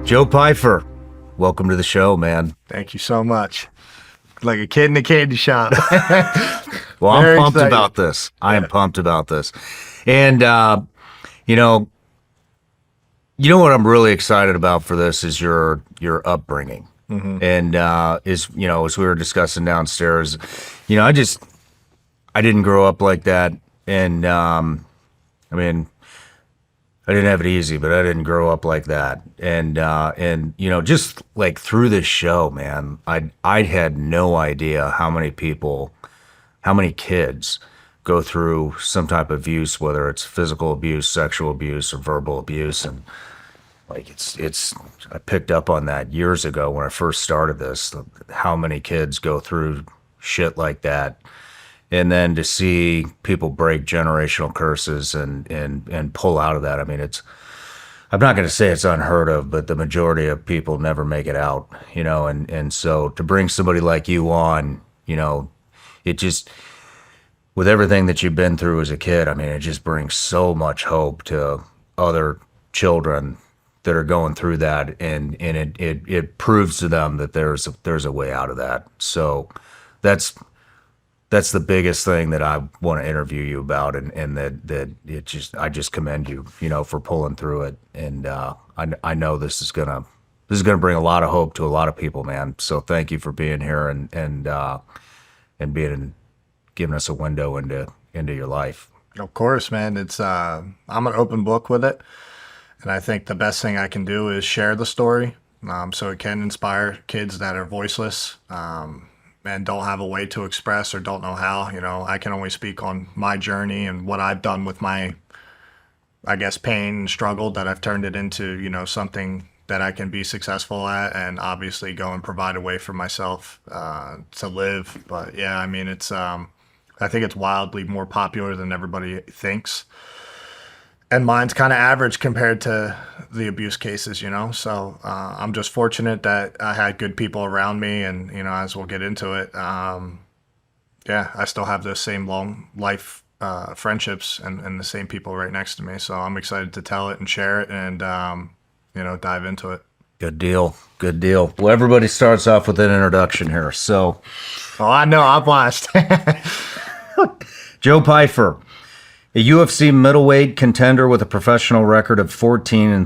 Joe Pyfer, welcome to the show, man. Thank you so much. Like a kid in a candy shop. Well, I'm pumped about this. I am pumped about this. And, you know what I'm really excited about for this is your upbringing. And, as we were discussing downstairs, I didn't grow up like that. And, I didn't have it easy, but I didn't grow up like that. And just like through this show, man, I had no idea how many kids go through some type of abuse, whether it's physical abuse, sexual abuse, or verbal abuse. And like, I picked up on that years ago when I first started this, how many kids go through shit like that. And then to see people break generational curses and pull out of that. I mean, I'm not going to say it's unheard of, but the majority of people never make it out, and so to bring somebody like you on, it just, with everything that you've been through as a kid, I mean, it just brings so much hope to other children that are going through that. And it proves to them that there's a way out of that. So that's the biggest thing that I want to interview you about, and that I just commend you, for pulling through it. And I know this is gonna bring a lot of hope to a lot of people, man. So thank you for being here and giving us a window into your life. Of course, man. It's I'm an open book with it, and I think the best thing I can do is share the story, so it can inspire kids that are voiceless. And don't have a way to express or don't know how. I can only speak on my journey and what I've done with my, I guess, pain and struggle that I've turned it into, something that I can be successful at, and obviously go and provide a way for myself to live. But yeah, I mean, I think it's wildly more popular than everybody thinks. And mine's kind of average compared to the abuse cases, So I'm just fortunate that I had good people around me, and as we'll get into it, I still have those same long life friendships and the same people right next to me. So I'm excited to tell it and share it, and dive into it. Good deal. Well, everybody starts off with an introduction here. So, I know I've watched. Joe Pyfer. A UFC middleweight contender with a professional record of 14-3,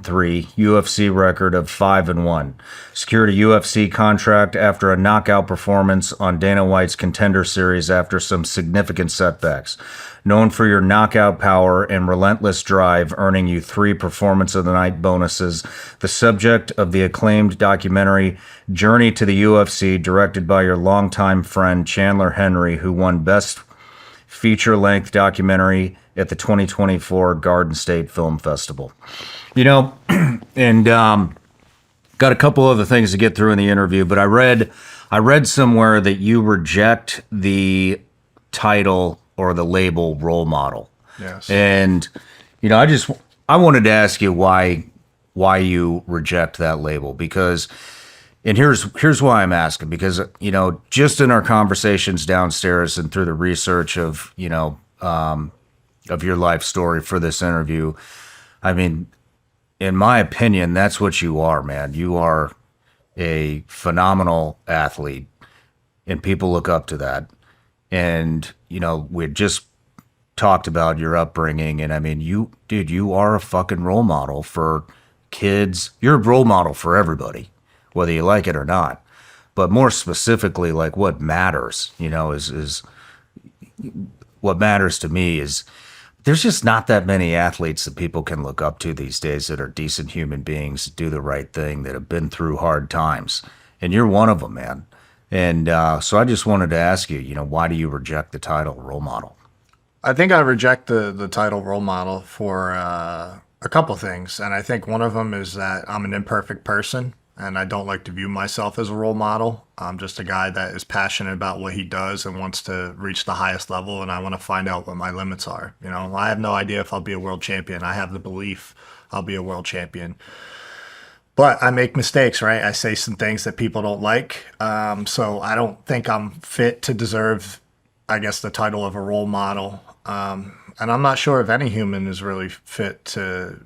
UFC record of 5-1. Secured a UFC contract after a knockout performance on Dana White's Contender series after some significant setbacks. Known for your knockout power and relentless drive, earning you 3 Performance of the Night bonuses. The subject of the acclaimed documentary Journey to the UFC, directed by your longtime friend Chandler Henry, who won Best Feature-Length Documentary at the 2024 Garden State Film Festival. And got a couple other things to get through in the interview, but I read somewhere that you reject the title or the label role model. Yes. And I wanted to ask you why you reject that label, because, and here's why I'm asking, because just in our conversations downstairs and through the research of of your life story for this interview, I mean, in my opinion, that's what you are, man. You are a phenomenal athlete, and people look up to that. And, we just talked about your upbringing, and I mean, you are a fucking role model for kids. You're a role model for everybody, whether you like it or not. But more specifically, like, what matters, is what matters to me is there's just not that many athletes that people can look up to these days that are decent human beings, do the right thing, that have been through hard times. And you're one of them, man. And so I just wanted to ask you, why do you reject the title role model? I think I reject the title role model for a couple things. And I think one of them is that I'm an imperfect person, and I don't like to view myself as a role model. I'm just a guy that is passionate about what he does and wants to reach the highest level, and I want to find out what my limits are. I have no idea if I'll be a world champion. I have the belief I'll be a world champion. But I make mistakes, right? I say some things that people don't like. So I don't think I'm fit to deserve, I guess, the title of a role model. And I'm not sure if any human is really fit to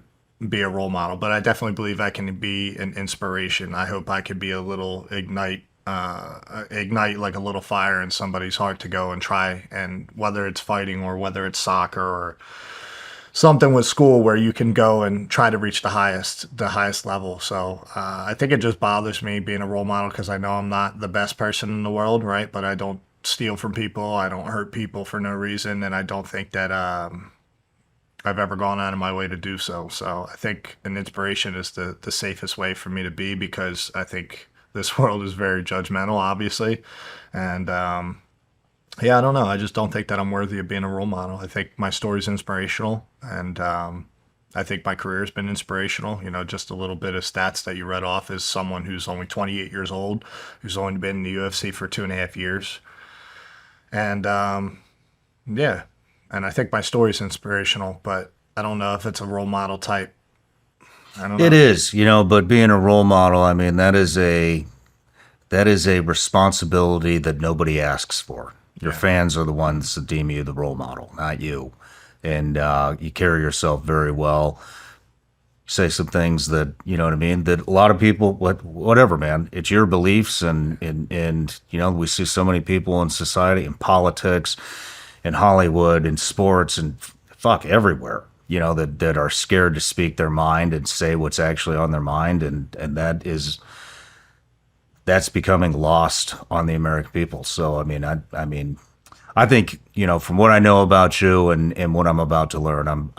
be a role model, but I definitely believe I can be an inspiration. I hope I could be a little ignite like a little fire in somebody's heart to go and try, and whether it's fighting or whether it's soccer or something with school where you can go and try to reach the highest level. So I think it just bothers me being a role model because I know I'm not the best person in the world, right? But I don't steal from people, I don't hurt people for no reason, and I don't think that I've ever gone out of my way to do so. So I think an inspiration is the safest way for me to be, because I think this world is very judgmental, obviously. And yeah, I don't know. I just don't think that I'm worthy of being a role model. I think my story's inspirational, and I think my career's been inspirational. You know, just a little bit of stats that you read off is someone who's only 28 years old, who's only been in the UFC for 2.5 years. And yeah, and I think my story's inspirational, but I don't know if it's a role model type. I don't know. It is, you know, but being a role model, I mean, that is a responsibility that nobody asks for. Your fans are the ones that deem you the role model, not you. And you carry yourself very well. Say some things that, you know what I mean, that a lot of people, whatever, man, it's your beliefs. And you know, we see so many people in society, in politics, in Hollywood, in sports, and fuck, everywhere, you know, that are scared to speak their mind and say what's actually on their mind. And that's becoming lost on the American people. So, I mean, I think, you know, from what I know about you and what I'm about to learn,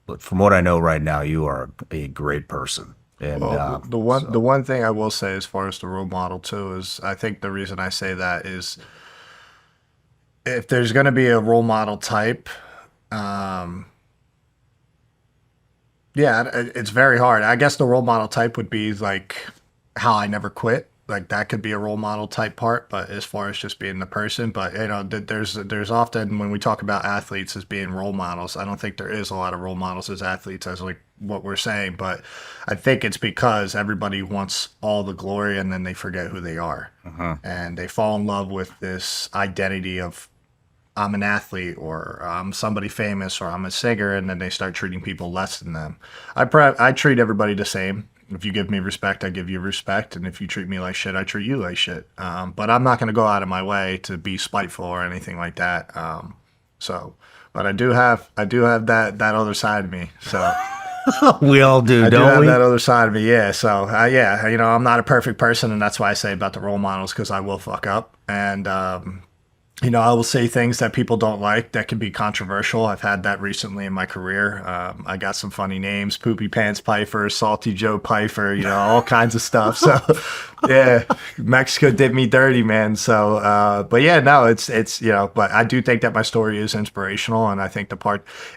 but from what I know right now, you are a great person. And well, the one thing I will say as far as the role model too is, I think the reason I say that is, if there's going to be a role model type, yeah, it's very hard. I guess the role model type would be like how I never quit. Like that could be a role model type part, but as far as just being the person, but you know, there's often when we talk about athletes as being role models, I don't think there is a lot of role models as athletes as like what we're saying, but I think it's because everybody wants all the glory and then they forget who they are. And they fall in love with this identity of I'm an athlete, or I'm somebody famous, or I'm a singer, and then they start treating people less than them. I treat everybody the same. If you give me respect, I give you respect, and if you treat me like shit, I treat you like shit. But I'm not going to go out of my way to be spiteful or anything like that. But I do have that other side of me. So we all do, I do don't have we? that other side of me. Yeah. So yeah, you know, I'm not a perfect person, and that's why I say about the role models, because I will fuck up, and you know, I will say things that people don't like that can be controversial. I've had that recently in my career. I got some funny names: Poopy Pants Pyfer, Salty Joe Pyfer, you know, all kinds of stuff. So yeah, Mexico did me dirty, man. So, but yeah, no, it's, you know, but I do think that my story is inspirational. And I think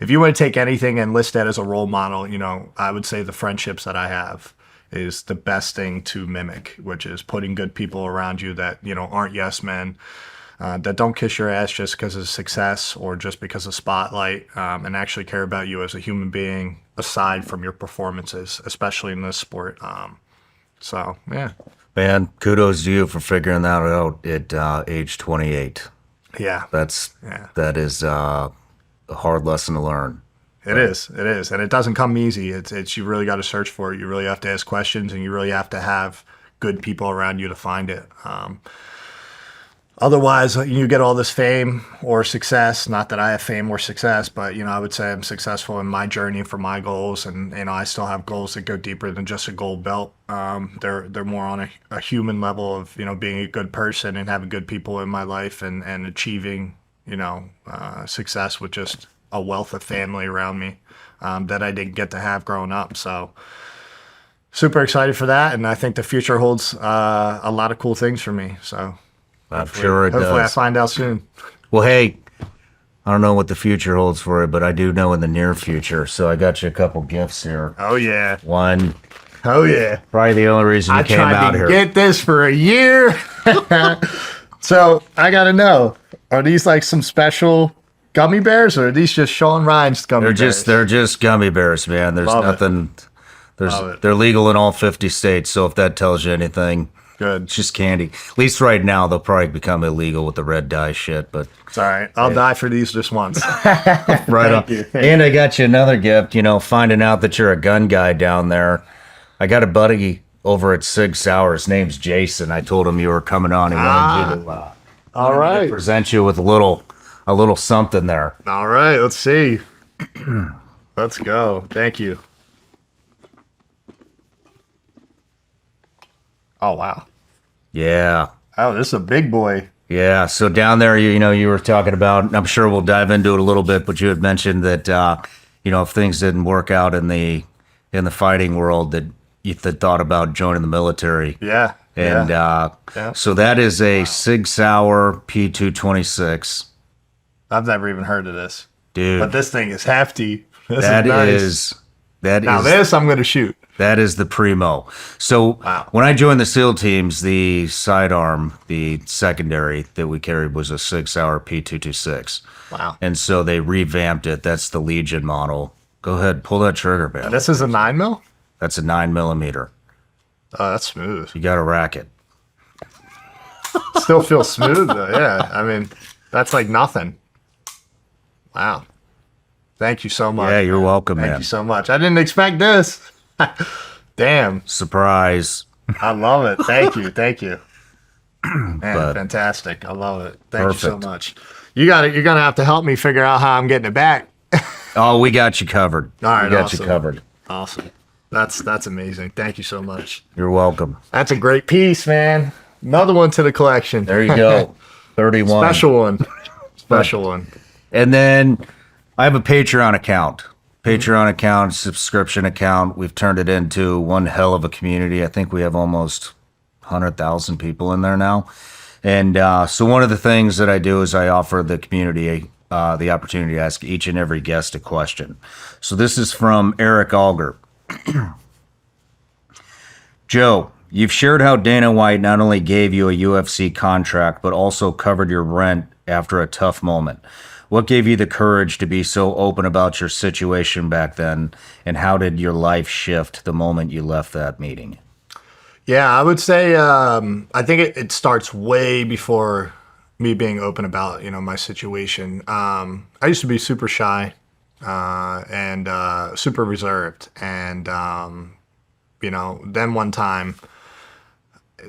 if you want to take anything and list that as a role model, you know, I would say the friendships that I have is the best thing to mimic, which is putting good people around you that, you know, aren't yes men. That don't kiss your ass just because of success or just because of spotlight, and actually care about you as a human being aside from your performances, especially in this sport. So, yeah. Man, kudos to you for figuring that out at age 28. Yeah. That is a hard lesson to learn. It is. And it doesn't come easy. It's you really got to search for it. You really have to ask questions, and you really have to have good people around you to find it. Otherwise, you get all this fame or success. Not that I have fame or success, but, you know, I would say I'm successful in my journey for my goals. And, you know, I still have goals that go deeper than just a gold belt. They're more on a human level of, you know, being a good person and having good people in my life, and achieving, you know, success with just a wealth of family around me that I didn't get to have growing up. So super excited for that. And I think the future holds a lot of cool things for me. So I'm sure it does. Hopefully I find out soon. Well, hey, I don't know what the future holds for you, but I do know in the near future. So I got you a couple gifts here. Oh, yeah. One. Oh, yeah. Probably the only reason you came out here. I tried to get this for a year. So I got to know, are these like some special gummy bears, or are these just Shawn Rhimes gummy bears? They're just gummy bears, man. There's nothing. They're legal in all 50 states. So if that tells you anything. Good. It's just candy. At least right now, they'll probably become illegal with the red dye shit, but It's all right. I'll die for these just once. right on. you. And I got you another gift, finding out that you're a gun guy down there. I got a buddy over at Sig Sauer. His name's Jason. I told him you were coming on. He wanted you to All right. present you with a little something there. All right. Let's see. Let's go. Thank you. Oh, wow. Yeah. Oh, this is a big boy. Yeah. So down there, you were talking about, I'm sure we'll dive into it a little bit, but you had mentioned that, if things didn't work out in the fighting world, that you thought about joining the military. Yeah. And so that is a Sig Sauer P226. I've never even heard of this. Dude. But this thing is hefty. This That is nice. Now this I'm going to shoot. That is the primo. So when I joined the SEAL teams, the sidearm, the secondary that we carried was a Sig Sauer P226. Wow. And so they revamped it. That's the Legion model. Go ahead, pull that trigger, man. This is a 9mm? That's a 9mm. Oh, that's smooth. You got a racket. Still feels smooth though. Yeah. I mean, that's like nothing. Wow. Thank you so much. Yeah, you're welcome, Thank man. you so much. I didn't expect this. Damn. Surprise. I love it. Thank you. Thank you. Man, But- fantastic. I love it. Thank you so Perfect. much. You're gonna have to help me figure out how I'm getting it back. Oh, we got you covered. All right, we got awesome. you covered. Awesome. That's amazing. Thank you so much. You're welcome. That's a great piece, man. Another one to the collection. There you go. 31. Special one. Special one. And then I have a Patreon account, subscription account. We've turned it into one hell of a community. I think we have almost 100,000 people in there now. And so one of the things that I do is I offer the community the opportunity to ask each and every guest a question. So this is from Eric Alger. Joe, you've shared how Dana White not only gave you a UFC contract, but also covered your rent after a tough moment. What gave you the courage to be so open about your situation back then, and how did your life shift the moment you left that meeting? Yeah, I would say I think it starts way before me being open about my situation. I used to be super shy and super reserved, and then one time,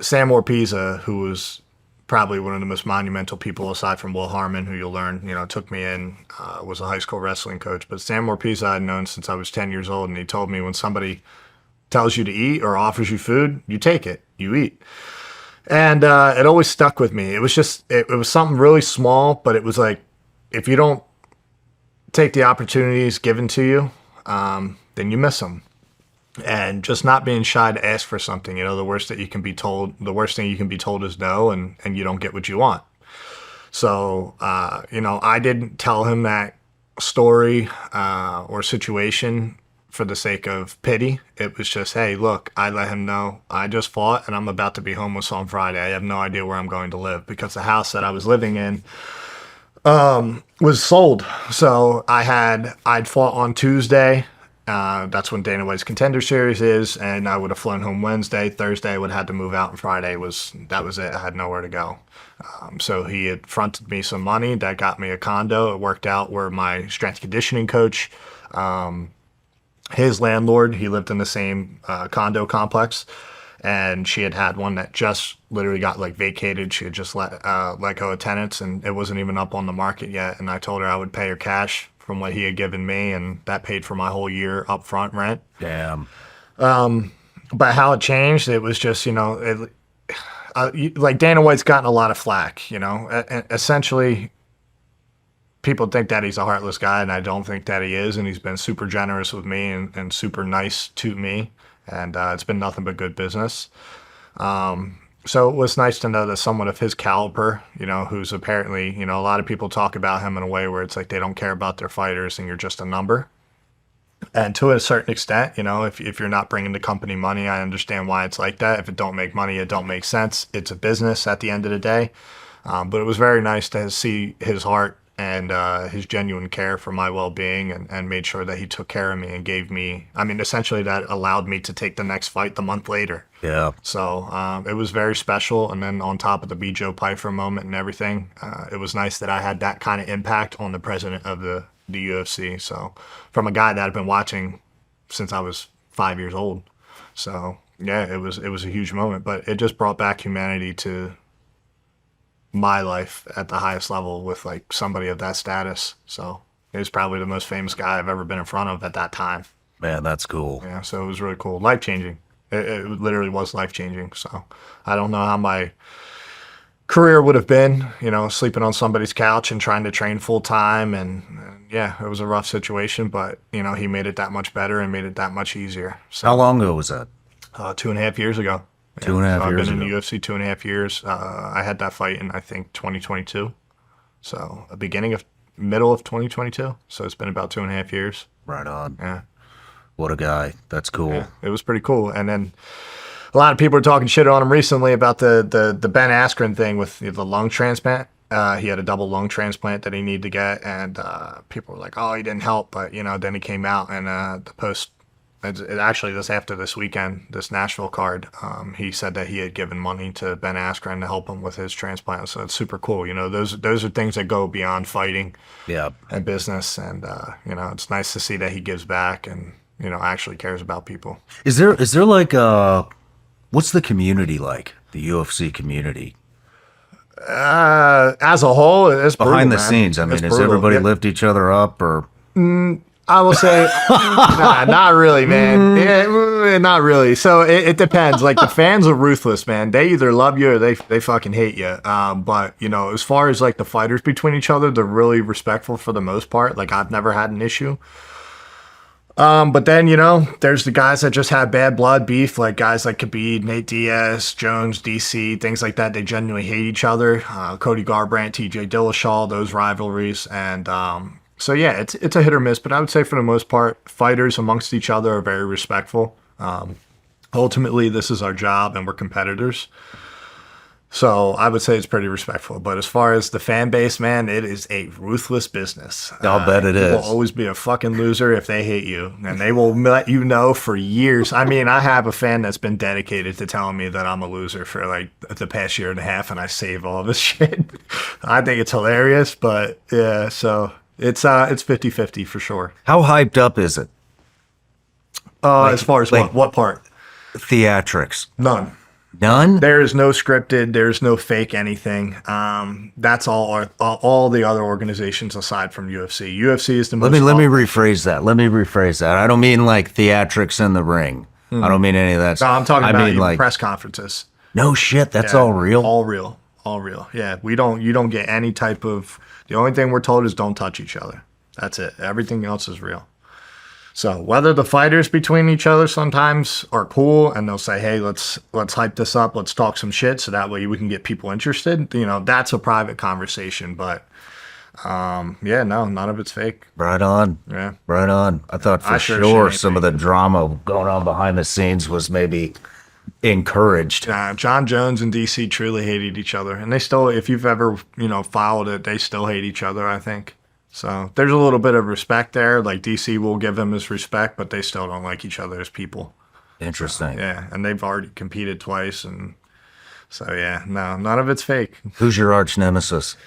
Sam Orpizza, who was probably one of the most monumental people aside from Will Harmon, who you'll learn, took me in, was a high school wrestling coach. But Sam Orpizza I'd known since I was 10 years old, and he told me when somebody tells you to eat or offers you food, you take it, you eat. And it always stuck with me. It was just, it was something really small, but it was like, if you don't take the opportunities given to you, then you miss them. And just not being shy to ask for something, the worst thing you can be told is no, and you don't get what you want. So, I didn't tell him that story or situation for the sake of pity. It was just, hey, look, I let him know I just fought and I'm about to be homeless on Friday. I have no idea where I'm going to live because the house that I was living in was sold. So I'd fought on Tuesday. That's when Dana White's Contender series is, and I would have flown home Wednesday. Thursday I would have had to move out, and Friday was it. I had nowhere to go. So he had fronted me some money that got me a condo. It worked out where my strength conditioning coach, his landlord, he lived in the same condo complex, and she had one that just literally got vacated. She had just let go of tenants, and it wasn't even up on the market yet. And I told her I would pay her cash from what he had given me, and that paid for my whole year upfront rent. Damn. But how it changed, it was just, Dana White's gotten a lot of flack, essentially people think that he's a heartless guy, and I don't think that he is, and he's been super generous with me and super nice to me, and it's been nothing but good business. So it was nice to know that someone of his caliber, who's apparently, a lot of people talk about him in a way where it's like they don't care about their fighters and you're just a number. And to a certain extent, if you're not bringing the company money, I understand why it's like that. If it don't make money, it don't make sense. It's a business at the end of the day. But it was very nice to see his heart and his genuine care for my well-being, and made sure that he took care of me and gave me, I mean, essentially that allowed me to take the next fight the month later. Yeah. So it was very special. And then on top of the Joe Pyfer moment and everything, it was nice that I had that kind of impact on the president of the UFC. So from a guy that I've been watching since I was 5 years old. So yeah, it was a huge moment, but it just brought back humanity to my life at the highest level with like somebody of that status. So he was probably the most famous guy I've ever been in front of at that time. Man, that's cool. Yeah, so it was really cool. Life-changing. It literally was life-changing. So I don't know how my career would have been, you know, sleeping on somebody's couch and trying to train full-time. And yeah, it was a rough situation, but, you know, he made it that much better and made it that much easier. So How long ago was that? 2.5 years ago. 2.5 I've years been ago. in the UFC 2.5 years. I had that fight in, I think, 2022. So middle of 2022. So it's been about 2.5 years. Right on. Yeah. What a guy. That's cool. Yeah, it was pretty cool. And then a lot of people were talking shit on him recently about the Ben Askren thing with the lung transplant. He had a double lung transplant that he needed to get, and people were like, "Oh, he didn't help," but you know, then he came out and the post. Actually, after this weekend, this Nashville card, he said that he had given money to Ben Askren to help him with his transplant. So it's super cool. You know, those are things that go beyond fighting, Yeah. and business, and you know, it's nice to see that he gives back and, you know, actually cares about people. Is there like what's the community like? The UFC community As a whole, it's behind brutal, the man. scenes. I mean, It's does brutal. everybody Yeah. lift each other up, or I will say, nah, not really, man. Yeah, not really. So it depends. Like the fans are ruthless, man. They either love you or they fucking hate you. But you know, as far as like the fighters between each other, they're really respectful for the most part. Like I've never had an issue. But then, you know, there's the guys that just have bad blood beef, like guys like Khabib, Nate Diaz, Jones, DC, things like that. They genuinely hate each other. Cody Garbrandt, TJ Dillashaw, those rivalries. And so, yeah, it's a hit or miss. But I would say for the most part, fighters amongst each other are very respectful. Ultimately, this is our job and we're competitors. So I would say it's pretty respectful. But as far as the fan base, man, it is a ruthless business. I'll bet it You is. will always be a fucking loser if they hate you. And they will let you know for years. I mean, I have a fan that's been dedicated to telling me that I'm a loser for like the past year and a half, and I save all this shit. I think it's hilarious. But yeah, so it's 50-50 for sure. how hyped up is it? As far as like- what part? Theatrics? None. None. There is no scripted. There's no fake anything. That's all the other organizations aside from UFC. UFC is the most. Let me rephrase that. I don't mean like theatrics in the ring. I don't mean any of that. No, I'm talking about I mean even like press conferences. no shit. That's Yeah, all real. All real. All real. Yeah, you don't get any type of. The only thing we're told is don't touch each other. That's it. Everything else is real. So whether the fighters between each other sometimes are cool and they'll say, "Hey, let's hype this up. Let's talk some shit, so that way we can get people interested." You know, that's a private conversation. But yeah, no, none of it's fake. Right on. Yeah. Right on. I thought for I sure sure shit some of ain't the drama going on behind the scenes was maybe encouraged. John Jones and DC truly hated each other, and they still, if you've ever, you know, followed it, they still hate each other, I think. So there's a little bit of respect there. Like DC will give him his respect, but they still don't like each other as people. Interesting. Yeah, and they've already competed twice, and so yeah, no, none of it's fake. Who's your arch nemesis?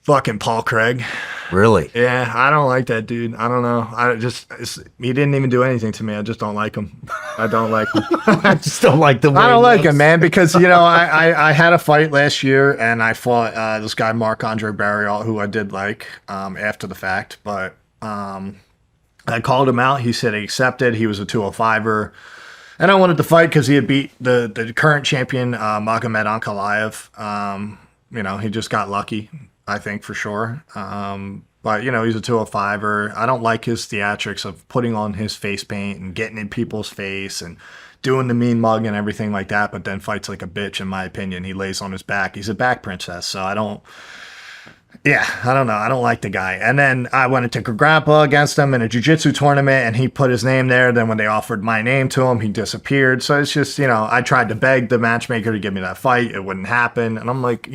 Fucking Paul Craig. Really? Yeah, I don't like that dude. I don't know. He didn't even do anything to me. I just don't like him. I don't like him. I just don't like the way I don't he like looks. him, man, because, you know, I had a fight last year and I fought this guy, Marc-André Barriault, who I did like after the fact. But I called him out. He said he accepted. He was a 205er. And I wanted to fight because he had beat the current champion, Magomed Ankalaev. You know, he just got lucky, I think, for sure. But, you know, he's a 205er. I don't like his theatrics of putting on his face paint and getting in people's face and doing the mean mug and everything like that, but then fights like a bitch, in my opinion. He lays on his back. He's a back princess, so I don't... Yeah, I don't know. I don't like the guy. And then I went into grapple against him in a jiu-jitsu tournament, and he put his name there. Then when they offered my name to him, he disappeared. So it's just, I tried to beg the matchmaker to give me that fight. It wouldn't happen. And I'm like,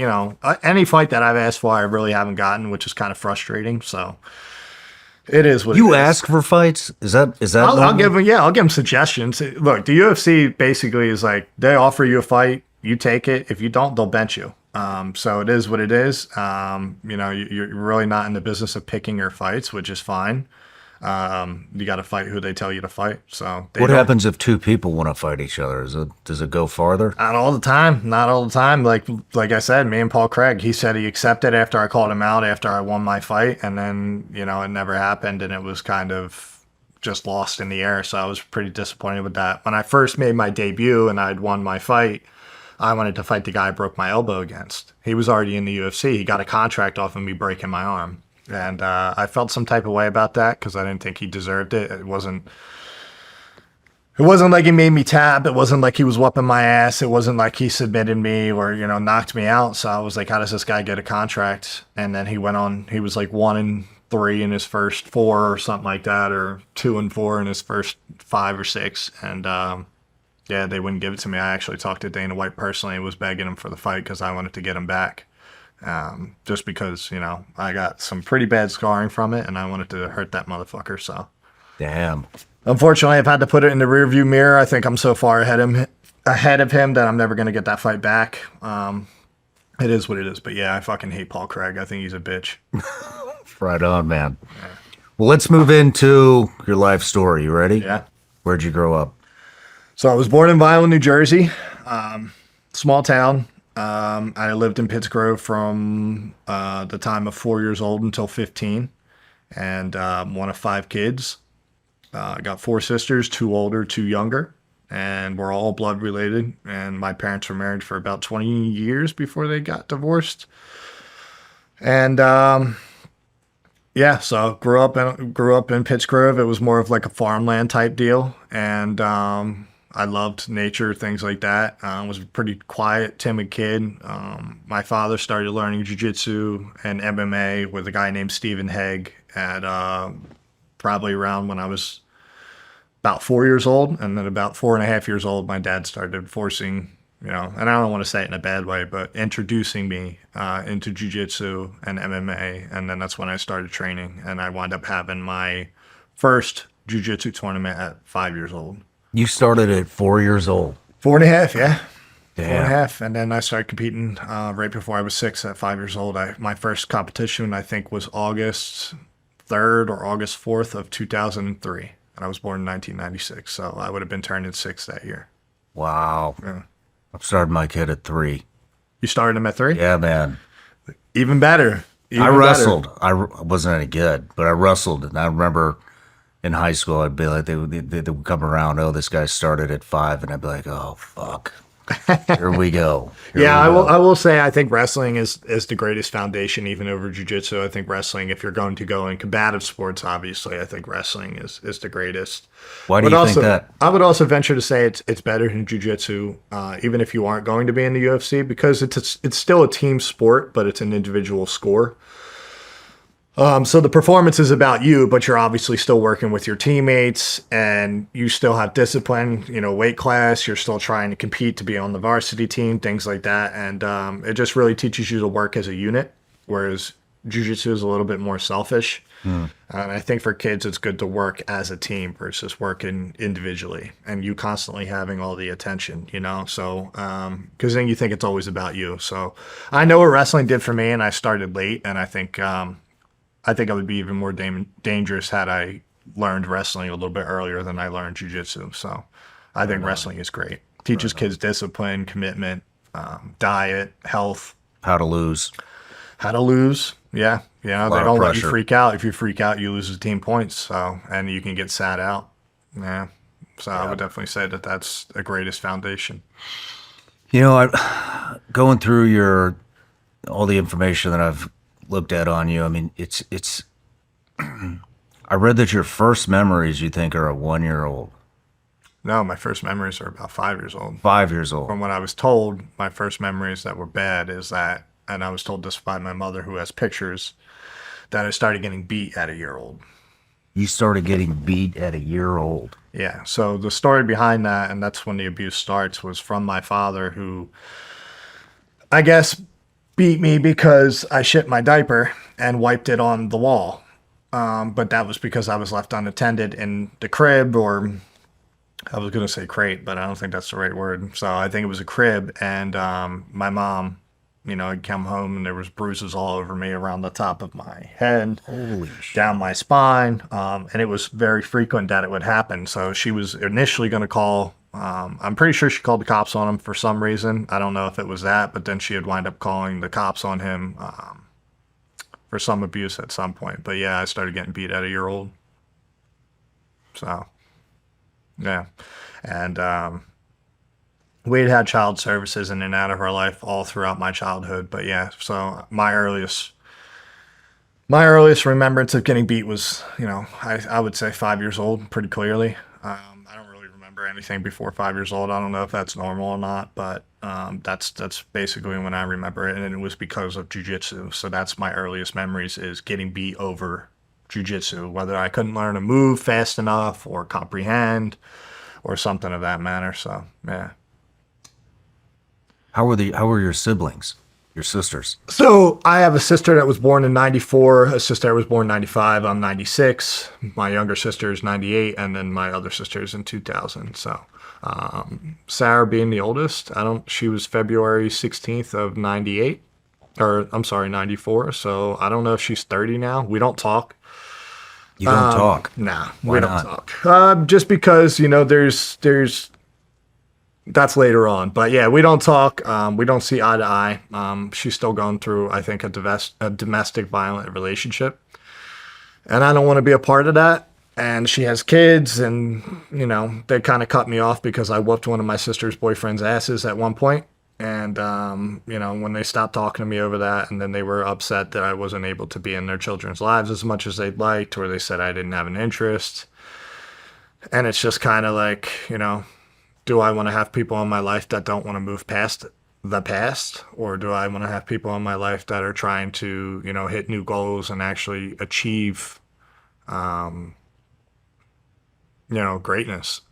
any fight that I've asked for, I really haven't gotten, which is kind of frustrating. So it is what it is. You ask for fights? Is that I'll give him, I'll give him suggestions. Look, the UFC basically is like, they offer you a fight, you take it. If you don't, they'll bench you. So it is what it is. You're really not in the business of picking your fights, which is fine. You got to fight who they tell you to fight. So what happens if two people want to fight each other? Does it go farther? Not all the time. Not all the time. Like I said, me and Paul Craig, he said he accepted after I called him out after I won my fight, and then it never happened, and it was kind of just lost in the air. So I was pretty disappointed with that. When I first made my debut and I'd won my fight, I wanted to fight the guy I broke my elbow against. He was already in the UFC. He got a contract off of me breaking my arm. And I felt some type of way about that because I didn't think he deserved it. It wasn't like he made me tap. It wasn't like he was whooping my ass. It wasn't like he submitted me or, knocked me out. So I was like, how does this guy get a contract? And then he went on. He was like 1-3 in his first 4 or something like that, or 2-4 in his first 5 or 6. And yeah, they wouldn't give it to me. I actually talked to Dana White personally and was begging him for the fight because I wanted to get him back. Just because, I got some pretty bad scarring from it and I wanted to hurt that motherfucker. So, damn. Unfortunately, I've had to put it in the rearview mirror. I think I'm so far ahead of him that I'm never going to get that fight back. It is what it is. But yeah, I fucking hate Paul Craig. I think he's a bitch. Right on, man. Yeah. Well, let's move into your life story. You ready? Yeah. Where'd you grow up? So I was born in Vineland, New Jersey, small town. I lived in Pittsgrove from the time of 4 years old until 15, and one of 5 kids. I got 4 sisters, 2 older, 2 younger, and we're all blood related. And my parents were married for about 20 years before they got divorced. And yeah, so grew up in Pittsgrove. It was more of like a farmland type deal, and I loved nature, things like that. I was a pretty quiet, timid kid. My father started learning jiu-jitsu and MMA with a guy named Stephen Haig at probably around when I was about 4 years old. And then about 4.5 years old, my dad started forcing, and I don't want to say it in a bad way, but introducing me into jiu-jitsu and MMA. And then that's when I started training. And I wound up having my first jiu-jitsu tournament at 5 years old. You started at 4 years old. 4.5, yeah. Damn. 4.5. And then I started competing right before I was 6 at 5 years old. My first competition, I think, was August 3rd or August 4th of 2003. And I was born in 1996. So I would have been turning 6 that year. Wow. Yeah. I started my kid at 3. You started him at 3? Yeah, man. Even better. I wrestled. I wasn't any good, but I wrestled. And I remember in high school, I'd be like, they would come around, oh, this guy started at 5, and I'd be like, oh, fuck. Here we go. I will say I think wrestling is the greatest foundation, even over jiu-jitsu. I think wrestling, if you're going to go in combative sports, obviously, I think wrestling is the greatest. Why do you think that? I would also venture to say it's better than jiu-jitsu, even if you aren't going to be in the UFC, because it's still a team sport, but it's an individual score. So the performance is about you, but you're obviously still working with your teammates and you still have discipline, weight class, you're still trying to compete to be on the varsity team, things like that. And it just really teaches you to work as a unit, whereas jiu-jitsu is a little bit more selfish. And I think for kids, it's good to work as a team versus working individually and you constantly having all the attention, so because then you think it's always about you. So I know what wrestling did for me, and I started late, and I think I would be even more dangerous had I learned wrestling a little bit earlier than I learned jiu-jitsu. So I think wrestling is great. Teaches kids discipline, commitment, diet, health. How to lose. Yeah. They don't let you freak out. If you freak out, you lose the team points. So, and you can get sat out. Yeah. So I would definitely say that that's the greatest foundation. Going through all the information that I've looked at on you, I mean, it's I read that your first memories you think are at 1 year old. No, my first memories are about 5 years old. 5 years old. From what I was told, my first memories that were bad is that And I was told this by my mother, who has pictures, that I started getting beat at a year old. You started getting beat at a year old. Yeah. So the story behind that, and that's when the abuse starts, was from my father, who I guess beat me because I shit my diaper and wiped it on the wall. But that was because I was left unattended in the crib, or I was going to say crate, but I don't think that's the right word. So I think it was a crib. And my mom, I'd come home and there was bruises all over me, around the top of my head, Holy shit. down my spine. And it was very frequent that it would happen. So she was initially going to call, I'm pretty sure she called the cops on him for some reason. I don't know if it was that, but then she would wind up calling the cops on him for some abuse at some point. But yeah, I started getting beat at a year old. So, yeah. And we'd had child services in and out of our life all throughout my childhood. But yeah, so my earliest remembrance of getting beat was, I would say 5 years old, pretty clearly. I don't really remember anything before 5 years old. I don't know if that's normal or not, but that's basically when I remember it, and it was because of jiu-jitsu. So that's my earliest memories, is getting beat over jiu-jitsu, whether I couldn't learn a move fast enough or comprehend or something of that manner. So yeah. How were your siblings? Your sisters? So I have a sister that was born in 94, a sister that was born in 95, I'm 96, my younger sister is 98, and then my other sister is in 2000. So Sarah being the oldest, she was February 16th of 98, or I'm sorry, 94. So I don't know if she's 30 now. We don't talk. You don't talk? Nah, Why we don't not? talk. Just because, there's that's later on. But yeah, we don't talk. We don't see eye to eye. She's still going through, I think, a domestic violent relationship. And I don't want to be a part of that. And she has kids, and, they kind of cut me off because I whooped one of my sister's boyfriend's asses at one point. And, when they stopped talking to me over that, and then they were upset that I wasn't able to be in their children's lives as much as they'd liked, or they said I didn't have an interest. And it's just kind of like, do I want to have people in my life that don't want to move past the past? Or do I want to have people in my life that are trying to, hit new goals and actually achieve, greatness?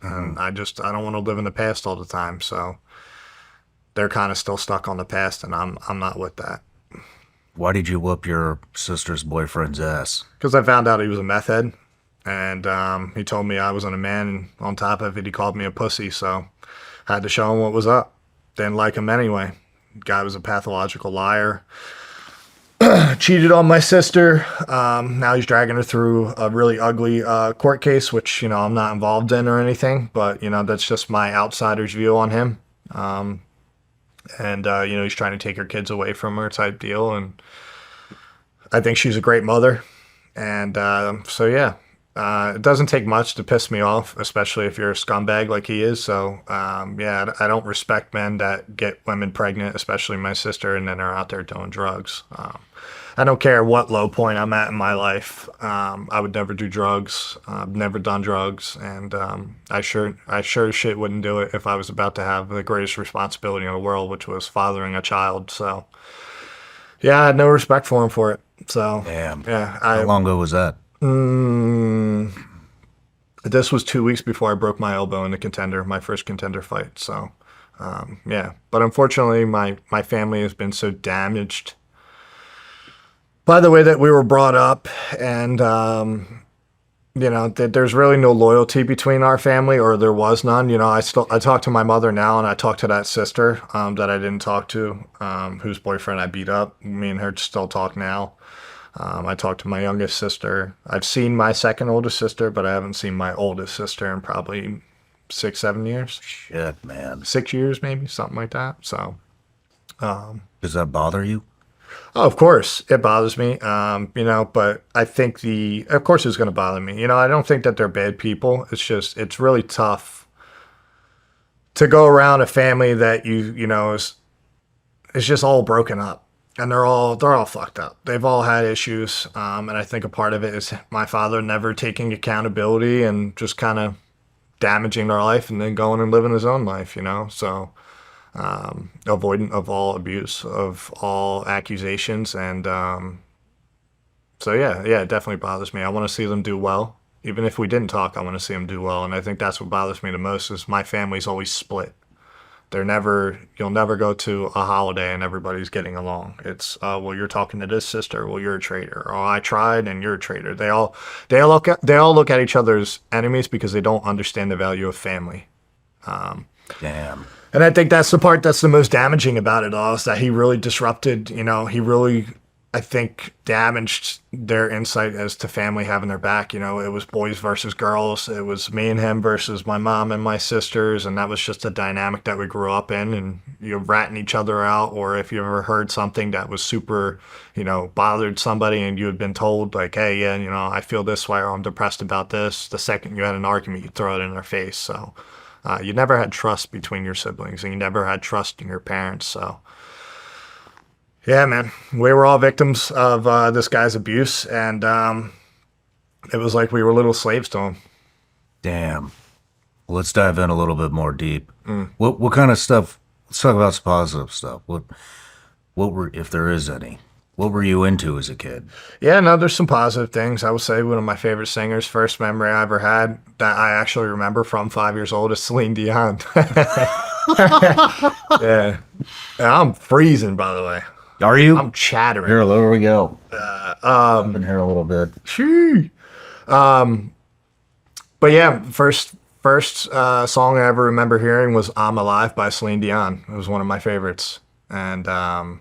And I don't want to live in the past all the time. So they're kind of still stuck on the past, and I'm not with that. Why did you whoop your sister's boyfriend's ass? Because I found out he was a meth head. And he told me I wasn't a man, and on top of it, he called me a pussy, so I had to show him what was up. Didn't like him anyway. Guy was a pathological liar. Cheated on my sister. Now he's dragging her through a really ugly court case, which, I'm not involved in or anything, but, that's just my outsider's view on him. And he's trying to take her kids away from her type deal, and I think she's a great mother. And so, yeah. It doesn't take much to piss me off, especially if you're a scumbag like he is. So, yeah, I don't respect men that get women pregnant, especially my sister, and then are out there doing drugs. I don't care what low point I'm at in my life. I would never do drugs. I've never done drugs, and I sure as shit wouldn't do it if I was about to have the greatest responsibility in the world, which was fathering a child. So, yeah, I had no respect for him for it. So, Damn. yeah. How long ago was that? This was 2 weeks before I broke my elbow in the Contender, my first Contender fight. So, yeah. But unfortunately, my family has been so damaged by the way that we were brought up, and there's really no loyalty between our family, or there was none. I talk to my mother now, and I talk to that sister that I didn't talk to, whose boyfriend I beat up. Me and her still talk now. I talked to my youngest sister. I've seen my second oldest sister, but I haven't seen my oldest sister in probably 6-7 years. Shit, man. 6 years, maybe, something like that. So, Does that bother you? oh, of course, it bothers me. But I think of course it's going to bother me. I don't think that they're bad people. It's just, it's really tough to go around a family that is just all broken up. And they're all fucked up. They've all had issues. And I think a part of it is my father never taking accountability and just kind of damaging their life and then going and living his own life, So avoidant of all abuse, of all accusations. And so, yeah, it definitely bothers me. I want to see them do well. Even if we didn't talk, I want to see them do well. And I think that's what bothers me the most is my family's always split. You'll never go to a holiday and everybody's getting along. It's, well, you're talking to this sister. Well, you're a traitor. Oh, I tried and you're a traitor. They all look at each other as enemies because they don't understand the value of family. Damn. And I think that's the part that's the most damaging about it all is that he really disrupted, he really, I think, damaged their insight as to family having their back. It was boys versus girls. It was me and him versus my mom and my sisters. And that was just a dynamic that we grew up in. And you're ratting each other out. Or if you ever heard something that was super, bothered somebody and you had been told like, hey, yeah, I feel this way or I'm depressed about this. The second you had an argument, you throw it in their face. So you never had trust between your siblings and you never had trust in your parents. So yeah, man, we were all victims of this guy's abuse, and it was like we were little slaves to him. Damn. Well, let's dive in a little bit more deep. What kind of stuff? Let's talk about some positive stuff. What were, if there is any, what were you into as a kid? Yeah, no, there's some positive things. I would say one of my favorite singers, first memory I ever had that I actually remember from 5 years old is Celine Dion. Yeah, and I'm freezing, by the way. Are you? I'm chattering. Here, there we go. I've been here a little bit. But yeah, first song I ever remember hearing was "I'm Alive" by Celine Dion. It was one of my favorites, and yeah,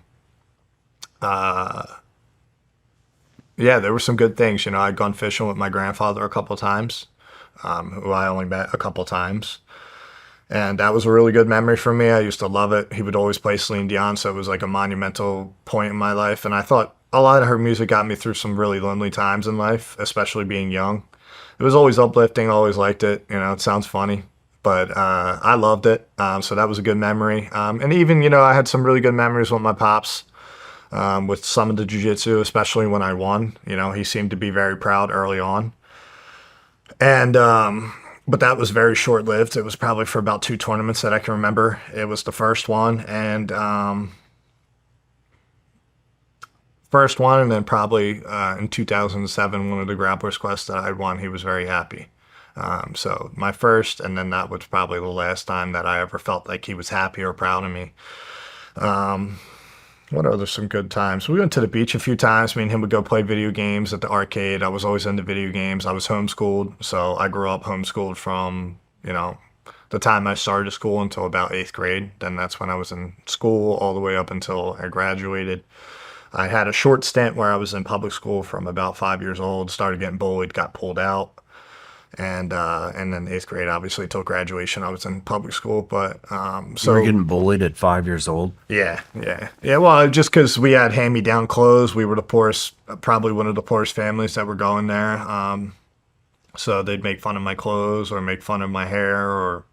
there were some good things. I'd gone fishing with my grandfather a couple times, who I only met a couple times. And that was a really good memory for me. I used to love it. He would always play Celine Dion, so it was like a monumental point in my life. And I thought a lot of her music got me through some really lonely times in life, especially being young. It was always uplifting, always liked it. It sounds funny, but I loved it. So that was a good memory. And even, I had some really good memories with my pops, with some of the jiu-jitsu, especially when I won. He seemed to be very proud early on. And but that was very short-lived. It was probably for about 2 tournaments that I can remember. It was the first one, and then probably in 2007, one of the Grappler's Quest that I'd won, he was very happy. So my first, and then that was probably the last time that I ever felt like he was happy or proud of me. What other some good times? We went to the beach a few times. Me and him would go play video games at the arcade. I was always into video games. I was homeschooled, so I grew up homeschooled from, the time I started school until about 8th grade. Then that's when I was in school all the way up until I graduated. I had a short stint where I was in public school from about 5 years old, started getting bullied, got pulled out. And then 8th grade, obviously, till graduation, I was in public school. But so You were getting bullied at 5 years old? yeah. Well, just because we had hand-me-down clothes, we were the poorest, probably one of the poorest families that were going there. So they'd make fun of my clothes or make fun of my hair or.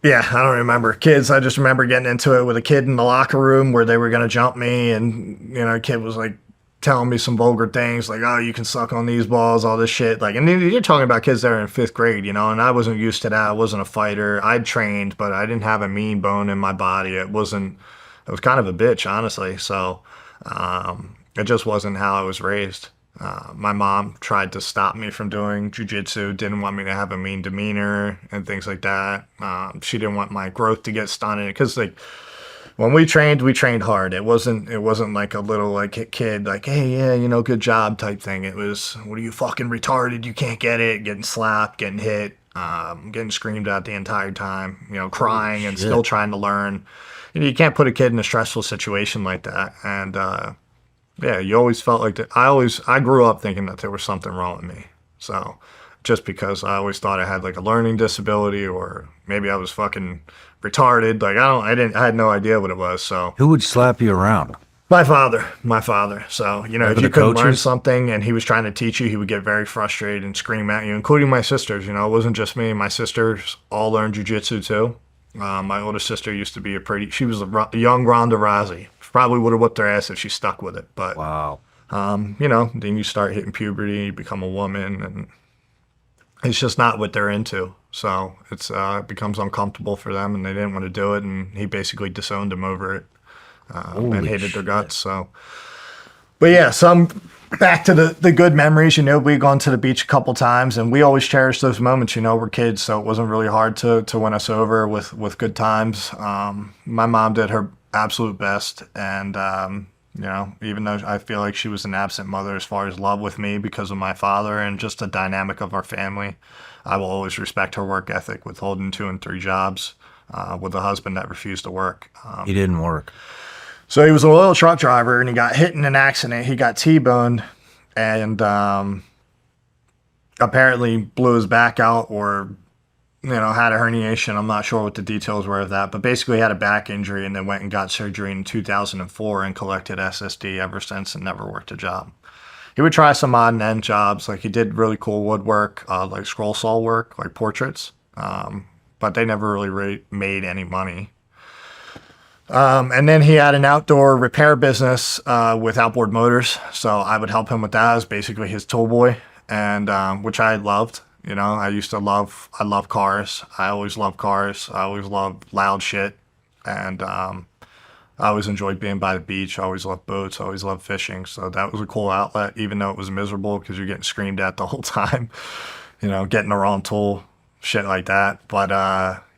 Yeah, I don't remember. Kids, I just remember getting into it with a kid in the locker room where they were going to jump me. And, a kid was like, telling me some vulgar things like, oh, you can suck on these balls, all this shit. Like, and you're talking about kids that are in 5th grade, and I wasn't used to that. I wasn't a fighter. I'd trained, but I didn't have a mean bone in my body. It was kind of a bitch, honestly. So, it just wasn't how I was raised. My mom tried to stop me from doing jiu-jitsu, didn't want me to have a mean demeanor and things like that. She didn't want my growth to get stunted because, like, when we trained hard. It wasn't like a little like kid like, hey, yeah, good job type thing. It was, what are you, fucking retarded? You can't get it. Getting slapped, getting hit, getting screamed at the entire time, crying and still trying to learn. You can't put a kid in a stressful situation like that. And yeah, you always felt like that. I grew up thinking that there was something wrong with me. So just because I always thought I had like a learning disability or maybe I was fucking retarded. Like I had no idea what it was. So Who would slap you around? my father. So, if the you couldn't learn coaches? something and he was trying to teach you, he would get very frustrated and scream at you, including my sisters. It wasn't just me. My sisters all learned jiu-jitsu too. My older sister used to be she was a young Ronda Rousey. Probably would have whipped her ass if she stuck with it. But, Wow. then you start hitting puberty, you become a woman, and it's just not what they're into. So it becomes uncomfortable for them, and they didn't want to do it. And he basically disowned them over it, and Holy hated their shit. guts. So, but yeah, some back to the good memories. We'd gone to the beach a couple times, and we always cherished those moments. We're kids, so it wasn't really hard to win us over with good times. My mom did her absolute best, and even though I feel like she was an absent mother as far as love with me because of my father and just the dynamic of our family, I will always respect her work ethic with holding 2 and 3 jobs, with a husband that refused to work. He didn't work. So he was a little truck driver, and he got hit in an accident. He got T-boned, and apparently blew his back out, or had a herniation. I'm not sure what the details were of that, but basically he had a back injury and then went and got surgery in 2004 and collected SSD ever since and never worked a job. He would try some odd and end jobs, like he did really cool woodwork, like scroll saw work, like portraits, but they never really made any money. And then he had an outdoor repair business with outboard motors, so I would help him with that. I was basically his tool boy, and which I loved. I love cars. I always loved cars. I always loved loud shit, and I always enjoyed being by the beach. I always loved boats. I always loved fishing. So that was a cool outlet, even though it was miserable because you're getting screamed at the whole time. Getting the wrong tool, shit like that. But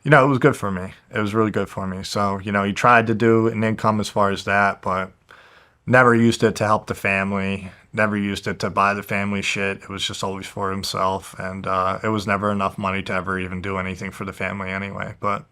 it was good for me. It was really good for me. So, he tried to do an income as far as that, but never used it to help the family, never used it to buy the family shit. It was just always for himself. And it was never enough money to ever even do anything for the family anyway. But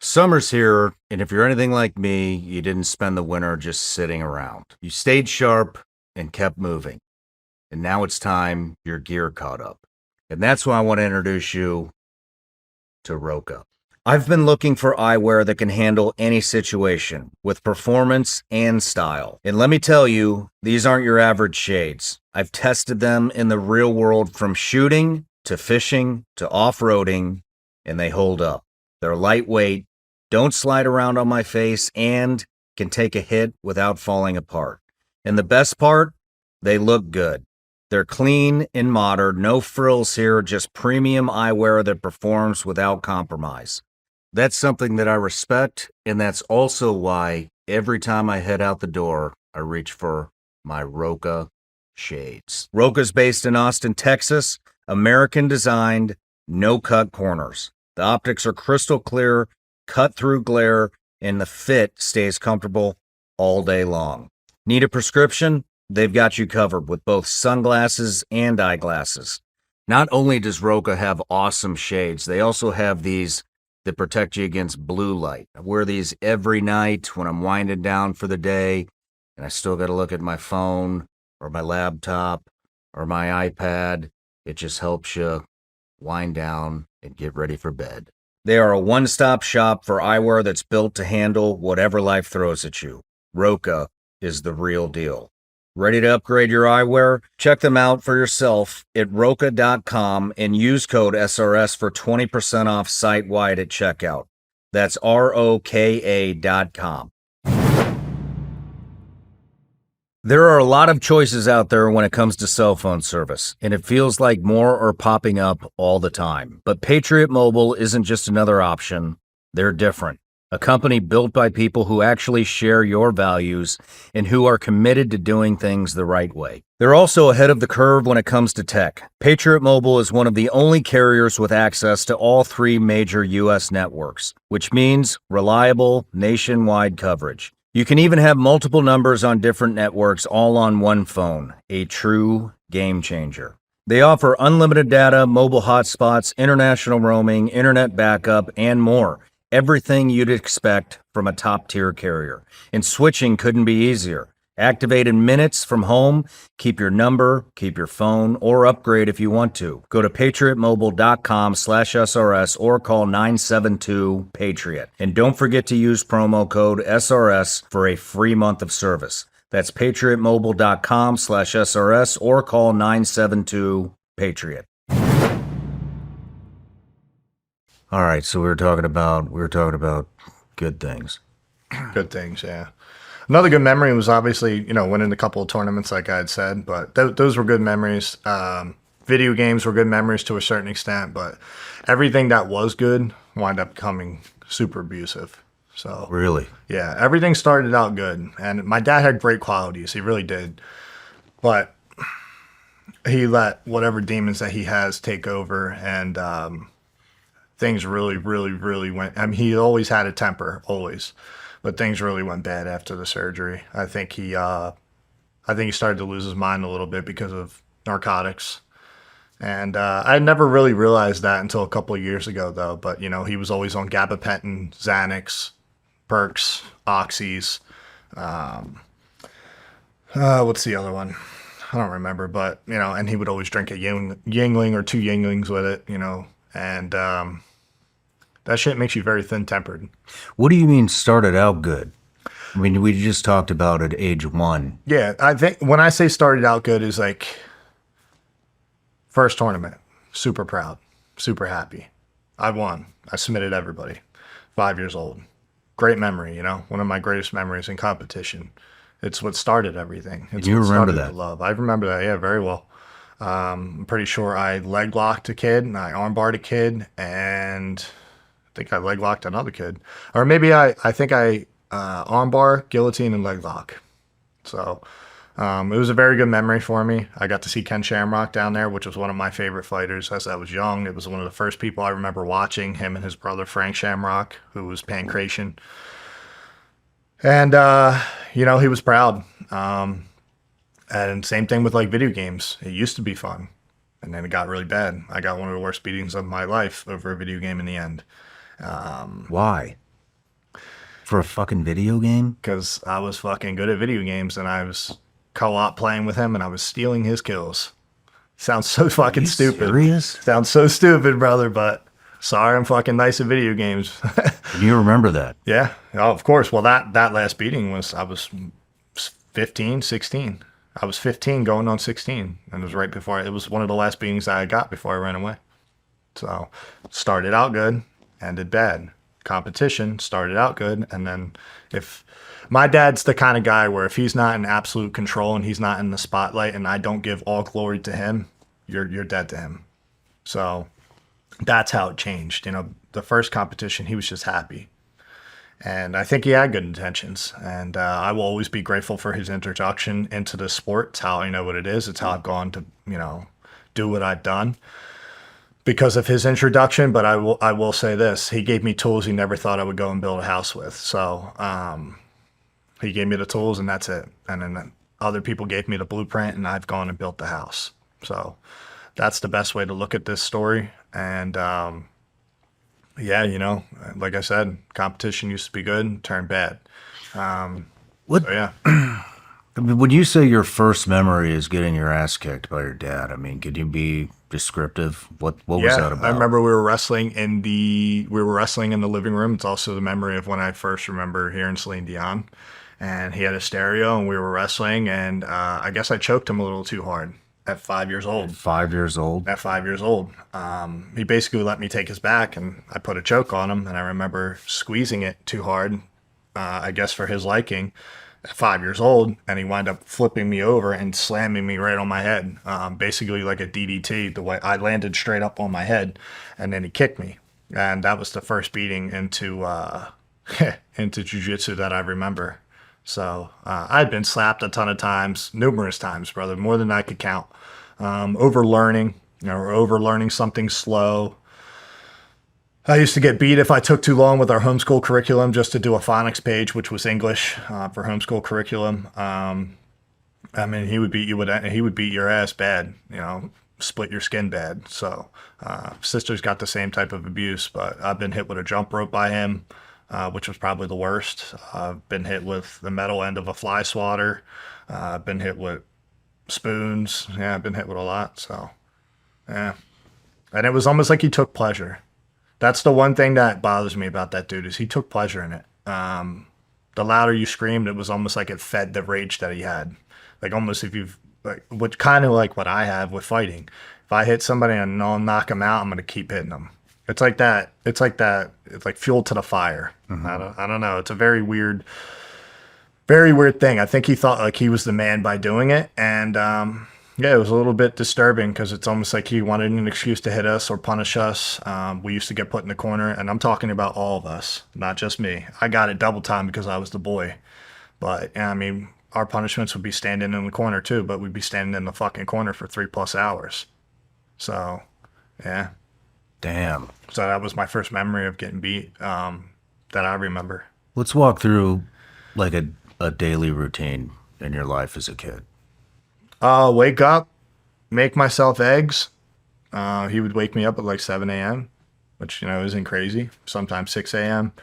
Summer's here, and if you're anything like me, you didn't spend the winter just sitting around. You stayed sharp and kept moving. And now it's time your gear caught up. And that's why I want to introduce you to Roka. I've been looking for eyewear that can handle any situation with performance and style. And let me tell you, these aren't your average shades. I've tested them in the real world from shooting to fishing to off-roading, and they hold up. They're lightweight, don't slide around on my face, and can take a hit without falling apart. And the best part, they look good. They're clean and modern, no frills here, just premium eyewear that performs without compromise. That's something that I respect, and that's also why every time I head out the door, I reach for my Roka shades. Roka's based in Austin, Texas, American designed, no cut corners. The optics are crystal clear, cut through glare, and the fit stays comfortable all day long. Need a prescription? They've got you covered with both sunglasses and eyeglasses. Not only does Roka have awesome shades, they also have these that protect you against blue light. I wear these every night when I'm winding down for the day, and I still got to look at my phone or my laptop or my iPad. It just helps you wind down and get ready for bed. They are a one-stop shop for eyewear that's built to handle whatever life throws at you. Roka is the real deal. Ready to upgrade your eyewear? Check them out for yourself at roka.com and use code SRS for 20% off site-wide at checkout. That's ROKA.com. There are a lot of choices out there when it comes to cell phone service, and it feels like more are popping up all the time. But Patriot Mobile isn't just another option. They're different. A company built by people who actually share your values and who are committed to doing things the right way. They're also ahead of the curve when it comes to tech. Patriot Mobile is one of the only carriers with access to all 3 major U.S. networks, which means reliable, nationwide coverage. You can even have multiple numbers on different networks all on one phone, a true game changer. They offer unlimited data, mobile hotspots, international roaming, internet backup, and more. Everything you'd expect from a top-tier carrier. And switching couldn't be easier. Activate in minutes from home. Keep your number, keep your phone, or upgrade if you want to. Go to patriotmobile.com/SRS or call 972-PATRIOT. And don't forget to use promo code SRS for a free month of service. That's patriotmobile.com/SRS or call 972-PATRIOT. All right, so we were talking about good things. Good things, yeah. Another good memory was obviously, winning a couple of tournaments, like I had said, but those were good memories. Video games were good memories to a certain extent, but everything that was good wound up becoming super abusive. So Really? yeah, everything started out good, and my dad had great qualities. He really did, but he let whatever demons that he has take over, and things really, really, really went. I mean, he always had a temper, always. But things really went bad after the surgery. I think he started to lose his mind a little bit because of narcotics. And I never really realized that until a couple of years ago, though. But, he was always on gabapentin, Xanax, Perks, Oxys. What's the other one? I don't remember. But, and he would always drink a Yingling or 2 Yinglings with it, And that shit makes you very thin-tempered. What do you mean started out good? I mean, we just talked about at age 1. Yeah, I think when I say started out good is like first tournament, super proud, super happy. I won. I submitted everybody. 5 years old. Great memory, one of my greatest memories in competition. It's what started everything. It's you what remember started that? the love. I remember that, yeah, very well. I'm pretty sure I leg locked a kid and I armbarred a kid, and I think I leg locked another kid, or maybe I think I armbar, guillotine, and leg lock. So it was a very good memory for me. I got to see Ken Shamrock down there, which was one of my favorite fighters as I was young. It was one of the first people I remember watching, him and his brother Frank Shamrock, who was pancration. And he was proud. And same thing with like video games. It used to be fun, and then it got really bad. I got one of the worst beatings of my life over a video game in the end. Why? For a fucking video game? Because I was fucking good at video games, and I was co-op playing with him, and I was stealing his kills. Sounds so fucking stupid. Serious? Sounds so stupid, brother, but sorry, I'm fucking nice at video games. You remember that? Yeah, oh, of course. Well, that last beating I was 15, 16. I was 15 going on 16, and it was right before, it was one of the last beatings I got before I ran away. So, started out good, ended bad. Competition started out good, and then if my dad's the kind of guy where if he's not in absolute control and he's not in the spotlight and I don't give all glory to him, you're dead to him. So that's how it changed. The first competition, he was just happy. And I think he had good intentions. And I will always be grateful for his introduction into the sport. It's how I know what it is. It's how I've gone to, do what I've done because of his introduction. But I will say this. He gave me tools he never thought I would go and build a house with. So he gave me the tools, and that's it. And then other people gave me the blueprint, and I've gone and built the house. So that's the best way to look at this story. And yeah, like I said, competition used to be good, turned bad. What? So yeah. I mean, when you say your first memory is getting your ass kicked by your dad, I mean, could you be descriptive? What was that about? I remember we were wrestling in the living room. It's also the memory of when I first remember hearing Celine Dion, and he had a stereo, and we were wrestling, and I guess I choked him a little too hard. At 5 years old. 5 years old? At 5 years old. He basically let me take his back, and I put a choke on him, and I remember squeezing it too hard, I guess for his liking, at 5 years old, and he wound up flipping me over and slamming me right on my head, basically like a DDT. The way I landed straight up on my head, and then he kicked me. And that was the first beating into into jiu-jitsu that I remember. So I'd been slapped a ton of times, numerous times, brother, more than I could count. Overlearning, or overlearning something slow. I used to get beat if I took too long with our homeschool curriculum just to do a phonics page, which was English for homeschool curriculum. I mean, he would beat your ass bad, split your skin bad. So sister's got the same type of abuse, but I've been hit with a jump rope by him. which was probably the worst. I've been hit with the metal end of a fly swatter. I've been hit with spoons. Yeah, I've been hit with a lot. So, yeah. And it was almost like he took pleasure. That's the one thing that bothers me about that dude is he took pleasure in it. The louder you screamed, it was almost like it fed the rage that he had. Like almost if you've like, which kind of like what I have with fighting. If I hit somebody and I'll knock them out, I'm gonna keep hitting them. It's like that. It's like that. It's like fuel to the fire. I don't know. It's a very weird thing. I think he thought like he was the man by doing it, and yeah, it was a little bit disturbing because it's almost like he wanted an excuse to hit us or punish us. We used to get put in the corner, and I'm talking about all of us, not just me. I got it double time because I was the boy. But, I mean, our punishments would be standing in the corner too, but we'd be standing in the fucking corner for 3+ hours. So, yeah. Damn. So that was my first memory of getting beat that I remember. Let's walk through like a daily routine in your life as a kid. Wake up, make myself eggs. He would wake me up at like 7 a.m., which, you know, isn't crazy. Sometimes 6 a.m.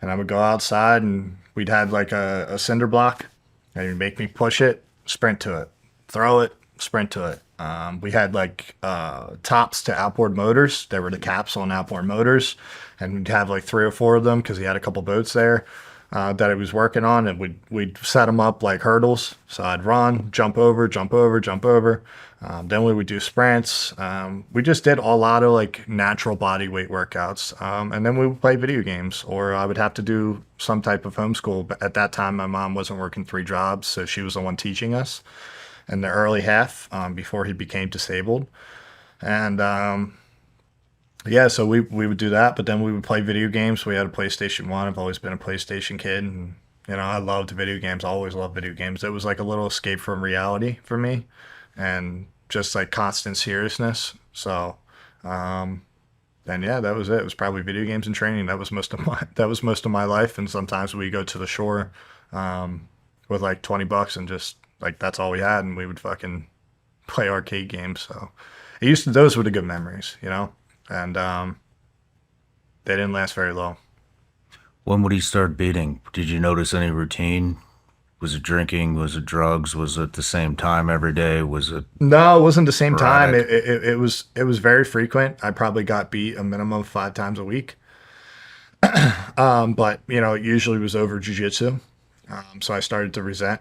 And I would go outside and we'd have like a cinder block and he'd make me push it, sprint to it, throw it, sprint to it. We had like tops to outboard motors. There were the caps on outboard motors, and we'd have like 3 or 4 of them because he had a couple boats there that he was working on, and we'd set them up like hurdles. So I'd run, jump over, jump over, jump over. Then we would do sprints. We just did a lot of like natural body weight workouts, and then we would play video games, or I would have to do some type of homeschool. But at that time, my mom wasn't working 3 jobs, so she was the one teaching us in the early half before he became disabled. And yeah, so we would do that, but then we would play video games. We had a PlayStation 1. I've always been a PlayStation kid, and you know, I loved video games. I always loved video games. It was like a little escape from reality for me, and just like constant seriousness. So then yeah, that was it. It was probably video games and training. That was most of my life. And sometimes we go to the shore with like $20 and just like that's all we had, and we would fucking play arcade games. So those were the good memories, you know. And they didn't last very long. When would he start beating? Did you notice any routine? Was it drinking? Was it drugs? Was it the same time every day? Was it? No, it wasn't the same time. sporadic? It was very frequent. I probably got beat a minimum of 5 times a week. But you know, it usually was over jujitsu. So I started to resent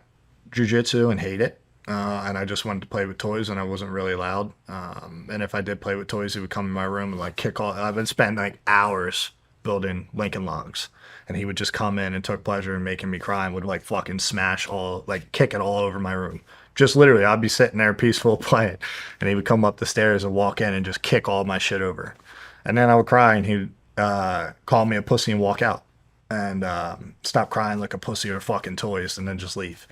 jujitsu and hate it. And I just wanted to play with toys, and I wasn't really allowed. And if I did play with toys, he would come in my room and like kick all. I would spend like hours building Lincoln Logs, and he would just come in and took pleasure in making me cry and would like fucking smash all, like kick it all over my room. Just literally, I'd be sitting there peaceful playing, and he would come up the stairs and walk in and just kick all my shit over. And then I would cry, and he'd call me a pussy and walk out, and stop crying like a pussy or fucking toys, and then just leave.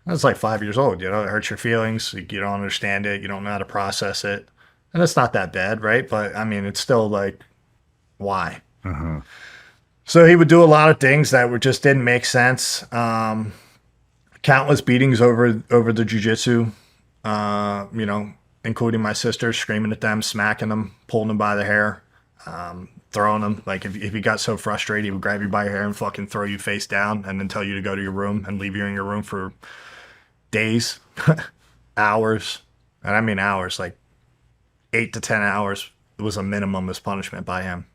I was like 5 years old, you know, it hurts your feelings. You don't understand it. You don't know how to process it. And it's not that bad, right? But I mean, it's still like, why? So he would do a lot of things that just didn't make sense. Countless beatings over the jujitsu, you know, including my sister, screaming at them, smacking them, pulling them by the hair, throwing them. Like if he got so frustrated, he would grab you by your hair and fucking throw you face down and then tell you to go to your room and leave you in your room for days, hours. And I mean hours, like 8 to 10 hours was a minimum as punishment by him.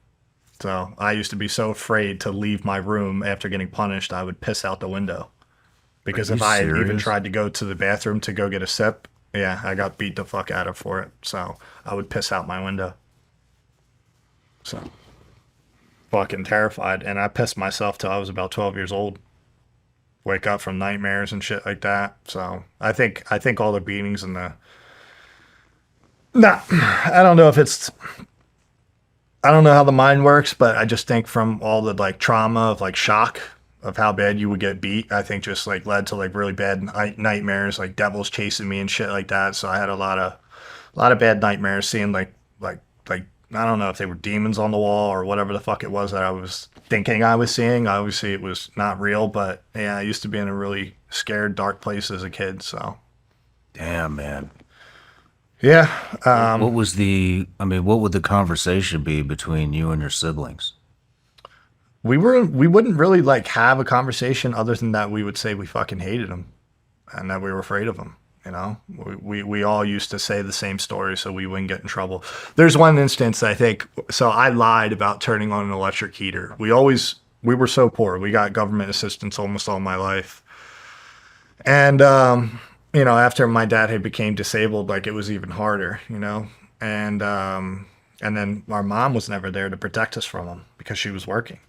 So I used to be so afraid to leave my room after getting punished, I would piss out the window. Because if I had even tried to go to the bathroom to go get a sip, yeah, I got beat the fuck out of for it. So I would piss out my window. So fucking terrified. And I pissed myself till I was about 12 years old. Wake up from nightmares and shit like that. So I think all the beatings and I don't know how the mind works, but I just think from all the like trauma of like shock of how bad you would get beat, I think just like led to like really bad nightmares, like devils chasing me and shit like that. So I had a lot of bad nightmares, seeing like I don't know if they were demons on the wall or whatever the fuck it was that I was thinking I was seeing. Obviously it was not real, but yeah, I used to be in a really scared, dark place as a kid. So Damn, man. yeah. What would the conversation be between you and your siblings? we wouldn't really like have a conversation other than that we would say we fucking hated him and that we were afraid of him. You know, we all used to say the same story so we wouldn't get in trouble. There's one instance, I think, so I lied about turning on an electric heater. We were so poor. We got government assistance almost all my life. And, you know, after my dad had became disabled, like it was even harder, you know, and then our mom was never there to protect us from him because she was working.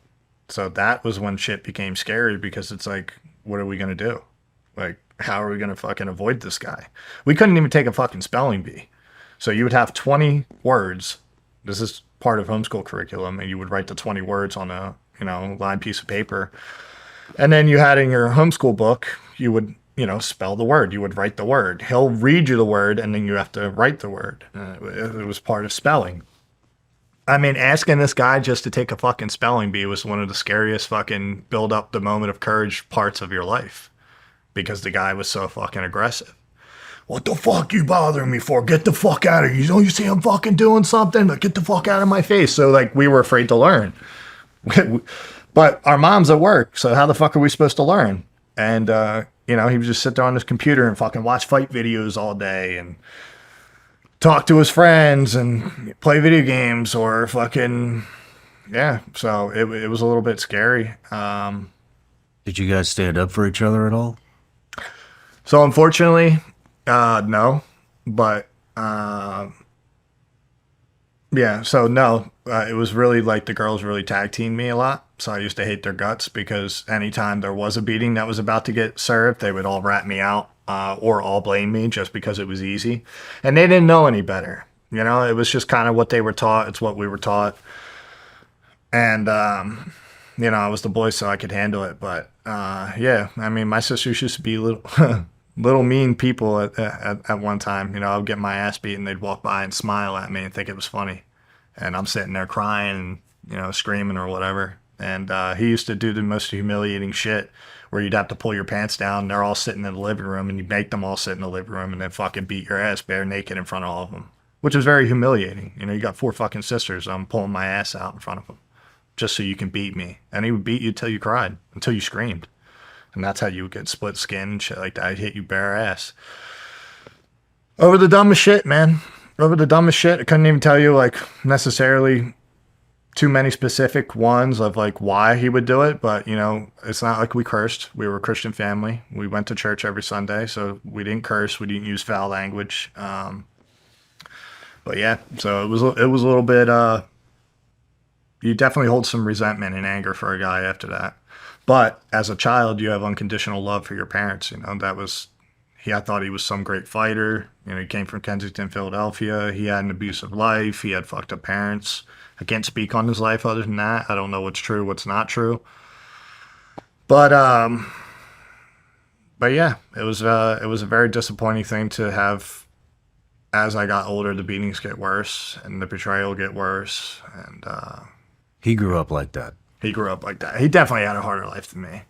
So that was when shit became scary because it's like, what are we going to do? Like, how are we going to fucking avoid this guy? We couldn't even take a fucking spelling bee. So you would have 20 words. This is part of homeschool curriculum. And you would write the 20 words on a, you know, lined piece of paper. And then you had in your homeschool book, you would, you know, spell the word. You would write the word. He'll read you the word and then you have to write the word. It was part of spelling. I mean, asking this guy just to take a fucking spelling bee was one of the scariest fucking build up the moment of courage parts of your life. Because the guy was so fucking aggressive. What the fuck you bothering me for? Get the fuck out of here. Don't you see I'm fucking doing something? Like, get the fuck out of my face. So, like, we were afraid to learn. But our mom's at work, so how the fuck are we supposed to learn? And, you know, he would just sit there on his computer and fucking watch fight videos all day and talk to his friends and play video games or fucking, yeah. So it was a little bit scary. Did you guys stand up for each other at all? So unfortunately, no, but, yeah, so no, it was really like the girls really tag teamed me a lot. So I used to hate their guts because anytime there was a beating that was about to get served, they would all rat me out, or all blame me just because it was easy. And they didn't know any better. You know, it was just kind of what they were taught. It's what we were taught. And, you know, I was the boy, so I could handle it. But, yeah, I mean, my sisters used to be little mean people at one time. You know, I would get my ass beat and they'd walk by and smile at me and think it was funny. And I'm sitting there crying and, you know, screaming or whatever. And he used to do the most humiliating shit where you'd have to pull your pants down. And they're all sitting in the living room and you'd make them all sit in the living room and then fucking beat your ass bare naked in front of all of them, which was very humiliating. You know, you got 4 fucking sisters. I'm pulling my ass out in front of them just so you can beat me. And he would beat you till you cried, until you screamed. And that's how you would get split skin and shit like that. I'd hit you bare ass. Over the dumbest shit, man. Over the dumbest shit. I couldn't even tell you, like, necessarily too many specific ones of, like, why he would do it. But, you know, it's not like we cursed. We were a Christian family. We went to church every Sunday, so we didn't curse. We didn't use foul language. But, yeah, so it was a little bit, you definitely hold some resentment and anger for a guy after that. But as a child, you have unconditional love for your parents. You know, I thought he was some great fighter. You know, he came from Kensington, Philadelphia. He had an abusive life. He had fucked up parents. I can't speak on his life other than that. I don't know what's true, what's not true. But yeah, it was a very disappointing thing to have. As I got older, the beatings get worse and the betrayal get worse. And He grew up like that. he grew up like that. He definitely had a harder life than me.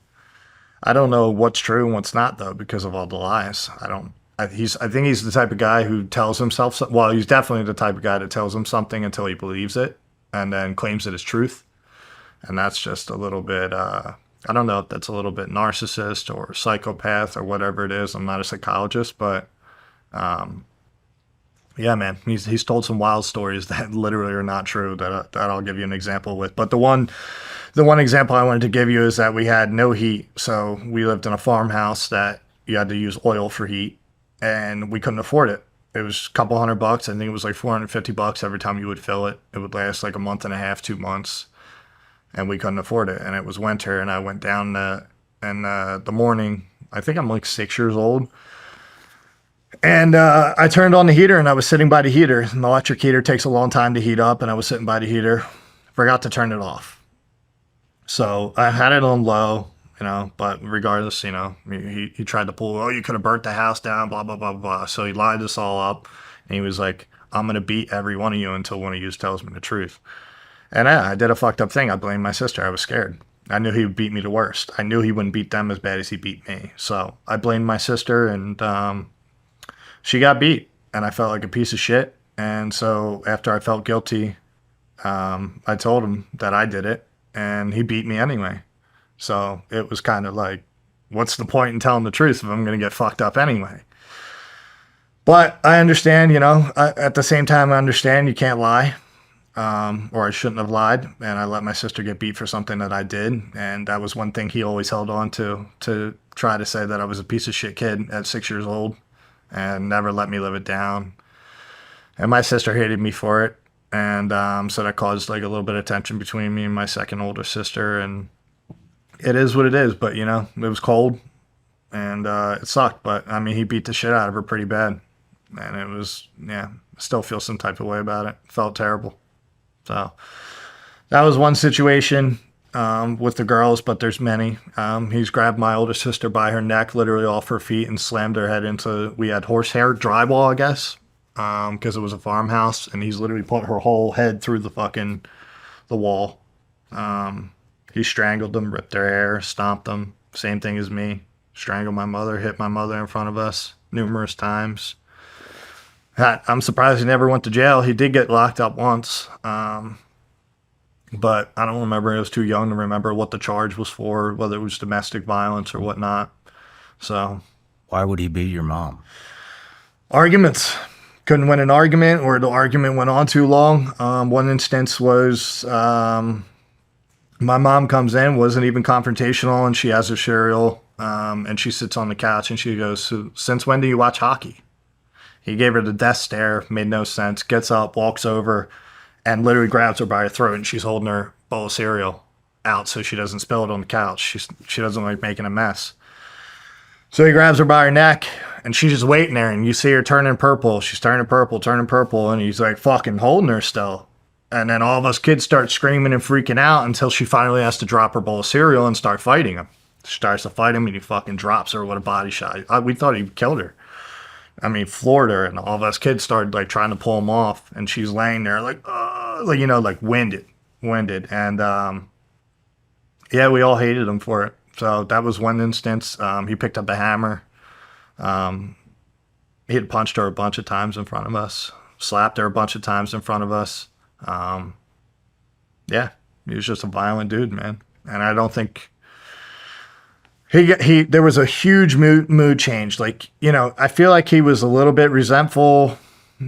I don't know what's true and what's not, though, because of all the lies. I think he's the type of guy who tells himself, well, he's definitely the type of guy that tells him something until he believes it and then claims it as truth. And that's just a little bit, I don't know if that's a little bit narcissist or psychopath or whatever it is. I'm not a psychologist, but, yeah, man, he's told some wild stories that literally are not true that I'll give you an example with. But the one example I wanted to give you is that we had no heat. So we lived in a farmhouse that you had to use oil for heat and we couldn't afford it. It was a couple $100. I think it was like $450 every time you would fill it. It would last like a month and a half, 2 months. And we couldn't afford it. And it was winter and I went down in the morning. I think I'm like 6 years old. And I turned on the heater and I was sitting by the heater. An electric heater takes a long time to heat up and I was sitting by the heater. Forgot to turn it off. So I had it on low, you know, but regardless, you know, he tried to pull, oh, you could have burnt the house down, blah, blah, blah, blah. So he lied us all up and he was like, I'm going to beat every one of you until one of you tells me the truth. And I did a fucked up thing. I blamed my sister. I was scared. I knew he would beat me the worst. I knew he wouldn't beat them as bad as he beat me. So I blamed my sister and she got beat and I felt like a piece of shit. And so after I felt guilty, I told him that I did it. and he beat me anyway. So it was kind of like, what's the point in telling the truth if I'm going to get fucked up anyway? But I understand, at the same time, I understand you can't lie, or I shouldn't have lied. And I let my sister get beat for something that I did. And that was one thing he always held on to try to say that I was a piece of shit kid at 6 years old and never let me live it down. And my sister hated me for it. And so that caused like a little bit of tension between me and my second older sister. And it is what it is. But, it was cold and it sucked. But, I mean, he beat the shit out of her pretty bad. And it was, I still feel some type of way about it. Felt terrible. So that was one situation with the girls, but there's many. He's grabbed my older sister by her neck, literally off her feet, and slammed her head into, we had horsehair drywall, I guess, because it was a farmhouse, and he's literally put her whole head through the wall. He strangled them, ripped their hair, stomped them. Same thing as me. Strangled my mother, hit my mother in front of us numerous times. I'm surprised he never went to jail. He did get locked up once, but I don't remember. I was too young to remember what the charge was for, whether it was domestic violence or whatnot. So, Why would he beat your mom? Arguments. Couldn't win an argument, or the argument went on too long. One instance was my mom comes in, wasn't even confrontational, and she has her cereal, and she sits on the couch and she goes, "So, since when do you watch hockey?" He gave her the death stare, made no sense, gets up, walks over, and literally grabs her by her throat, and she's holding her bowl of cereal out so she doesn't spill it on the couch. She doesn't like making a mess. So he grabs her by her neck, and she's just waiting there, and you see her turning purple. She's turning purple, and he's like fucking holding her still. And then all of us kids start screaming and freaking out until she finally has to drop her bowl of cereal and start fighting him. She starts to fight him, and he fucking drops her with a body shot. We thought he killed her. I mean, floored her, and all of us kids started like trying to pull him off, and she's laying there like winded. And we all hated him for it. So that was one instance. He picked up a hammer. He had punched her a bunch of times in front of us, slapped her a bunch of times in front of us. He was just a violent dude, man. And I don't think there was a huge mood change. Like, I feel like he was a little bit resentful,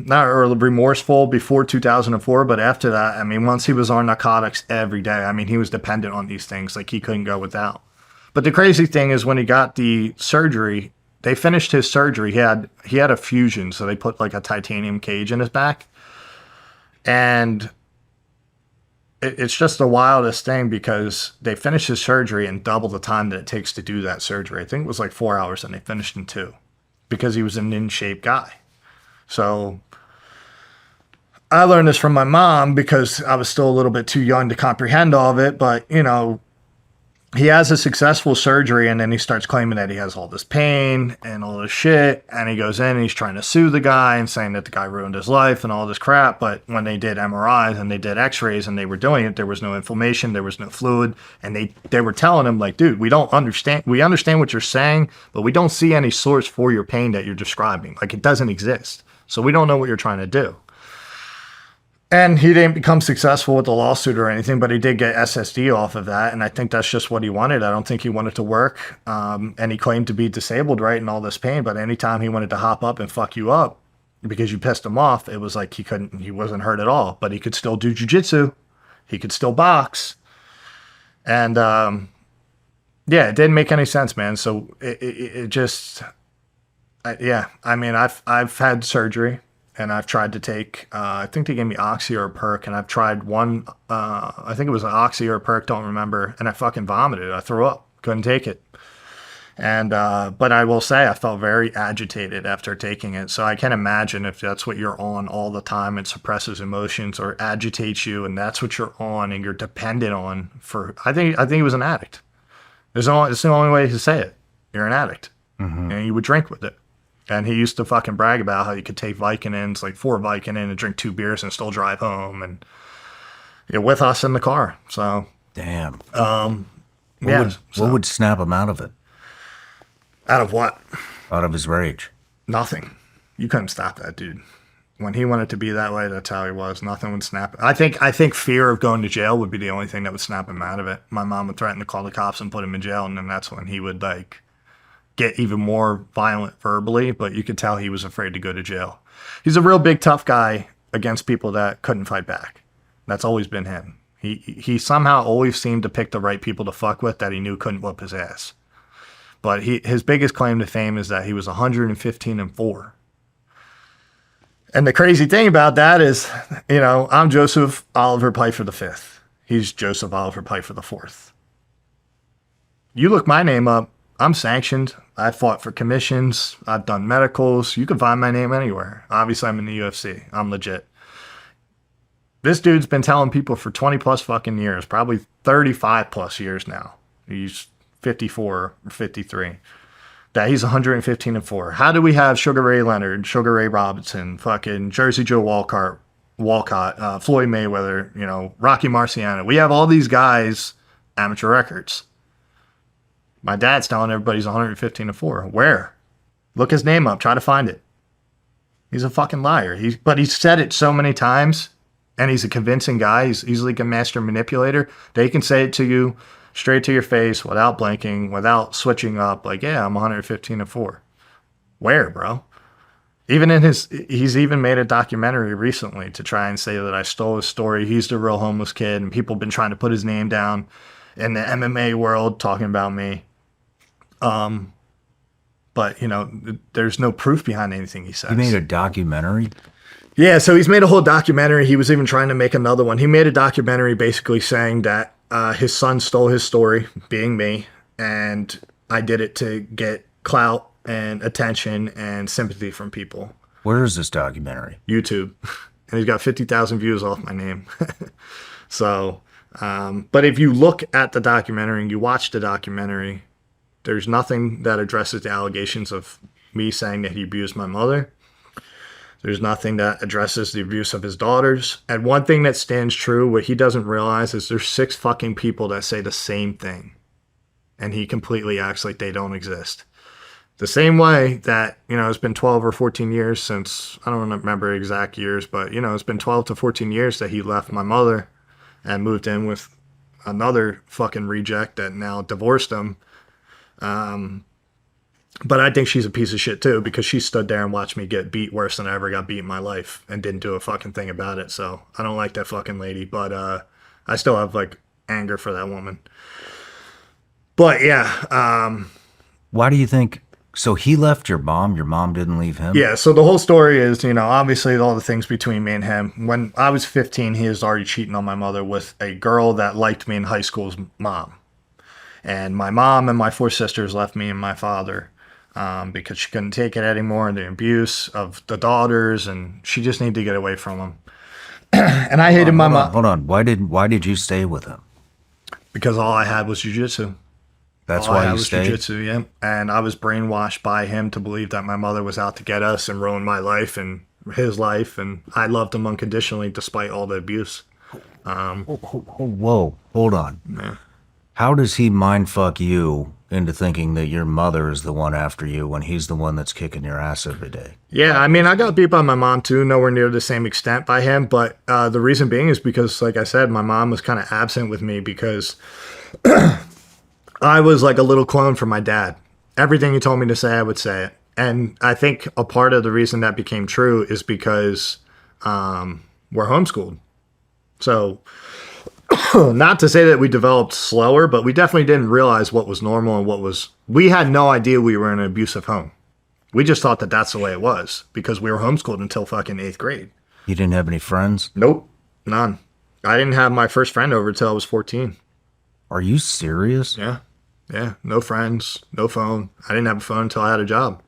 or remorseful before 2004, but after that, I mean, once he was on narcotics every day, I mean, he was dependent on these things. Like, he couldn't go without. But the crazy thing is, when he got the surgery, they finished his surgery. He had a fusion, so they put like a titanium cage in his back. And it's just the wildest thing, because they finished his surgery in double the time that it takes to do that surgery. I think it was like 4 hours, and they finished in 2, because he was an in-shape guy. So I learned this from my mom, because I was still a little bit too young to comprehend all of it. But, he has a successful surgery, and then he starts claiming that he has all this pain and all this shit. And he goes in and he's trying to sue the guy and saying that the guy ruined his life and all this crap. But when they did MRIs and they did x-rays and they were doing it, there was no inflammation, there was no fluid. And they were telling him, like, dude, we don't understand. We understand what you're saying, but we don't see any source for your pain that you're describing. Like, it doesn't exist. So we don't know what you're trying to do. And he didn't become successful with the lawsuit or anything, but he did get SSD off of that. And I think that's just what he wanted. I don't think he wanted to work. And he claimed to be disabled, right, and all this pain. But anytime he wanted to hop up and fuck you up because you pissed him off, it was like he wasn't hurt at all. But he could still do jiu-jitsu. He could still box. And it didn't make any sense, man. So it just, I mean, I've had surgery. And I've tried to take, I think they gave me Oxy or a perk, and I've tried one, I think it was an Oxy or a perk, don't remember, and I fucking vomited. I threw up, couldn't take it. And, but I will say I felt very agitated after taking it. So I can imagine if that's what you're on all the time, it suppresses emotions or agitates you, and that's what you're on and you're dependent on I think he was an addict. It's the only way to say it. You're an addict. Mm-hmm. And you would drink with it. And he used to fucking brag about how you could take Vicodins, like 4 Vicodin, and drink 2 beers and still drive home, and with us in the car. So damn. What would snap him out of it? Out of what? Out of his rage. Nothing. You couldn't stop that dude. when he wanted to be that way, that's how he was. Nothing would snap. I think fear of going to jail would be the only thing that would snap him out of it. My mom would threaten to call the cops and put him in jail, and then that's when he would like get even more violent verbally. But you could tell he was afraid to go to jail. He's a real big tough guy against people that couldn't fight back. That's always been him. He somehow always seemed to pick the right people to fuck with that he knew couldn't whoop his ass. But his biggest claim to fame is that he was 115-4. And the crazy thing about that is, you know, I'm Joseph Oliver Pyfer V. He's Joseph Oliver Pyfer IV. You look my name up, I'm sanctioned. I fought for commissions. I've done medicals. You can find my name anywhere. Obviously, I'm in the UFC. I'm legit. This dude's been telling people for 20 plus fucking years, probably 35 plus years now. He's 54 or 53. That he's 115-4. How do we have Sugar Ray Leonard, Sugar Ray Robinson, fucking Jersey Joe Walcott, Floyd Mayweather, you know, Rocky Marciano? We have all these guys, amateur records. My dad's telling everybody he's 115-4. Where? Look his name up. Try to find it. He's a fucking liar. But he's said it so many times, and he's a convincing guy. He's like a master manipulator. They can say it to you straight to your face without blinking, without switching up. Like, yeah, I'm 115-4. Where, bro? He's even made a documentary recently to try and say that I stole his story. He's the real homeless kid, and people have been trying to put his name down in the MMA world, talking about me. But, you know, there's no proof behind anything he says. He made a documentary? Yeah, so he's made a whole documentary. He was even trying to make another one. He made a documentary basically saying that his son stole his story, being me, and I did it to get clout and attention and sympathy from people. Where is this documentary? YouTube. And he's got 50,000 views off my name. So, but if you look at the documentary and you watch the documentary, there's nothing that addresses the allegations of me saying that he abused my mother. There's nothing that addresses the abuse of his daughters. And one thing that stands true, what he doesn't realize, is there's 6 fucking people that say the same thing. And he completely acts like they don't exist. The same way that, you know, it's been 12 or 14 years since, I don't remember exact years, but, you know, it's been 12 to 14 years that he left my mother and moved in with another fucking reject that now divorced him. But I think she's a piece of shit too, because she stood there and watched me get beat worse than I ever got beat in my life and didn't do a fucking thing about it. So I don't like that fucking lady, but I still have like anger for that woman. But yeah. Why do you think? So he left your mom didn't leave him? Yeah, so the whole story is, you know, obviously all the things between me and him. When I was 15, he was already cheating on my mother with a girl that liked me in high school's mom. And my mom and my 4 sisters left me and my father. Because she couldn't take it anymore, and the abuse of the daughters, and she just needed to get away from him. And I hated my mom. Hold on. Why did you stay with him? Because all I had was jiu-jitsu. That's why you stayed? Jiu-jitsu, yeah. And I was brainwashed by him to believe that my mother was out to get us and ruin my life and his life, and I loved him unconditionally despite all the abuse. Whoa, hold on. Yeah. How does he mindfuck you into thinking that your mother is the one after you when he's the one that's kicking your ass every day? Yeah, I mean, I got beat by my mom too, nowhere near the same extent by him. But the reason being is because, like I said, my mom was kind of absent with me because I was like a little clone for my dad. Everything he told me to say, I would say it. And I think a part of the reason that became true is because we're homeschooled. So not to say that we developed slower, but we definitely didn't realize what was normal and what was... We had no idea we were in an abusive home. We just thought that that's the way it was because we were homeschooled until fucking 8th grade. You didn't have any friends? Nope, none. I didn't have my first friend over until I was 14. Are you serious? Yeah, no friends, no phone. I didn't have a phone until I had a job.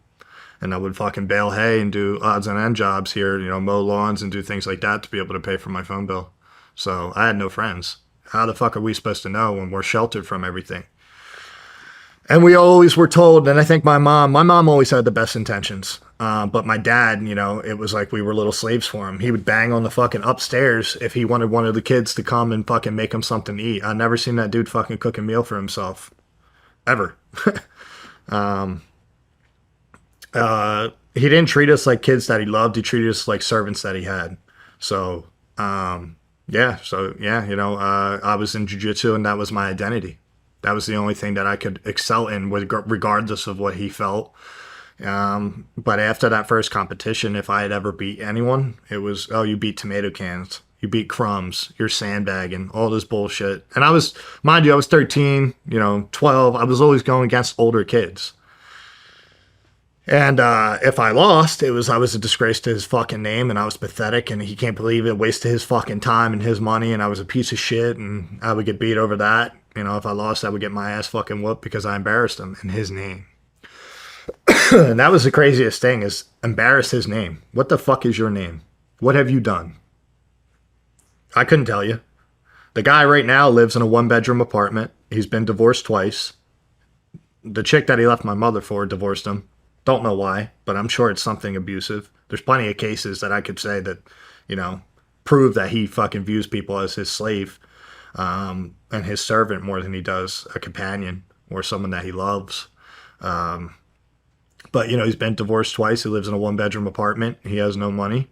And I would fucking bale hay and do odds and end jobs here, you know, mow lawns and do things like that to be able to pay for my phone bill. So I had no friends. How the fuck are we supposed to know when we're sheltered from everything? And we always were told, and I think my mom always had the best intentions. But my dad, you know, it was like we were little slaves for him. He would bang on the fucking upstairs if he wanted one of the kids to come and fucking make him something to eat. I never seen that dude fucking cook a meal for himself. Ever. He didn't treat us like kids that he loved. He treated us like servants that he had. So, yeah, I was in jiu-jitsu and that was my identity. That was the only thing that I could excel in, regardless of what he felt. But after that first competition, if I had ever beat anyone, it was, oh, you beat tomato cans, you beat crumbs, you're sandbagging, all this bullshit. And I was, mind you, I was 13, 12. I was always going against older kids. And if I lost, I was a disgrace to his fucking name, and I was pathetic, and he can't believe it, wasted his fucking time and his money, and I was a piece of shit, and I would get beat over that. If I lost, I would get my ass fucking whooped because I embarrassed him in his name. And that was the craziest thing, is embarrass his name. What the fuck is your name? What have you done? I couldn't tell you. The guy right now lives in a 1-bedroom apartment. He's been divorced twice. The chick that he left my mother for divorced him. Don't know why, but I'm sure it's something abusive. There's plenty of cases that I could say that, prove that he fucking views people as his slave, and his servant more than he does a companion or someone that he loves. But, he's been divorced twice. He lives in a 1-bedroom apartment. He has no money.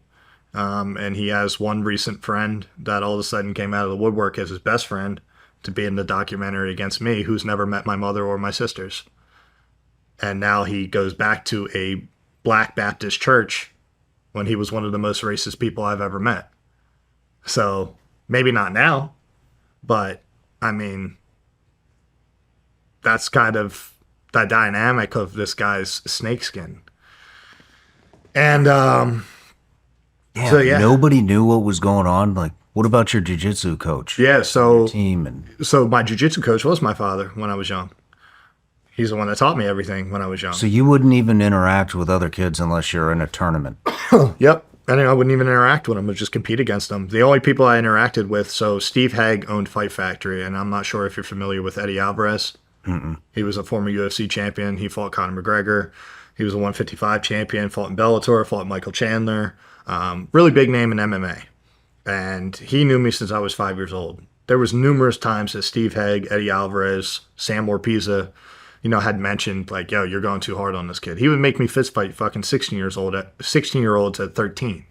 And he has one recent friend that all of a sudden came out of the woodwork as his best friend to be in the documentary against me, who's never met my mother or my sisters. And now he goes back to a Black Baptist church when he was one of the most racist people I've ever met. So maybe not now, but I mean, that's kind of the dynamic of this guy's snakeskin. And so yeah, nobody knew what was going on. Like, what about your jiu-jitsu coach? Yeah, so team so my jiu-jitsu coach was my father when I was young. He's the one that taught me everything when I was young. So you wouldn't even interact with other kids unless you're in a tournament. Yep. I wouldn't even interact with them. I would just compete against them. The only people I interacted with, so Steve Haig owned Fight Factory, and I'm not sure if you're familiar with Eddie Alvarez. Mm-mm. He was a former UFC champion. He fought Conor McGregor. He was a 155 champion, fought in Bellator, fought Michael Chandler. Really big name in MMA. And he knew me since I was 5 years old. There was numerous times that Steve Haig, Eddie Alvarez, Sam Orpiza, had mentioned, like, yo, you're going too hard on this kid. He would make me fist fight fucking 16-year-olds at 13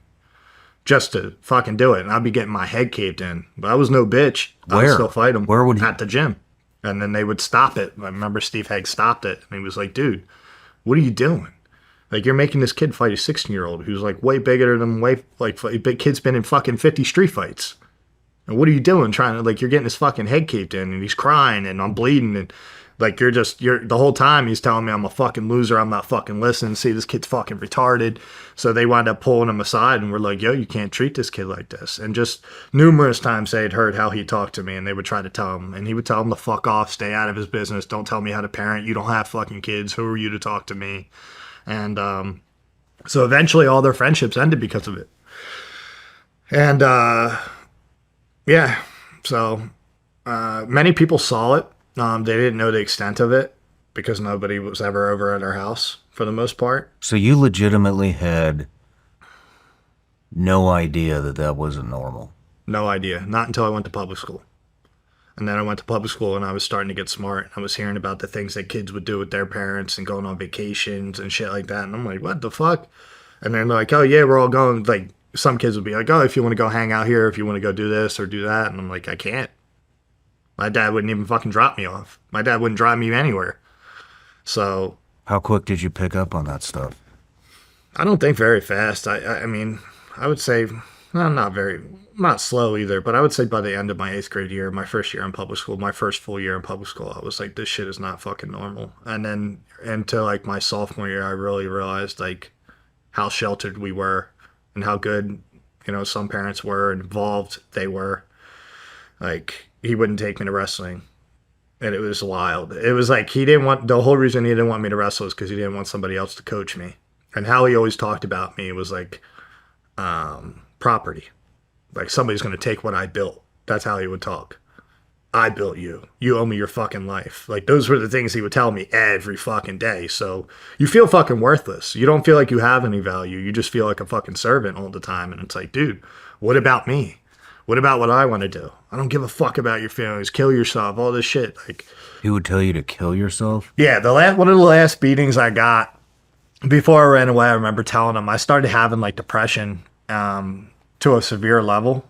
just to fucking do it. And I'd be getting my head caved in. But I was no bitch. I would still fight him. Where would he? At the gym. And then they would stop it. I remember Steve Haig stopped it. And he was like, dude, what are you doing? Like, you're making this kid fight a 16-year-old who's, like, way bigger than big kid's been in fucking 50 street fights. And what are you doing trying to, like, you're getting his fucking head caved in, and he's crying, and I'm bleeding, and, like, you're the whole time he's telling me I'm a fucking loser, I'm not fucking listening, see, this kid's fucking retarded. So they wound up pulling him aside, and we're like, yo, you can't treat this kid like this. And just numerous times they had heard how he talked to me, and they would try to tell him, and he would tell them to fuck off, stay out of his business, don't tell me how to parent, you don't have fucking kids, who are you to talk to me? And so eventually all their friendships ended because of it. And yeah, so many people saw it. They didn't know the extent of it because nobody was ever over at our house for the most part. So you legitimately had no idea that wasn't normal? No idea. Not until I went to public school. And then I went to public school and I was starting to get smart. I was hearing about the things that kids would do with their parents and going on vacations and shit like that. And I'm like, what the fuck? And they're like, oh yeah, we're all going, like, some kids would be like, oh, if you want to go hang out here, if you want to go do this or do that. And I'm like, I can't. My dad wouldn't even fucking drop me off. My dad wouldn't drive me anywhere. So. How quick did you pick up on that stuff? I don't think very fast. I mean, I would say, well, not slow either, but I would say by the end of my 8th grade year, my first year in public school, my first full year in public school, I was like, this shit is not fucking normal. And then until like my sophomore year, I really realized like how sheltered we were and how good, some parents were and involved they were. Like, he wouldn't take me to wrestling. And it was wild. It was like the whole reason he didn't want me to wrestle is because he didn't want somebody else to coach me. And how he always talked about me was like property. Like, somebody's going to take what I built. That's how he would talk. I built you. You owe me your fucking life. Like, those were the things he would tell me every fucking day. So you feel fucking worthless. You don't feel like you have any value. You just feel like a fucking servant all the time. And it's like, dude, what about me? What about what I want to do? I don't give a fuck about your feelings. Kill yourself. All this shit. Like, he would tell you to kill yourself? Yeah. One of the last beatings I got before I ran away, I remember telling him I started having like depression to a severe level.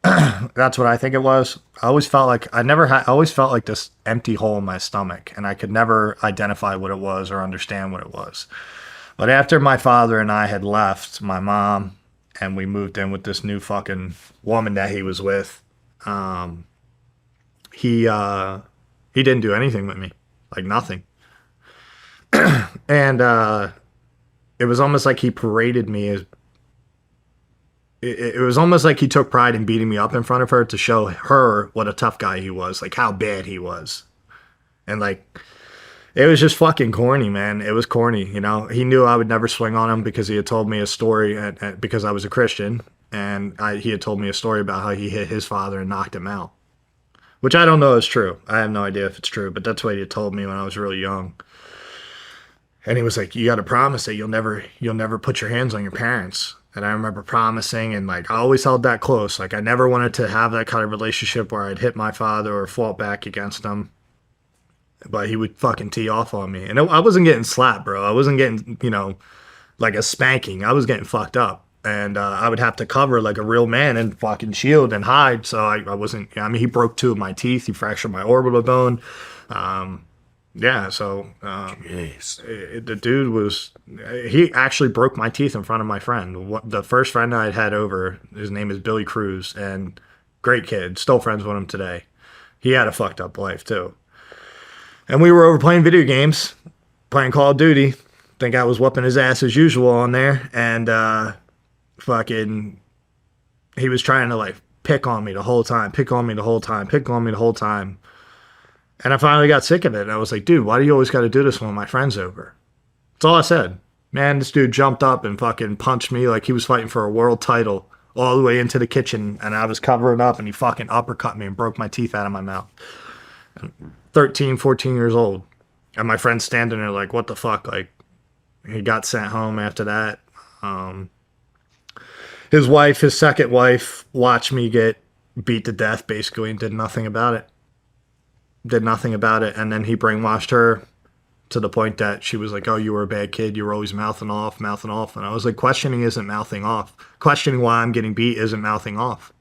That's what I think it was. I always felt like I always felt like this empty hole in my stomach, and I could never identify what it was or understand what it was. But after my father and I had left my mom and we moved in with this new fucking woman that he was with, he didn't do anything with me, like nothing. And it was almost like he paraded me as it was almost like he took pride in beating me up in front of her to show her what a tough guy he was, like how bad he was. And like, it was just fucking corny, man. It was corny, you know. He knew I would never swing on him because he had told me a story because I was a Christian, and he had told me a story about how he hit his father and knocked him out, which I don't know is true. I have no idea if it's true, but that's what he had told me when I was really young. And he was like, "You got to promise that you'll never put your hands on your parents." And I remember promising, and like I always held that close. Like I never wanted to have that kind of relationship where I'd hit my father or fought back against him. But he would fucking tee off on me. And I wasn't getting slapped, bro. I wasn't getting, like a spanking. I was getting fucked up. And I would have to cover like a real man and fucking shield and hide. So I wasn't, I mean, he broke 2 of my teeth. He fractured my orbital bone. Yeah, so the dude he actually broke my teeth in front of my friend. The first friend I had over, his name is Billy Cruz, and great kid, still friends with him today. He had a fucked up life too. And we were over playing video games, playing Call of Duty. Think I was whooping his ass as usual on there, and fucking, he was trying to like pick on me the whole time. And I finally got sick of it. And I was like, dude, why do you always got to do this when my friend's over? That's all I said. Man, this dude jumped up and fucking punched me like he was fighting for a world title all the way into the kitchen. And I was covering up, and he fucking uppercut me and broke my teeth out of my mouth. 13, 14 years old. And my friend's standing there like, what the fuck? Like, he got sent home after that. His second wife, watched me get beat to death basically and did nothing about it. And then he brainwashed her to the point that she was like, oh, you were a bad kid. You were always mouthing off. And I was like, questioning isn't mouthing off. Questioning why I'm getting beat isn't mouthing off.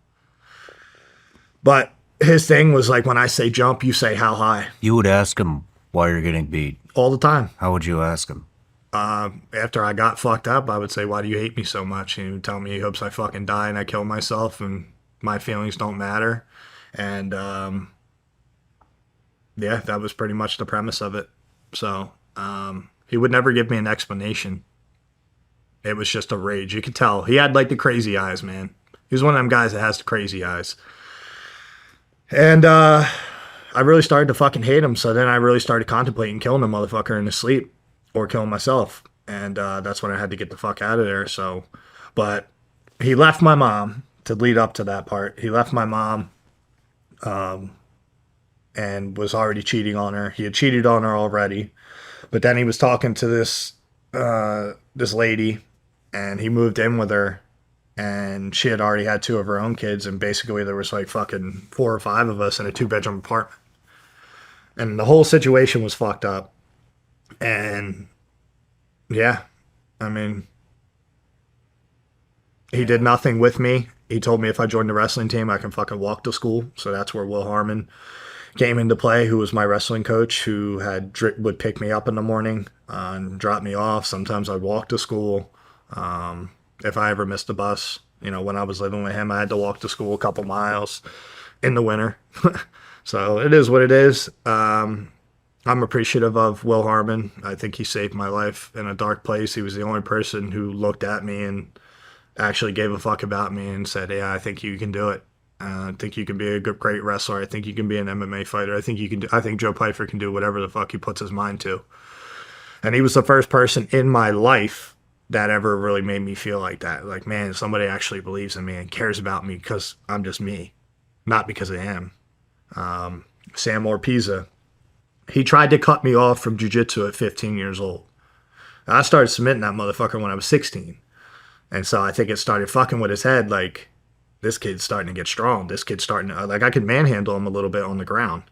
But his thing was like, when I say jump, you say how high. You would ask him why you're getting beat? All the time. How would you ask him? After I got fucked up, I would say, why do you hate me so much? And he would tell me he hopes I fucking die and I kill myself and my feelings don't matter. And yeah, that was pretty much the premise of it. So he would never give me an explanation. It was just a rage. You could tell. He had like the crazy eyes, man. He was one of them guys that has the crazy eyes. And I really started to fucking hate him. So then I really started contemplating killing the motherfucker in his sleep or killing myself. And that's when I had to get the fuck out of there. So, but he left my mom to lead up to that part. He left my mom and was already cheating on her. He had cheated on her already. But then he was talking to this lady, and he moved in with her. And she had already had 2 of her own kids, and basically there was like fucking 4 or 5 of us in a 2-bedroom apartment. And the whole situation was fucked up. And yeah, I mean, he did nothing with me. He told me if I joined the wrestling team, I can fucking walk to school. So that's where Will Harmon came into play, who was my wrestling coach, who would pick me up in the morning and drop me off. Sometimes I'd walk to school. If I ever missed the bus, when I was living with him, I had to walk to school a couple miles in the winter. So it is what it is. I'm appreciative of Will Harmon. I think he saved my life in a dark place. He was the only person who looked at me and actually gave a fuck about me and said, yeah, I think you can do it. I think you can be a great wrestler. I think you can be an MMA fighter. I think Joe Pyfer can do whatever the fuck he puts his mind to. And he was the first person in my life that ever really made me feel like that. Like, man, somebody actually believes in me and cares about me because I'm just me, not because I am. Sam Orpiza, he tried to cut me off from jiu-jitsu at 15 years old. I started submitting that motherfucker when I was 16. And so I think it started fucking with his head, like, this kid's starting to get strong. This kid's starting to, like, I could manhandle him a little bit on the ground.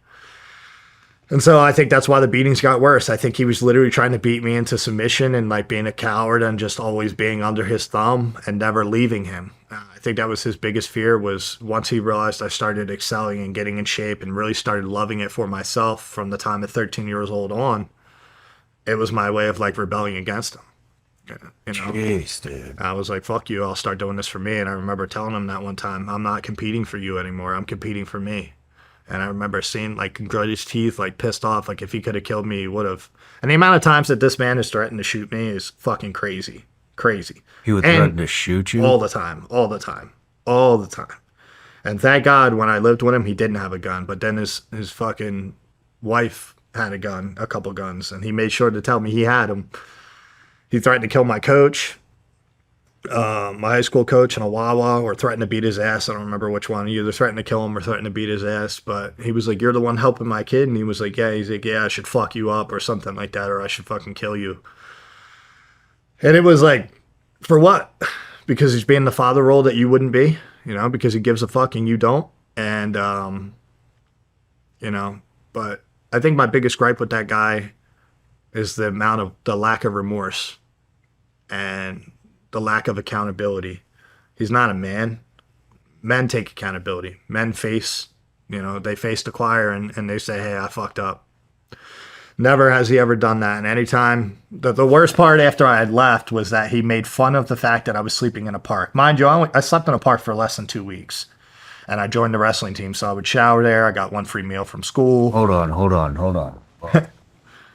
And so I think that's why the beatings got worse. I think he was literally trying to beat me into submission and like being a coward and just always being under his thumb and never leaving him. I think that was his biggest fear, was once he realized I started excelling and getting in shape and really started loving it for myself from the time of 13 years old on, it was my way of like rebelling against him. You know, Jeez, dude. I was like, fuck you, I'll start doing this for me. And I remember telling him that one time, I'm not competing for you anymore. I'm competing for me. And I remember seeing like grit his teeth, like pissed off, like if he could have killed me, he would have. And the amount of times that this man has threatened to shoot me is fucking crazy. Crazy. He would threaten to shoot you? All the time. All the time. All the time. And thank God when I lived with him, he didn't have a gun. But then his fucking wife had a gun, a couple guns. And he made sure to tell me he had them. He threatened to kill my coach, my high school coach in a Wawa, or threatened to beat his ass. I don't remember which one. He either threatened to kill him or threatened to beat his ass. But he was like, you're the one helping my kid. And he was like, yeah. He's like, yeah, I should fuck you up or something like that, or I should fucking kill you. And it was like, for what? Because he's being the father role that you wouldn't be, you know, because he gives a fuck and you don't. And, you know, but I think my biggest gripe with that guy is the lack of remorse and the lack of accountability. He's not a man. Men take accountability. Men face, you know, they face the choir and they say, hey, I fucked up. Never has he ever done that. And anytime, the worst part after I had left was that he made fun of the fact that I was sleeping in a park. Mind you, I slept in a park for less than 2 weeks. And I joined the wrestling team, so I would shower there. I got one free meal from school. Hold on.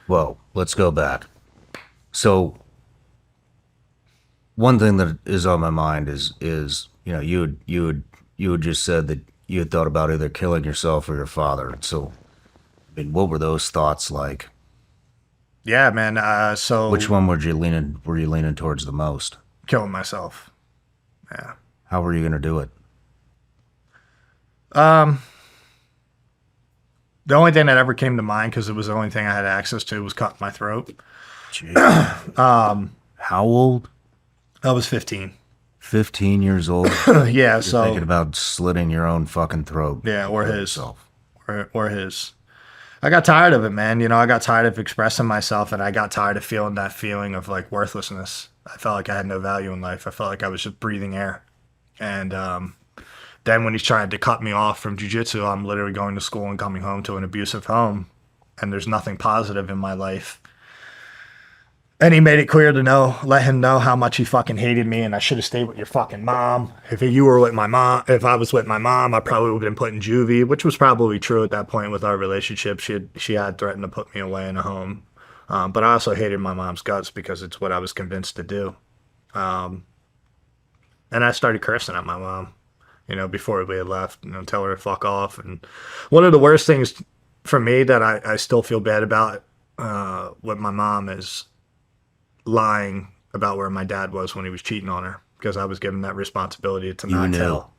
Whoa, let's go back. So, one thing that is on my mind is you know, you had just said that you had thought about either killing yourself or your father. So, I mean, what were those thoughts like? Yeah, man. So which one were you leaning towards the most? Killing myself. Yeah. How were you gonna do it? The only thing that ever came to mind, because it was the only thing I had access to, was cutting my throat. How old? I was 15. 15 years old? Yeah, You're so thinking about slitting your own fucking throat. yeah, or his. Yourself. Or his. I got tired of it, man. You know, I got tired of expressing myself, and I got tired of feeling that feeling of like worthlessness. I felt like I had no value in life. I felt like I was just breathing air. And then when he's trying to cut me off from jiu-jitsu, I'm literally going to school and coming home to an abusive home, and there's nothing positive in my life. And he made it clear to let him know how much he fucking hated me, and I should have stayed with your fucking mom. If I was with my mom, I probably would have been put in juvie, which was probably true at that point with our relationship. She had threatened to put me away in a home. But I also hated my mom's guts because it's what I was convinced to do. And I started cursing at my mom, you know, before we had left, you know, tell her to fuck off. And one of the worst things for me that I still feel bad about with my mom is lying about where my dad was when he was cheating on her, because I was given that responsibility to not tell.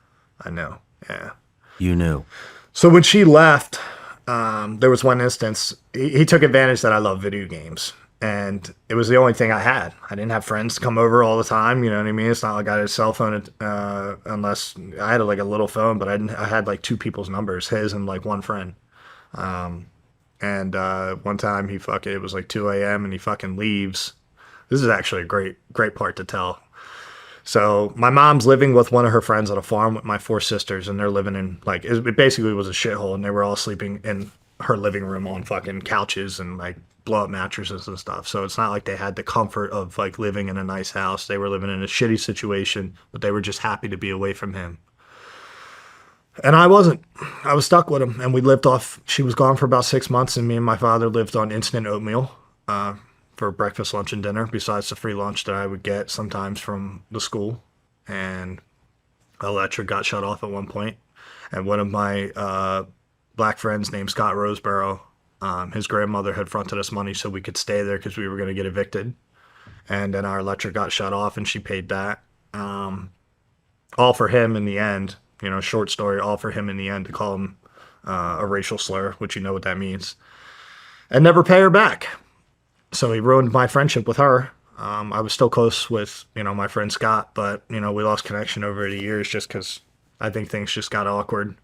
I know. Yeah. You knew. So when she left, there was one instance, he took advantage that I love video games, and it was the only thing I had. I didn't have friends come over all the time, you know what I mean? It's not like I had a cell phone, unless I had like a little phone, but I had like two people's numbers, his and like one friend. And one time it was like 2 a.m. and he fucking leaves. This is actually a great part to tell. So my mom's living with one of her friends on a farm with my 4 sisters, and they're living in like, it basically was a shithole, and they were all sleeping in her living room on fucking couches and like blow up mattresses and stuff. So it's not like they had the comfort of like living in a nice house. They were living in a shitty situation, but they were just happy to be away from him. And I wasn't. I was stuck with him, and we lived off, she was gone for about 6 months, and me and my father lived on instant oatmeal for breakfast, lunch, and dinner, besides the free lunch that I would get sometimes from the school. And electric got shut off at one point. And one of my black friends named Scott Roseborough, his grandmother had fronted us money so we could stay there because we were going to get evicted. And then our electric got shut off, and she paid that. All for him in the end. You know, short story, all for him in the end to call him a racial slur, which you know what that means, and never pay her back. So he ruined my friendship with her. I was still close with, you know, my friend Scott, but, you know, we lost connection over the years just because I think things just got awkward.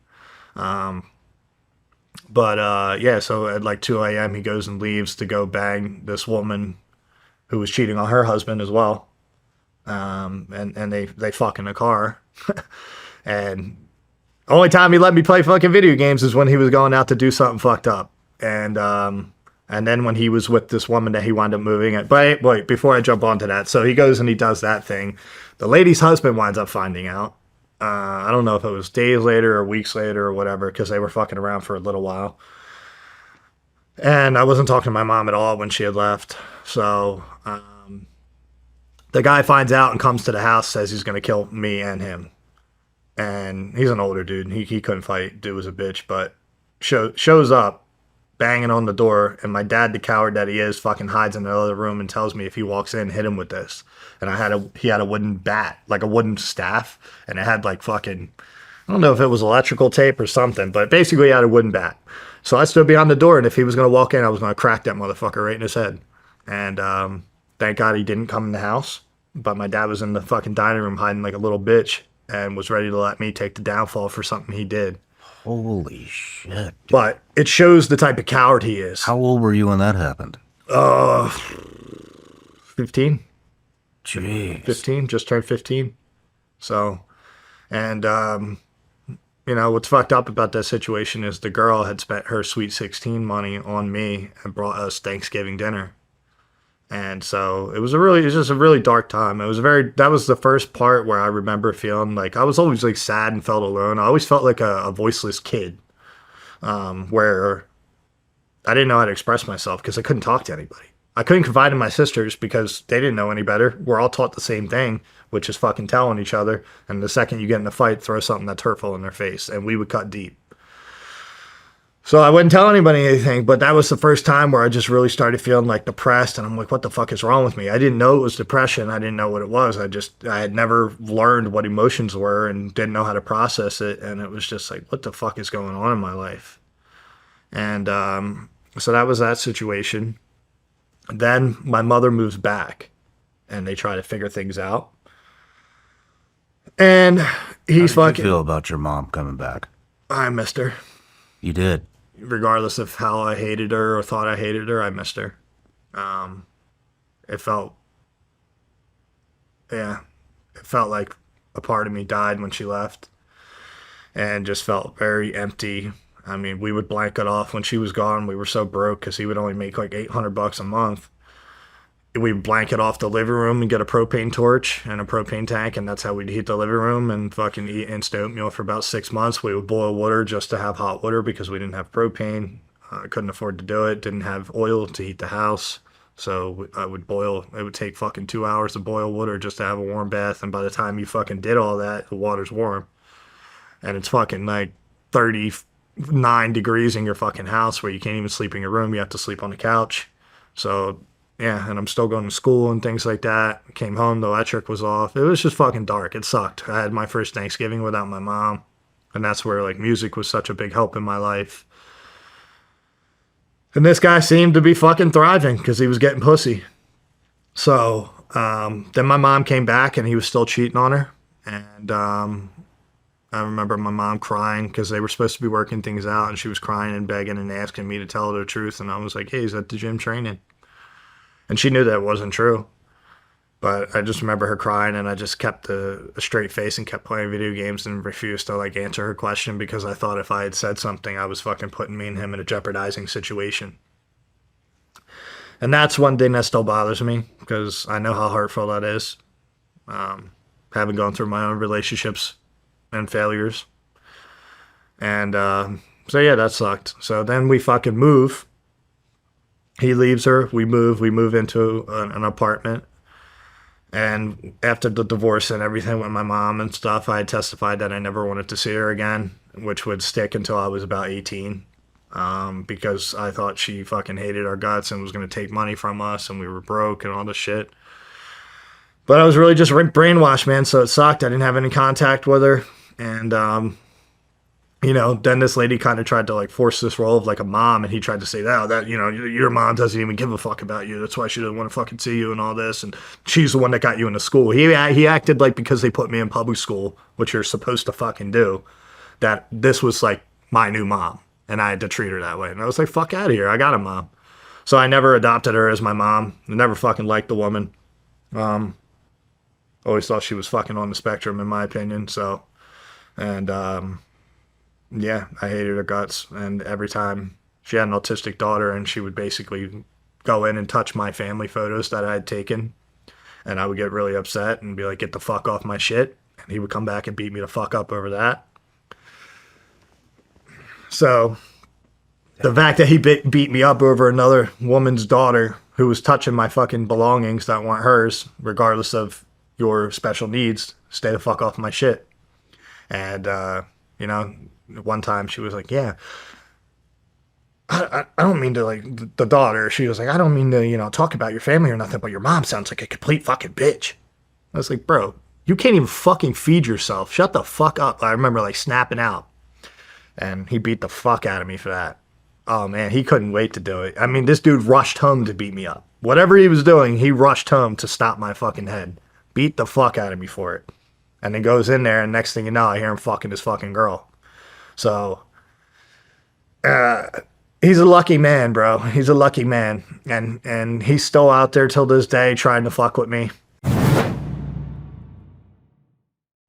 But yeah, so at like 2 a.m. he goes and leaves to go bang this woman who was cheating on her husband as well. And they fuck in the car. And only time he let me play fucking video games is when he was going out to do something fucked up. And then when he was with this woman that he wound up moving at. But wait, before I jump onto that, so he goes and he does that thing. The lady's husband winds up finding out. I don't know if it was days later or weeks later or whatever, because they were fucking around for a little while. And I wasn't talking to my mom at all when she had left. So the guy finds out and comes to the house, says he's going to kill me and him. And he's an older dude. He couldn't fight. Dude was a bitch. But shows up, banging on the door. And my dad, the coward that he is, fucking hides in the other room and tells me if he walks in, hit him with this. And he had a wooden bat, like a wooden staff. And it had like fucking, I don't know if it was electrical tape or something. But basically he had a wooden bat. So I stood behind the door. And if he was going to walk in, I was going to crack that motherfucker right in his head. And thank God he didn't come in the house. But my dad was in the fucking dining room hiding like a little bitch and was ready to let me take the downfall for something he did. Holy shit. But it shows the type of coward he is. How old were you when that happened? 15. Jeez. 15, just turned 15. So, and, you know, what's fucked up about that situation is the girl had spent her sweet 16 money on me and brought us Thanksgiving dinner. And so it was just a really dark time. That was the first part where I remember feeling like I was always like sad and felt alone. I always felt like a voiceless kid, where I didn't know how to express myself because I couldn't talk to anybody. I couldn't confide in my sisters because they didn't know any better. We're all taught the same thing, which is fucking telling each other. And the second you get in a fight, throw something that's hurtful in their face, and we would cut deep. So I wouldn't tell anybody anything, but that was the first time where I just really started feeling like depressed, and I'm like, what the fuck is wrong with me? I didn't know it was depression. I didn't know what it was. I had never learned what emotions were and didn't know how to process it, and it was just like, what the fuck is going on in my life? And so that was that situation. Then my mother moves back, and they try to figure things out. And he's How did you feel about your mom coming back? I missed her. You did. Regardless of how I hated her or thought I hated her, I missed her. It felt like a part of me died when she left, and just felt very empty. I mean, we would blanket off when she was gone. We were so broke because he would only make like $800 a month. We would blanket off the living room and get a propane torch and a propane tank, and that's how we'd heat the living room and fucking eat instant oatmeal for about 6 months. We would boil water just to have hot water because we didn't have propane. Couldn't afford to do it. Didn't have oil to heat the house. So I would boil. It would take fucking 2 hours to boil water just to have a warm bath. And by the time you fucking did all that, the water's warm. And it's fucking like 39 degrees in your fucking house where you can't even sleep in your room. You have to sleep on the couch. So yeah, and I'm still going to school and things like that. Came home, the electric was off. It was just fucking dark. It sucked. I had my first Thanksgiving without my mom. And that's where like music was such a big help in my life. And this guy seemed to be fucking thriving because he was getting pussy. So then my mom came back and he was still cheating on her. And I remember my mom crying because they were supposed to be working things out. And she was crying and begging and asking me to tell her the truth. And I was like, hey, he's at the gym training. And she knew that wasn't true. But I just remember her crying, and I just kept a straight face and kept playing video games and refused to like answer her question because I thought if I had said something, I was fucking putting me and him in a jeopardizing situation. And that's one thing that still bothers me because I know how hurtful that is. Having gone through my own relationships and failures. And so yeah, that sucked. So then we fucking move. He leaves her. We move into an apartment. And after the divorce and everything with my mom and stuff, I had testified that I never wanted to see her again, which would stick until I was about 18. Because I thought she fucking hated our guts and was going to take money from us and we were broke and all this shit. But I was really just brainwashed, man, so it sucked. I didn't have any contact with her. And, you know, then this lady kind of tried to like force this role of like a mom, and he tried to say that, you know, your mom doesn't even give a fuck about you. That's why she doesn't want to fucking see you and all this. And she's the one that got you into school. He acted like because they put me in public school, which you're supposed to fucking do, that this was like my new mom. And I had to treat her that way. And I was like, fuck out of here. I got a mom. So I never adopted her as my mom. I never fucking liked the woman. Always thought she was fucking on the spectrum, in my opinion. So, and yeah, I hated her guts. And every time she had an autistic daughter, and she would basically go in and touch my family photos that I had taken, and I would get really upset and be like, get the fuck off my shit. And he would come back and beat me the fuck up over that. So the fact that he beat me up over another woman's daughter who was touching my fucking belongings that weren't hers, regardless of your special needs, stay the fuck off my shit. And, you know, one time she was like, yeah, I don't mean to, like, the daughter, she was like, I don't mean to, you know, talk about your family or nothing, but your mom sounds like a complete fucking bitch. I was like, bro, you can't even fucking feed yourself. Shut the fuck up. I remember, like, snapping out. And he beat the fuck out of me for that. Oh, man, he couldn't wait to do it. I mean, this dude rushed home to beat me up. Whatever he was doing, he rushed home to stop my fucking head. Beat the fuck out of me for it. And then goes in there, and next thing you know, I hear him fucking his fucking girl. So, he's a lucky man, bro. He's a lucky man. And he's still out there till this day trying to fuck with me.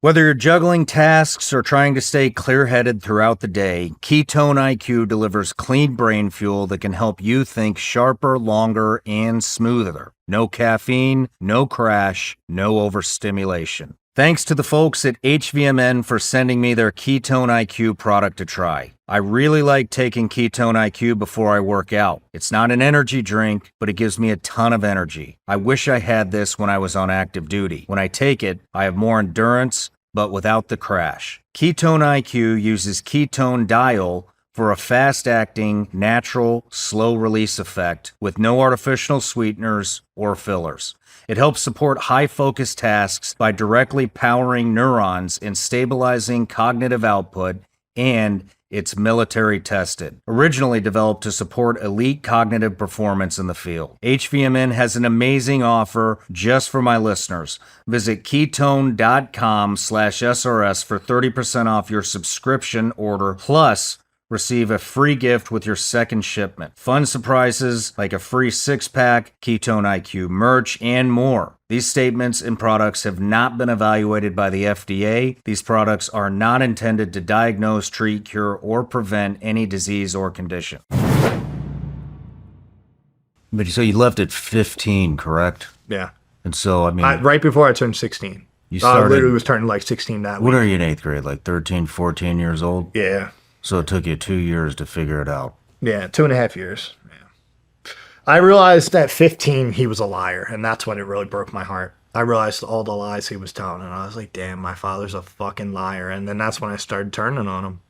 Whether you're juggling tasks or trying to stay clear-headed throughout the day, Ketone IQ delivers clean brain fuel that can help you think sharper, longer, and smoother. No caffeine, no crash, no overstimulation. Thanks to the folks at HVMN for sending me their Ketone IQ product to try. I really like taking Ketone IQ before I work out. It's not an energy drink, but it gives me a ton of energy. I wish I had this when I was on active duty. When I take it, I have more endurance, but without the crash. Ketone IQ uses ketone diol for a fast-acting, natural, slow-release effect with no artificial sweeteners or fillers. It helps support high-focus tasks by directly powering neurons and stabilizing cognitive output, and it's military tested. Originally developed to support elite cognitive performance in the field. HVMN has an amazing offer just for my listeners. Visit ketone.com/SRS for 30% off your subscription order, plus receive a free gift with your second shipment. Fun surprises like a free 6-pack, Ketone IQ merch, and more. These statements and products have not been evaluated by the FDA. These products are not intended to diagnose, treat, cure, or prevent any disease or condition. But so you left at 15, correct? Yeah. And so, I mean... right before I turned 16. You started... I literally was turning like 16 that week. What are you in 8th grade, like 13, 14 years old? Yeah. So it took you 2 years to figure it out. Yeah, 2.5 years. Yeah. I realized at 15 he was a liar, and that's when it really broke my heart. I realized all the lies he was telling, and I was like, damn, my father's a fucking liar. And then that's when I started turning on him,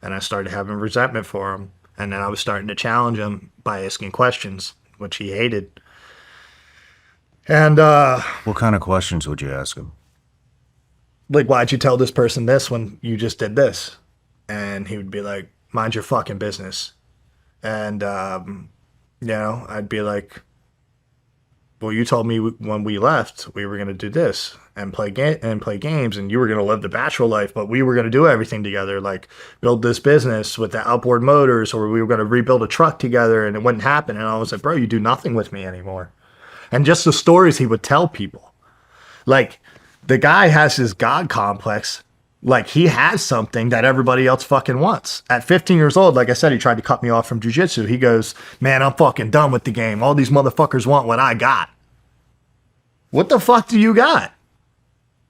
and I started having resentment for him. And then I was starting to challenge him by asking questions, which he hated. And what kind of questions would you ask him? Like, why'd you tell this person this when you just did this? And he would be like, mind your fucking business. And, you know, I'd be like, well, you told me when we left, we were going to do this and play games, and you were going to live the bachelor life, but we were going to do everything together, like build this business with the outboard motors, or we were going to rebuild a truck together, and it wouldn't happen. And I was like, bro, you do nothing with me anymore. And just the stories he would tell people. Like, the guy has his God complex. Like, he has something that everybody else fucking wants. At 15 years old, like I said, he tried to cut me off from jiu-jitsu. He goes, man, I'm fucking done with the game. All these motherfuckers want what I got. What the fuck do you got?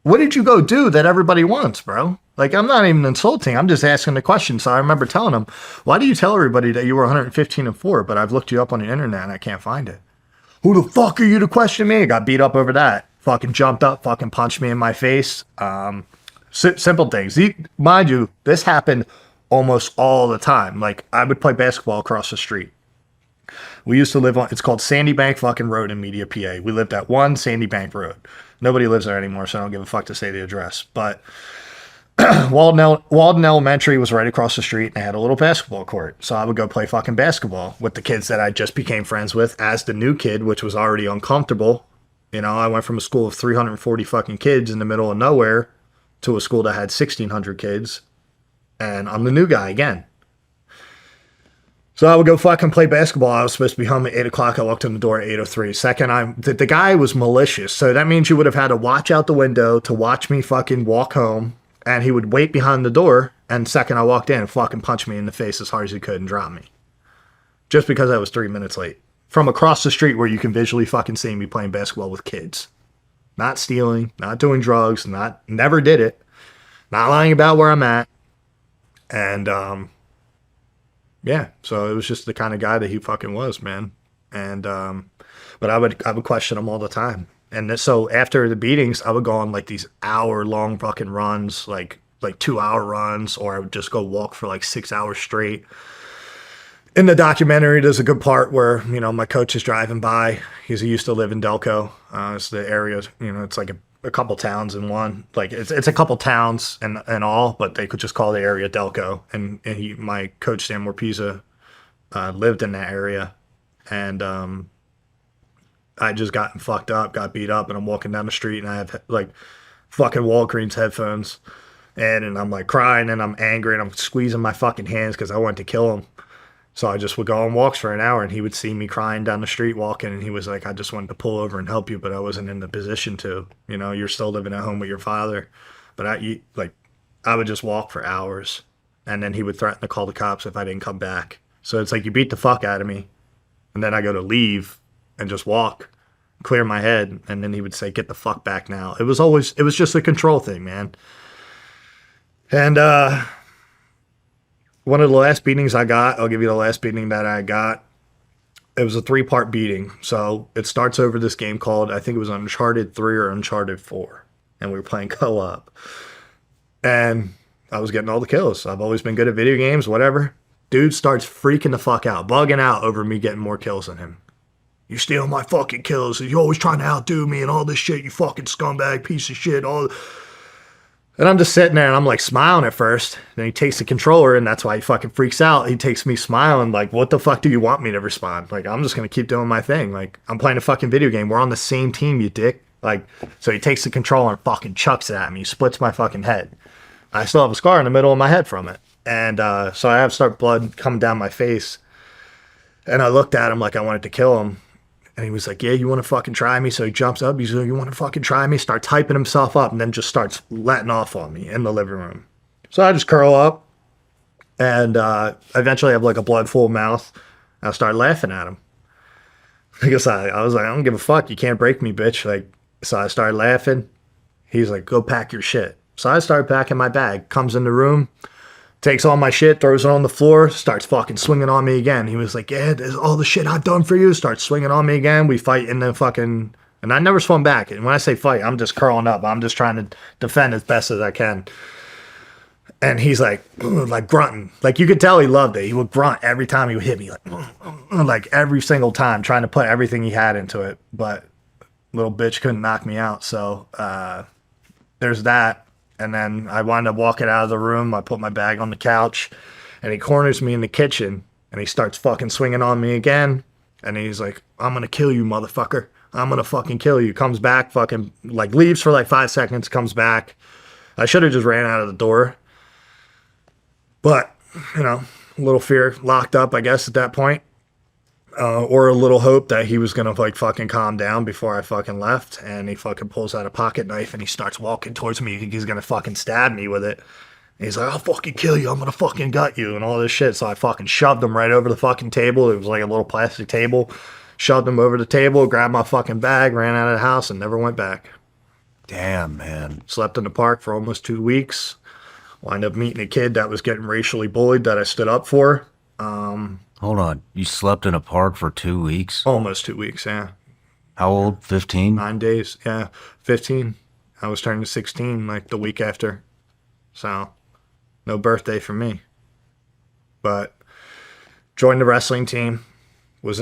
What did you go do that everybody wants, bro? Like, I'm not even insulting. I'm just asking the question. So I remember telling him, why do you tell everybody that you were 115-4, but I've looked you up on the internet and I can't find it? Who the fuck are you to question me? I got beat up over that. Fucking jumped up, fucking punched me in my face. Simple things. Mind you, this happened almost all the time. Like, I would play basketball across the street. We used to live on, it's called Sandy Bank fucking Road in Media, PA. We lived at 1 Sandy Bank Road. Nobody lives there anymore, so I don't give a fuck to say the address. But Walden Elementary was right across the street, and they had a little basketball court. So I would go play fucking basketball with the kids that I just became friends with as the new kid, which was already uncomfortable. You know, I went from a school of 340 fucking kids in the middle of nowhere to a school that had 1,600 kids, and I'm the new guy again. So I would go fucking play basketball. I was supposed to be home at 8 o'clock. I walked in the door at 8:03. Second, the guy was malicious. So that means you would have had to watch out the window to watch me fucking walk home. And he would wait behind the door. And second, I walked in and fucking punched me in the face as hard as he could and dropped me. Just because I was 3 minutes late. From across the street where you can visually fucking see me playing basketball with kids. Not stealing, not doing drugs, never did it. Not lying about where I'm at. And, yeah, so it was just the kind of guy that he fucking was, man. And but I would question him all the time. And so after the beatings, I would go on like these hour-long fucking runs, like 2-hour runs, or I would just go walk for like 6 hours straight. In the documentary, there's a good part where, you know, my coach is driving by. He used to live in Delco. It's the area, you know, it's like a couple towns in one. Like it's a couple towns and all, but they could just call the area Delco. And my coach Sam Morpeza lived in that area, and I just gotten fucked up, got beat up, and I'm walking down the street and I have like fucking Walgreens headphones, and I'm like crying and I'm angry and I'm squeezing my fucking hands because I wanted to kill him. So I just would go on walks for an hour, and he would see me crying down the street walking, and he was like, I just wanted to pull over and help you, but I wasn't in the position to. You know, you're still living at home with your father. But I would just walk for hours, and then he would threaten to call the cops if I didn't come back. So it's like you beat the fuck out of me, and then I go to leave and just walk, clear my head, and then he would say, get the fuck back now. It was just a control thing, man. And one of the last beatings I got, I'll give you the last beating that I got. It was a 3-part beating. So it starts over this game called, I think it was Uncharted 3 or Uncharted 4. And we were playing co-op. And I was getting all the kills. I've always been good at video games, whatever. Dude starts freaking the fuck out, bugging out over me getting more kills than him. You're stealing my fucking kills. You're always trying to outdo me and all this shit, you fucking scumbag piece of shit. And I'm just sitting there and I'm like smiling at first. Then he takes the controller, and that's why he fucking freaks out. He takes me smiling like, what the fuck do you want me to respond? Like, I'm just going to keep doing my thing. Like, I'm playing a fucking video game. We're on the same team, you dick. Like, so he takes the controller and fucking chucks it at me. He splits my fucking head. I still have a scar in the middle of my head from it. And so I have blood coming down my face. And I looked at him like I wanted to kill him. And he was like, yeah, you want to fucking try me? So he jumps up. He's like, you want to fucking try me? Starts hyping himself up, and then just starts letting off on me in the living room. So I just curl up, and eventually I have like a blood full mouth. I start laughing at him. Because I was like, I don't give a fuck. You can't break me, bitch. Like, so I started laughing. He's like, go pack your shit. So I started packing my bag. Comes in the room, takes all my shit, throws it on the floor, starts fucking swinging on me again. He was like, yeah, there's all the shit I've done for you. Starts swinging on me again. We fight in the fucking... And I never swung back. And when I say fight, I'm just curling up. I'm just trying to defend as best as I can. And he's like grunting. Like, you could tell he loved it. He would grunt every time he would hit me. Like every single time, trying to put everything he had into it. But little bitch couldn't knock me out. So there's that. And then I wind up walking out of the room. I put my bag on the couch, and he corners me in the kitchen, and he starts fucking swinging on me again. And he's like, I'm going to kill you, motherfucker. I'm going to fucking kill you. Comes back, fucking, like, leaves for like 5 seconds, comes back. I should have just ran out of the door. But, you know, a little fear locked up, I guess, at that point. Or a little hope that he was going to like fucking calm down before I fucking left. And he fucking pulls out a pocket knife and he starts walking towards me. He's going to fucking stab me with it. And he's like, I'll fucking kill you. I'm going to fucking gut you and all this shit. So I fucking shoved him right over the fucking table. It was like a little plastic table. Shoved him over the table, grabbed my fucking bag, ran out of the house, and never went back. Damn, man. Slept in the park for almost 2 weeks. Wind up meeting a kid that was getting racially bullied that I stood up for. Hold on. You slept in a park for 2 weeks? Almost 2 weeks, yeah. How old? 15? 9 days, yeah. 15. I was turning 16 like the week after. So, no birthday for me. But joined the wrestling team.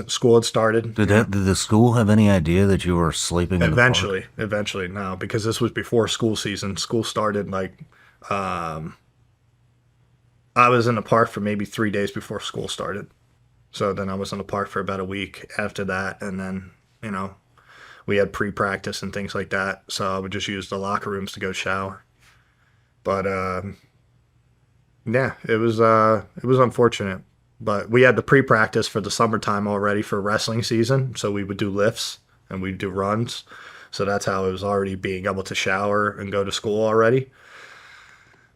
School had started. Did the school have any idea that you were sleeping in the park? Eventually, no. Because this was before school season. School started like... I was in the park for maybe 3 days before school started. So then I was in the park for about a week after that. And then, you know, we had pre-practice and things like that. So I would just use the locker rooms to go shower. But, yeah, it was unfortunate. But we had the pre-practice for the summertime already for wrestling season. So we would do lifts and we'd do runs. So that's how it was already being able to shower and go to school already.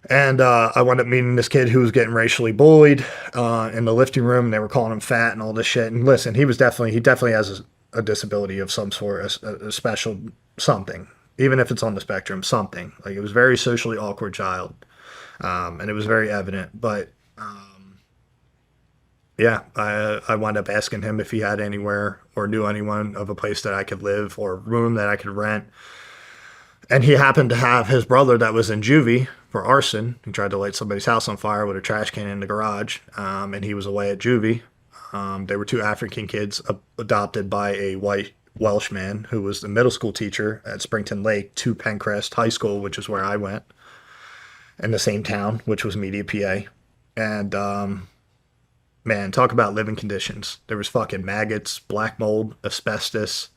And I wound up meeting this kid who was getting racially bullied in the lifting room. And they were calling him fat and all this shit. And listen, he definitely has a disability of some sort, a special something, even if it's on the spectrum, something. Like, it was a very socially awkward child. And it was very evident. But yeah, I wound up asking him if he had anywhere or knew anyone of a place that I could live or a room that I could rent. And he happened to have his brother that was in juvie for arson. He tried to light somebody's house on fire with a trash can in the garage, and he was away at juvie. They were two African kids adopted by a white Welsh man who was the middle school teacher at Springton Lake to Pencrest High School, which is where I went, in the same town, which was Media, PA. And man, talk about living conditions. There was fucking maggots, black mold, asbestos.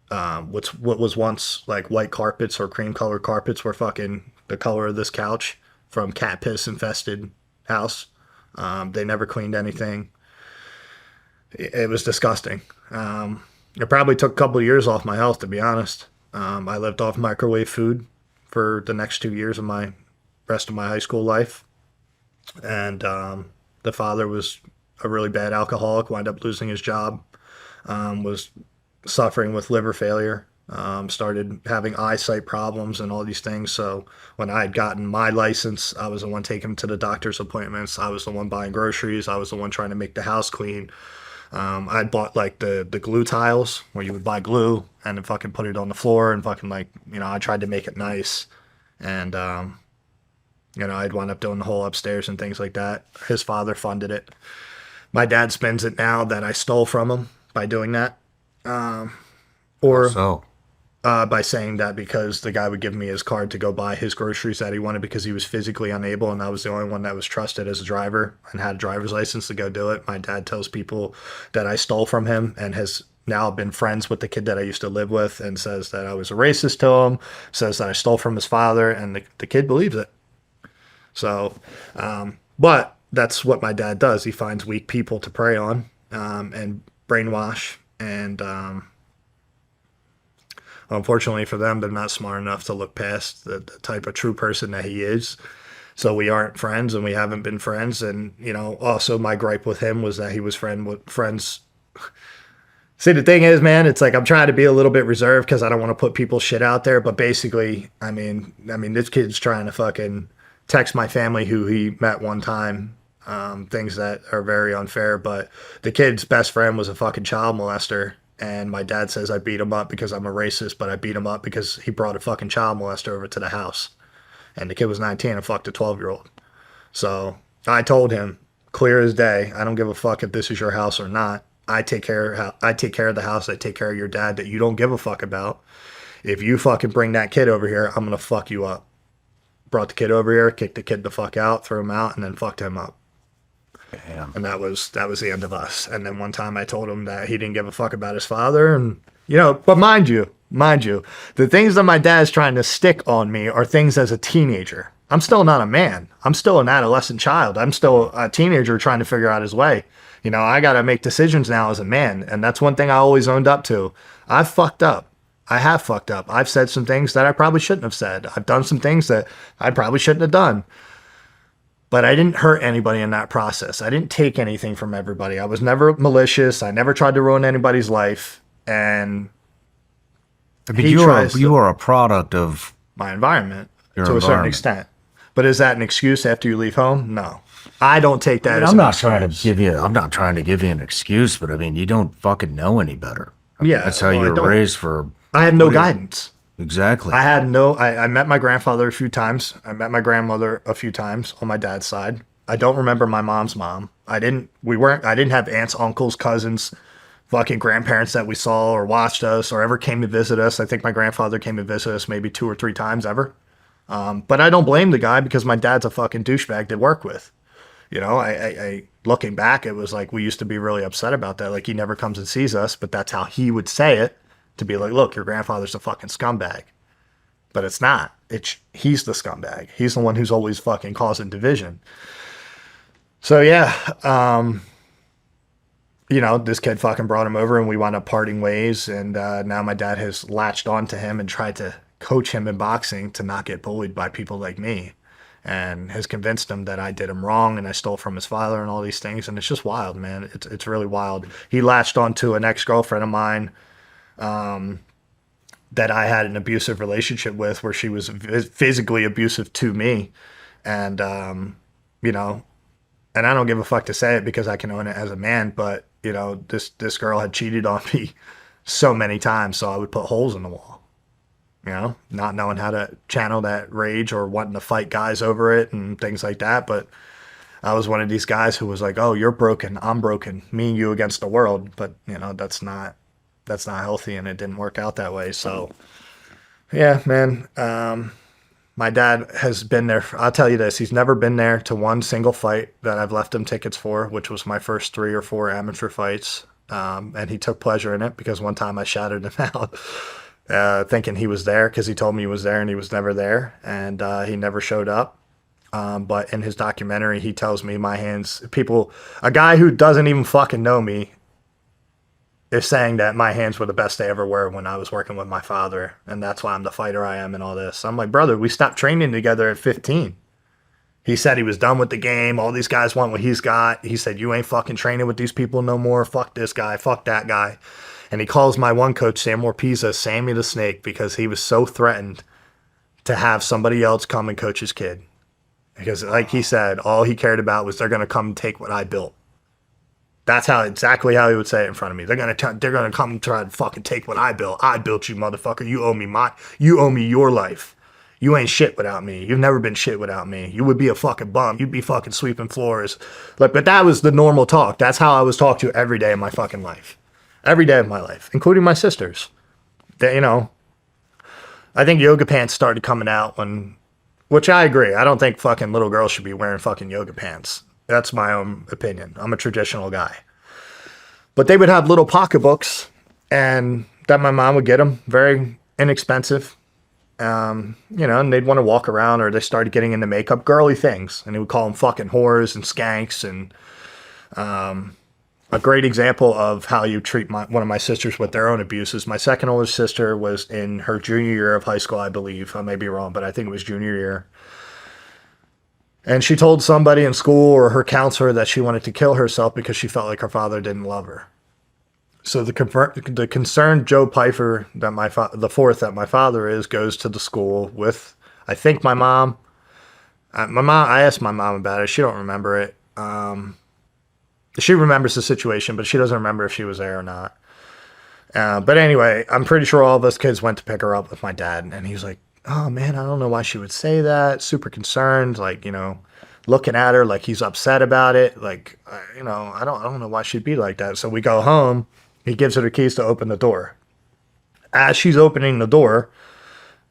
What was once like white carpets or cream colored carpets were fucking the color of this couch from cat piss infested house. They never cleaned anything. It was disgusting. It probably took a couple of years off my health, to be honest. I lived off microwave food for the next 2 years of my rest of my high school life. And the father was a really bad alcoholic, wound up losing his job, was suffering with liver failure, started having eyesight problems and all these things. So when I had gotten my license, I was the one taking him to the doctor's appointments. I was the one buying groceries. I was the one trying to make the house clean. I'd bought like the glue tiles where you would buy glue and then fucking put it on the floor and fucking like, I tried to make it nice. And, I'd wind up doing the whole upstairs and things like that. His father funded it. My dad spends it now that I stole from him by doing that. By saying that because the guy would give me his card to go buy his groceries that he wanted because he was physically unable, and I was the only one that was trusted as a driver and had a driver's license to go do it. My dad tells people that I stole from him and has now been friends with the kid that I used to live with and says that I was a racist to him, says that I stole from his father, and the kid believes it. So, but that's what my dad does. He finds weak people to prey on and brainwash. And unfortunately for them, they're not smart enough to look past the type of true person that he is. So we aren't friends, and we haven't been friends. And, also my gripe with him was that he was friends. See, the thing is, man, it's like I'm trying to be a little bit reserved because I don't want to put people's shit out there. But basically, I mean, this kid's trying to fucking text my family who he met one time. Things that are very unfair, but the kid's best friend was a fucking child molester, and my dad says I beat him up because I'm a racist, but I beat him up because he brought a fucking child molester over to the house, and the kid was 19 and fucked a 12-year-old. So I told him clear as day, I don't give a fuck if this is your house or not. I take care of the house. I take care of your dad that you don't give a fuck about. If you fucking bring that kid over here, I'm gonna fuck you up. Brought the kid over here, kicked the kid the fuck out, threw him out, and then fucked him up. Damn. And that was the end of us. And then one time I told him that he didn't give a fuck about his father, and but mind you, the things that my dad's trying to stick on me are things as a teenager. I'm still not a man. I'm still an adolescent child. I'm still a teenager trying to figure out his way. I got to make decisions now as a man, and that's one thing I always owned up to. I've fucked up. I have fucked up. I've said some things that I probably shouldn't have said. I've done some things that I probably shouldn't have done. But I didn't hurt anybody in that process. I didn't take anything from everybody. I was never malicious. I never tried to ruin anybody's life. And you are a product of my environment to a certain extent. But is that an excuse after you leave home? No. I don't take that as I'm not trying to give you an excuse, but you don't fucking know any better. Yeah. That's how you were raised for. I had no guidance. Exactly. I met my grandfather a few times. I met my grandmother a few times on my dad's side. I don't remember my mom's mom. I didn't have aunts, uncles, cousins, fucking grandparents that we saw or watched us or ever came to visit us. I think my grandfather came to visit us maybe 2 or 3 times ever. But I don't blame the guy because my dad's a fucking douchebag to work with. I looking back, it was like we used to be really upset about that. Like he never comes and sees us, but that's how he would say it. To be like, look, your grandfather's a fucking scumbag. But it's not. He's the scumbag. He's the one who's always fucking causing division. So yeah, you know, this kid fucking brought him over and we wound up parting ways. And now my dad has latched onto him and tried to coach him in boxing to not get bullied by people like me, and has convinced him that I did him wrong and I stole from his father and all these things. And it's just wild, man. It's really wild. He latched onto an ex-girlfriend of mine that I had an abusive relationship with, where she was physically abusive to me. And, you know, and I don't give a fuck to say it because I can own it as a man, but, you know, this girl had cheated on me so many times, so I would put holes in the wall, you know, not knowing how to channel that rage or wanting to fight guys over it and things like that. But I was one of these guys who was like, oh, you're broken, I'm broken, me and you against the world. But, you know, that's not healthy, and it didn't work out that way. So, yeah, man, my dad has been there. I'll tell you this. He's never been there to one single fight that I've left him tickets for, which was my first 3 or 4 amateur fights. And he took pleasure in it because one time I shouted him out thinking he was there because he told me he was there and he was never there. And he never showed up. But in his documentary, he tells me my hands, a guy who doesn't even fucking know me is saying that my hands were the best they ever were when I was working with my father. And that's why I'm the fighter I am and all this. I'm like, brother, we stopped training together at 15. He said he was done with the game. All these guys want what he's got. He said, you ain't fucking training with these people no more. Fuck this guy. Fuck that guy. And he calls my one coach, Sam Orpiza, Sammy the Snake, because he was so threatened to have somebody else come and coach his kid. Because like he said, all he cared about was they're going to come and take what I built. That's exactly how he would say it in front of me. They're gonna come and try to fucking take what I built. I built you, motherfucker. You owe me your life. You ain't shit without me. You've never been shit without me. You would be a fucking bum. You'd be fucking sweeping floors. Like, but that was the normal talk. That's how I was talked to every day of my fucking life. Every day of my life, including my sisters. They, you know, I think yoga pants started coming out which I agree. I don't think fucking little girls should be wearing fucking yoga pants. That's my own opinion. I'm a traditional guy. But they would have little pocketbooks, and that my mom would get them, very inexpensive. You know, and they'd want to walk around, or they started getting into makeup, girly things. And he would call them fucking whores and skanks. And a great example of how you treat one of my sisters with their own abuses. My second oldest sister was in her junior year of high school, I believe. I may be wrong, but I think it was junior year. And she told somebody in school or her counselor that she wanted to kill herself because she felt like her father didn't love her. So the concerned Joe Pyfer, the fourth that my father is, goes to the school with, I think, my mom. I asked my mom about it. She don't remember it. She remembers the situation, but she doesn't remember if she was there or not. But anyway, I'm pretty sure all of us kids went to pick her up with my dad, and he was like, oh man, I don't know why she would say that. Super concerned, like, you know, looking at her like he's upset about it. Like, you know, I don't know why she'd be like that. So we go home. He gives her the keys to open the door. As she's opening the door,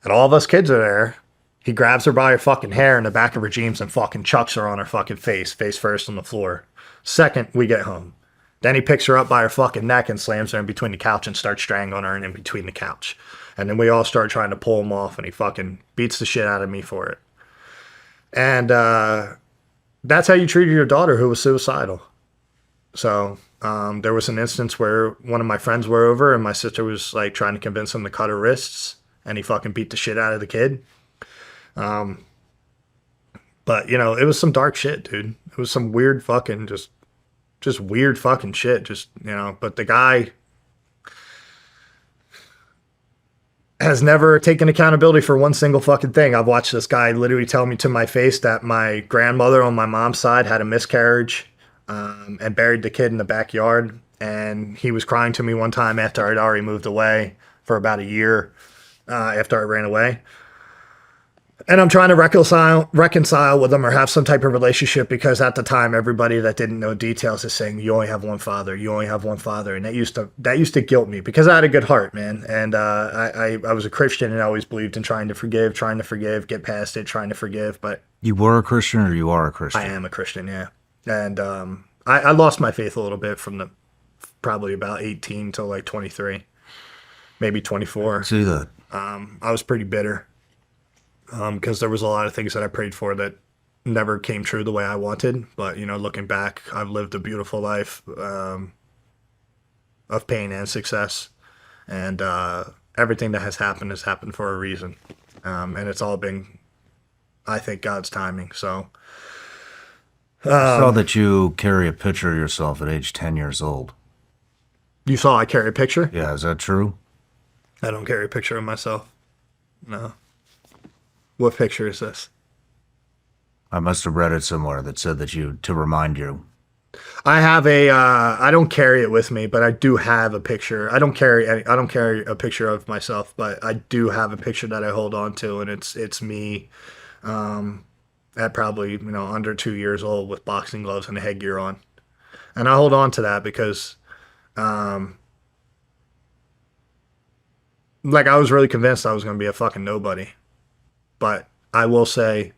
and all of us kids are there, he grabs her by her fucking hair in the back of her jeans and fucking chucks her on her fucking face first on the floor. Second, we get home. Then he picks her up by her fucking neck and slams her in between the couch and starts strangling her in between the couch. And then we all start trying to pull him off, and he fucking beats the shit out of me for it. And that's how you treated your daughter who was suicidal. So there was an instance where one of my friends were over, and my sister was like trying to convince him to cut her wrists, and he fucking beat the shit out of the kid. But, you know, it was some dark shit, dude. It was some weird fucking, just weird fucking shit. Just, you know, but the guy has never taken accountability for one single fucking thing. I've watched this guy literally tell me to my face that my grandmother on my mom's side had a miscarriage and buried the kid in the backyard. And he was crying to me one time after I'd already moved away for about a year after I ran away. And I'm trying to reconcile with him or have some type of relationship, because at the time, everybody that didn't know details is saying, you only have one father, you only have one father. And that used to guilt me, because I had a good heart, man. And I was a Christian and I always believed in trying to forgive, get past it, trying to forgive. But You were a Christian, or you are a Christian? I am a Christian, yeah. And I lost my faith a little bit from probably about 18 till like 23, maybe 24. See that? I was pretty bitter. Because there was a lot of things that I prayed for that never came true the way I wanted. But, you know, looking back, I've lived a beautiful life. of pain and success. And everything that has happened for a reason. And it's all been, I think, God's timing. So I saw that you carry a picture of yourself at age 10 years old. you saw I carry a picture? Yeah, is that true? I don't carry a picture of myself. No. What picture is this? I must have read it somewhere that said that to remind you. I have I don't carry it with me, but I do have a picture. I don't carry a picture of myself, but I do have a picture that I hold on to, and it's me at probably, under 2 years old with boxing gloves and a headgear on. And I hold on to that because like I was really convinced I was going to be a fucking nobody. But I will say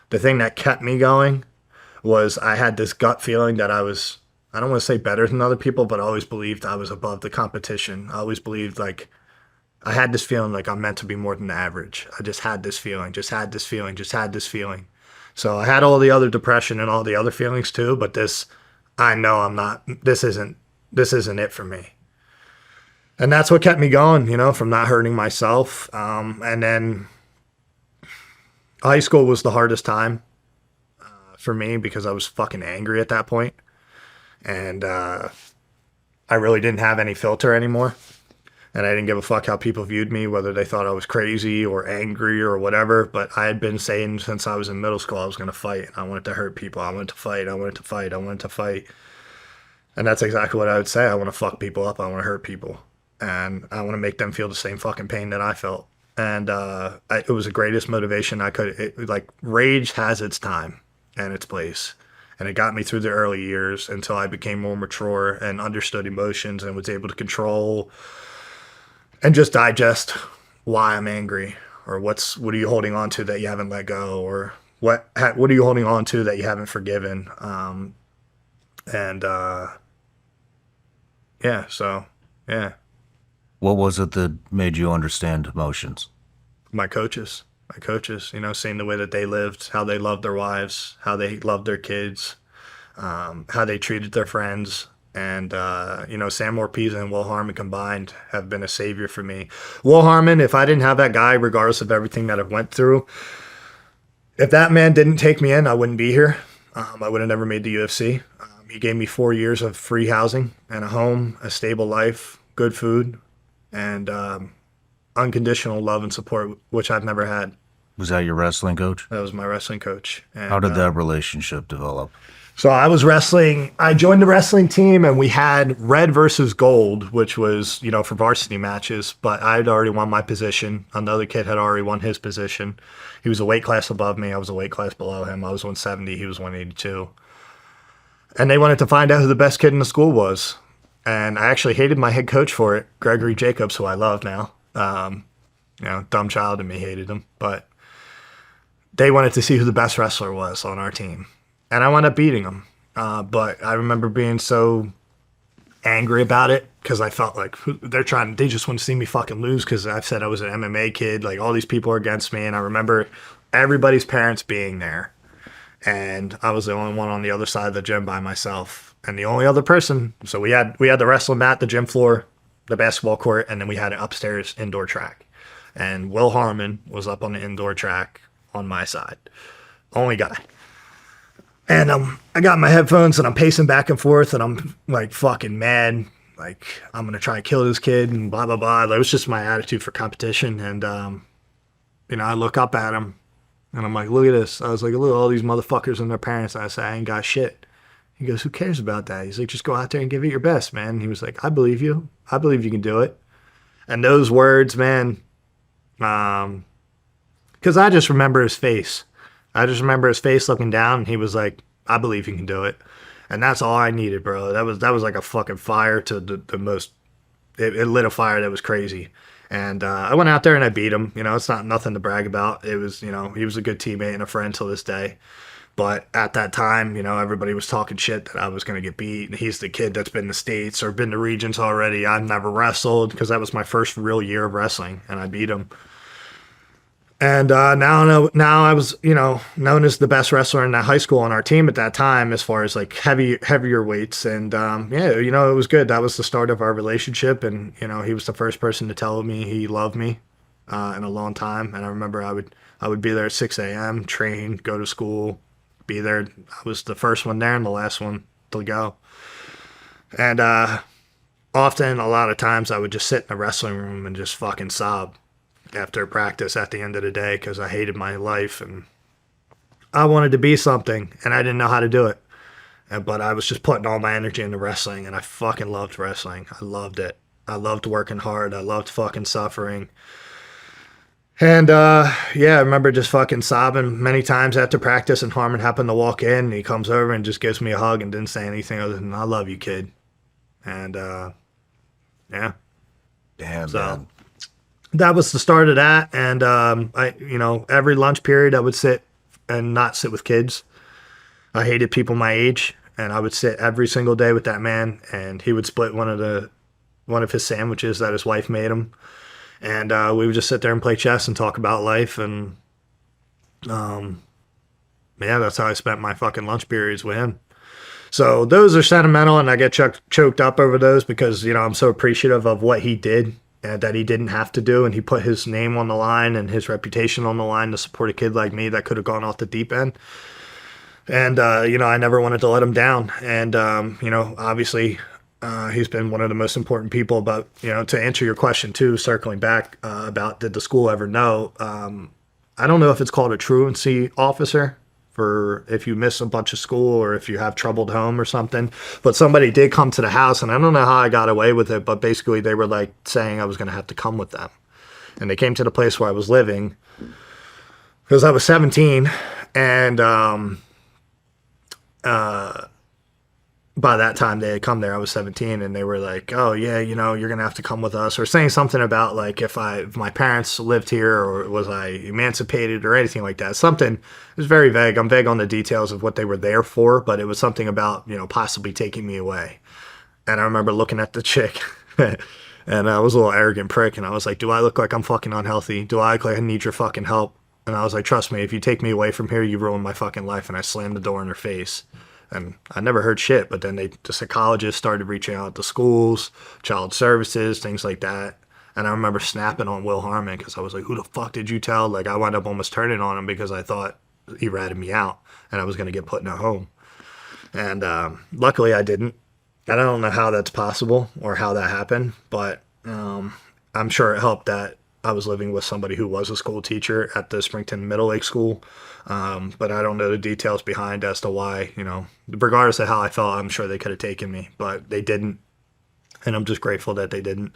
the thing that kept me going was I had this gut feeling that I don't want to say better than other people, but I always believed I was above the competition. I always believed I had this feeling like I'm meant to be more than average. I just had this feeling. So I had all the other depression and all the other feelings too, but I know I'm not, this isn't it for me. And that's what kept me going, from not hurting myself. And then high school was the hardest time for me because I was fucking angry at that point. And I really didn't have any filter anymore. And I didn't give a fuck how people viewed me, whether they thought I was crazy or angry or whatever. But I had been saying since I was in middle school I was going to fight. I wanted to hurt people. I wanted to fight. And that's exactly what I would say. I want to fuck people up. I want to hurt people. And I want to make them feel the same fucking pain that I felt. And it was the greatest motivation I could. Rage has its time and its place. And it got me through the early years until I became more mature and understood emotions and was able to control and just digest why I'm angry, or what are you holding on to that you haven't let go, or what are you holding on to that you haven't forgiven. Yeah. What was it that made you understand emotions? My coaches, seeing the way that they lived, how they loved their wives, how they loved their kids, how they treated their friends. And, Sam Orpiza and Will Harmon combined have been a savior for me. Will Harmon, if I didn't have that guy, regardless of everything that I've went through, if that man didn't take me in, I wouldn't be here. I would have never made the UFC. He gave me 4 years of free housing and a home, a stable life, good food, and unconditional love and support, which I've never had. Was that your wrestling coach? That was my wrestling coach. And, how did that relationship develop? So I was wrestling. I joined the wrestling team, and we had red versus gold, which was, for varsity matches. But I had already won my position. Another kid had already won his position. He was a weight class above me. I was a weight class below him. I was 170. He was 182. And they wanted to find out who the best kid in the school was. And I actually hated my head coach for it, Gregory Jacobs, who I love now. Dumb child in me hated him. But they wanted to see who the best wrestler was on our team. And I wound up beating him. But I remember being so angry about it because I felt like they just want to see me fucking lose because I've said I was an MMA kid. Like, all these people are against me. And I remember everybody's parents being there. And I was the only one on the other side of the gym by myself. And the only other person. So we had the wrestling mat, the gym floor, the basketball court, and then we had an upstairs indoor track. And Will Harmon was up on the indoor track on my side. Only guy. And I got my headphones and I'm pacing back and forth and I'm like fucking mad. Like, I'm going to try and kill this kid and blah, blah, blah. That was just my attitude for competition. And, I look up at him and I'm like, look at this. I was like, look at all these motherfuckers and their parents. And I say, I ain't got shit. He goes, who cares about that? He's like, just go out there and give it your best, man. And he was like, I believe you. I believe you can do it. And those words, man, because I just remember his face. I just remember his face looking down, and he was like, I believe you can do it. And that's all I needed, bro. That was like a fucking fire to the most, it lit a fire that was crazy. And I went out there and I beat him. It's not nothing to brag about. It was, he was a good teammate and a friend till this day. But at that time, everybody was talking shit that I was going to get beat. He's the kid that's been to the States or been to regions already. I've never wrestled because that was my first real year of wrestling, and I beat him. And now I was, known as the best wrestler in that high school on our team at that time, as far as like heavier weights. And yeah, it was good. That was the start of our relationship. And he was the first person to tell me he loved me in a long time. And I remember I would be there at 6 a.m., train, go to school, be there. I was the first one there and the last one to go. And often, a lot of times, I would just sit in the wrestling room and just fucking sob after practice at the end of the day because I hated my life and I wanted to be something and I didn't know how to do it. But I was just putting all my energy into wrestling and I fucking loved wrestling. I loved it. I loved working hard. I loved fucking suffering. And yeah, I remember just fucking sobbing many times after practice, and Harmon happened to walk in and he comes over and just gives me a hug and didn't say anything other than, I love you, kid. And yeah. Damn, So man. that was the start of that. And every lunch period I would sit and not sit with kids. I hated people my age, and I would sit every single day with that man, and he would split one of his sandwiches that his wife made him, and we would just sit there and play chess and talk about life. And yeah, that's how I spent my fucking lunch periods with him. So those are sentimental, and I get choked up over those because I'm so appreciative of what he did and that he didn't have to do, and he put his name on the line and his reputation on the line to support a kid like me that could have gone off the deep end. And I never wanted to let him down. And obviously, he's been one of the most important people. But to answer your question too, circling back about did the school ever know? I don't know if it's called a truancy officer for if you miss a bunch of school or if you have troubled home or something. But somebody did come to the house, and I don't know how I got away with it, but basically they were like saying I was going to have to come with them. And they came to the place where I was living because I was 17, and by that time they had come there. I was 17, and they were like, oh yeah, you're gonna have to come with us, or saying something about like if my parents lived here, or was I emancipated, or anything like that. Something. It was very vague. I'm vague on the details of what they were there for, but it was something about possibly taking me away. And I remember looking at the chick and I was a little arrogant prick, and I was like, do I look like I'm fucking unhealthy? Do I look like I need your fucking help? And I was like, trust me, if you take me away from here, you ruin my fucking life. And I slammed the door in her face. And I never heard shit, but then the psychologists started reaching out to schools, child services, things like that. And I remember snapping on Will Harmon because I was like, who the fuck did you tell? Like, I wound up almost turning on him because I thought he ratted me out and I was going to get put in a home. And luckily I didn't. I don't know how that's possible or how that happened, but I'm sure it helped that I was living with somebody who was a school teacher at the Springton Middle Lake School. But I don't know the details behind as to why, regardless of how I felt, I'm sure they could have taken me, but they didn't. And I'm just grateful that they didn't.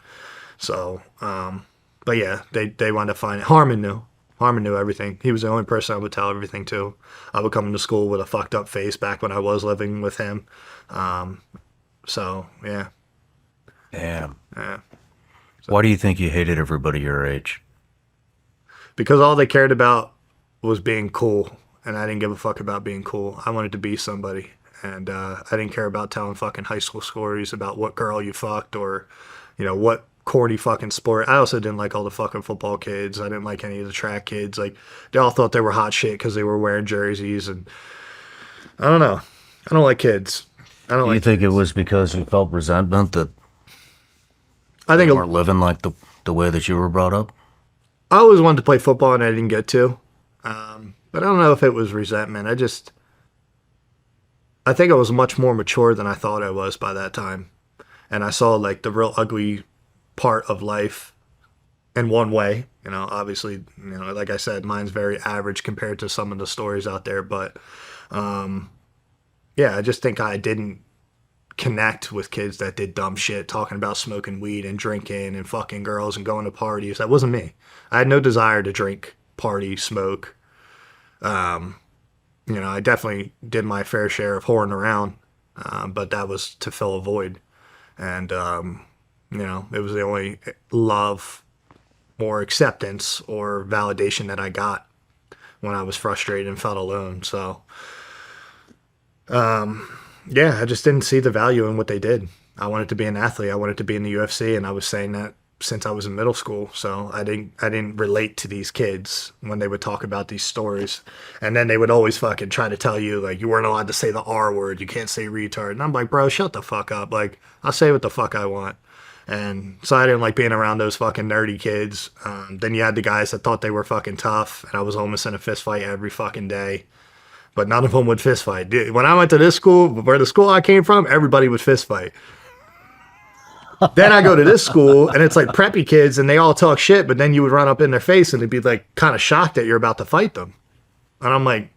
So, but yeah, they wound up finding, Harmon knew everything. He was the only person I would tell everything to. I would come into school with a fucked up face back when I was living with him. So yeah. Damn. Yeah. Why do you think you hated everybody your age? Because all they cared about was being cool, and I didn't give a fuck about being cool. I wanted to be somebody, and I didn't care about telling fucking high school stories about what girl you fucked or, what corny fucking sport. I also didn't like all the fucking football kids. I didn't like any of the track kids. Like, they all thought they were hot shit because they were wearing jerseys, and I don't know. I don't like kids. I don't You like think kids. it was because you felt resentment that I think you weren't living like the way that you were brought up? I always wanted to play football, and I didn't get to. But I don't know if it was resentment. I think I was much more mature than I thought I was by that time. And I saw like the real ugly part of life in one way. Obviously, like I said, mine's very average compared to some of the stories out there. But yeah, I just think I didn't connect with kids that did dumb shit, talking about smoking weed and drinking and fucking girls and going to parties. That wasn't me. I had no desire to drink, party, smoke. I definitely did my fair share of whoring around, but that was to fill a void. And, it was the only love or acceptance or validation that I got when I was frustrated and felt alone. So, yeah, I just didn't see the value in what they did. I wanted to be an athlete. I wanted to be in the UFC, and I was saying that since I was in middle school, so I didn't relate to these kids when they would talk about these stories. And then they would always fucking try to tell you, like, you weren't allowed to say the R word, you can't say retard. And I'm like, bro, shut the fuck up. Like, I'll say what the fuck I want. And so I didn't like being around those fucking nerdy kids. Then you had the guys that thought they were fucking tough, and I was almost in a fist fight every fucking day. But none of them would fist fight. When I went to this school, where the school I came from, everybody would fist fight. Then I go to this school, and it's like preppy kids, and they all talk shit, but then you would run up in their face, and they'd be like kind of shocked that you're about to fight them. And I'm like,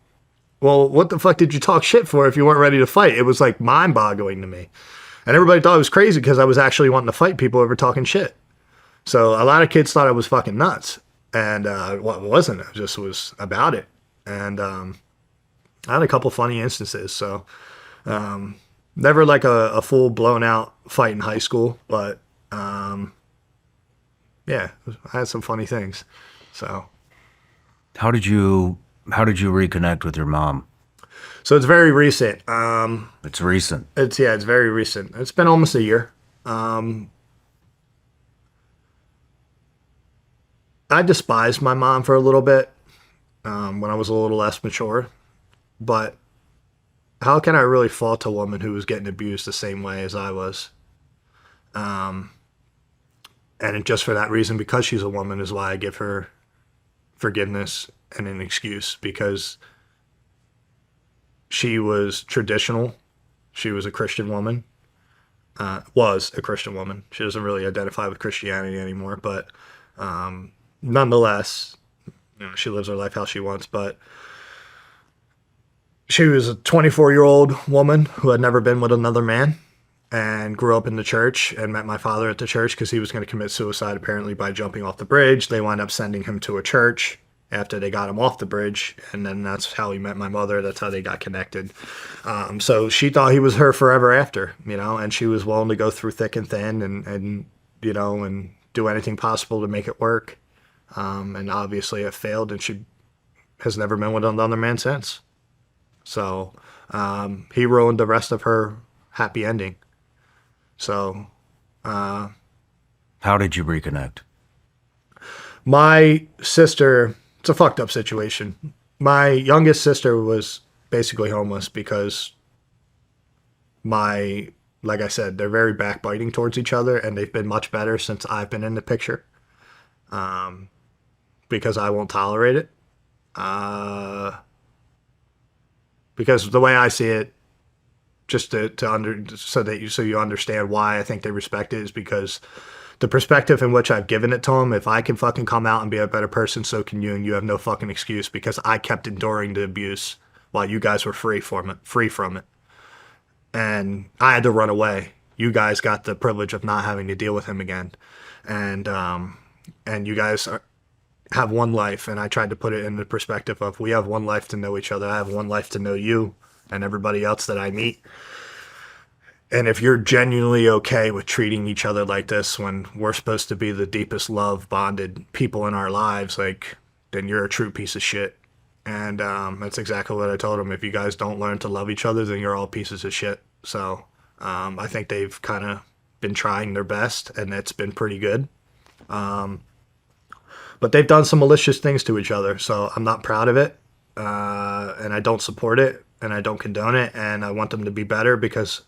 well, what the fuck did you talk shit for if you weren't ready to fight? It was like mind-boggling to me. And everybody thought it was crazy because I was actually wanting to fight people over talking shit. So a lot of kids thought I was fucking nuts. And well, it wasn't. It just was about it. And I had a couple funny instances. So never like a full blown out fight in high school. But yeah, I had some funny things. So How did you reconnect with your mom? so it's very recent. It's recent. It's very recent. It's been almost a year. I despised my mom for a little bit when I was a little less mature. But how can I really fault a woman who was getting abused the same way as I was? And just for that reason, because she's a woman, is why I give her forgiveness and an excuse, because she was traditional. She was a Christian woman. Was a Christian woman. She doesn't really identify with Christianity anymore, but nonetheless, you know, she lives her life how she wants. But she was a 24-year-old woman who had never been with another man and grew up in the church and met my father at the church because he was going to commit suicide apparently by jumping off the bridge. They wound up sending him to a church after they got him off the bridge, and then that's how he met my mother. That's how they got connected. So she thought he was her forever after, you know, and she was willing to go through thick and thin and you know, and do anything possible to make it work. And obviously it failed, and she has never been with another man since. So he ruined the rest of her happy ending. So How did you reconnect? my sister, it's a fucked up situation. My youngest sister was basically homeless because like I said, they're very backbiting towards each other, and they've been much better since I've been in the picture. Because I won't tolerate it. Because the way I see it, just so you understand why I think they respect it, is because the perspective in which I've given it to them, if I can fucking come out and be a better person, so can you, and you have no fucking excuse, because I kept enduring the abuse while you guys were free from it. And I had to run away. You guys got the privilege of not having to deal with him again. And you guys have one life, and I tried to put it in the perspective of, we have one life to know each other. I have one life to know you and everybody else that I meet. And if you're genuinely okay with treating each other like this when we're supposed to be the deepest love bonded people in our lives, like, then you're a true piece of shit. And that's exactly what I told them. If you guys don't learn to love each other, then you're all pieces of shit. So I think they've kind of been trying their best, and it's been pretty good. But they've done some malicious things to each other, so I'm not proud of it. And I don't support it, and I don't condone it, and I want them to be better, because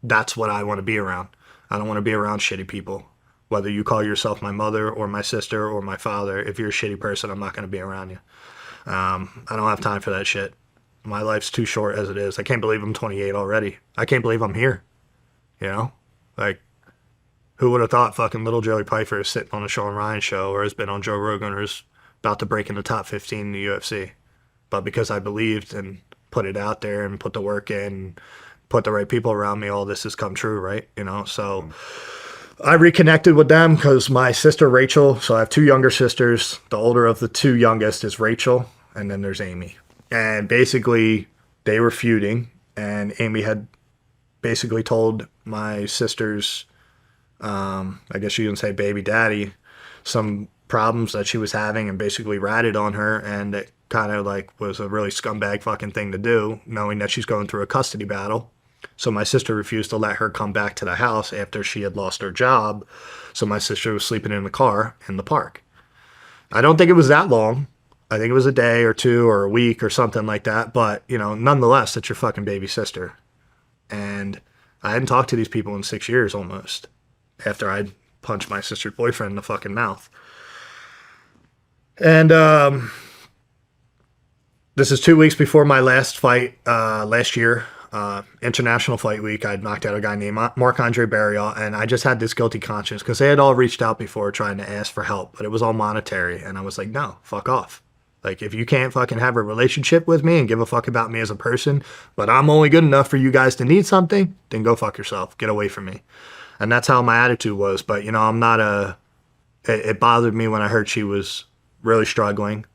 that's what I want to be around. I don't want to be around shitty people. Whether you call yourself my mother or my sister or my father, if you're a shitty person, I'm not going to be around you. I don't have time for that shit. My life's too short as it is. I can't believe I'm 28 already. I can't believe I'm here. You know? Like, who would have thought fucking little Joey Pyfer is sitting on a Shawn Ryan show, or has been on Joe Rogan, or is about to break in the top 15 in the UFC? But because I believed and put it out there and put the work in, put the right people around me, all this has come true, right? You know, so I reconnected with them because my sister Rachel, so I have two younger sisters. The older of the two youngest is Rachel, and then there's Amy. And basically they were feuding, and Amy had basically told my sister's, I guess you can say baby daddy, some problems that she was having, and basically ratted on her, and it kind of like was a really scumbag fucking thing to do, knowing that she's going through a custody battle. So my sister refused to let her come back to the house after she had lost her job. So my sister was sleeping in the car in the park. I don't think it was that long. I think it was a day or two or a week or something like that. But, you know, nonetheless, it's your fucking baby sister. And I hadn't talked to these people in 6 years almost after I'd punched my sister's boyfriend in the fucking mouth. And this is 2 weeks before my last fight last year. International Fight Week, I'd knocked out a guy named Marc-André Barriault, and I just had this guilty conscience because they had all reached out before trying to ask for help, but it was all monetary, and I was like, no, fuck off. Like, if you can't fucking have a relationship with me and give a fuck about me as a person, but I'm only good enough for you guys to need something, then go fuck yourself. Get away from me. And that's how my attitude was. But, you know, I'm not it bothered me when I heard she was really struggling.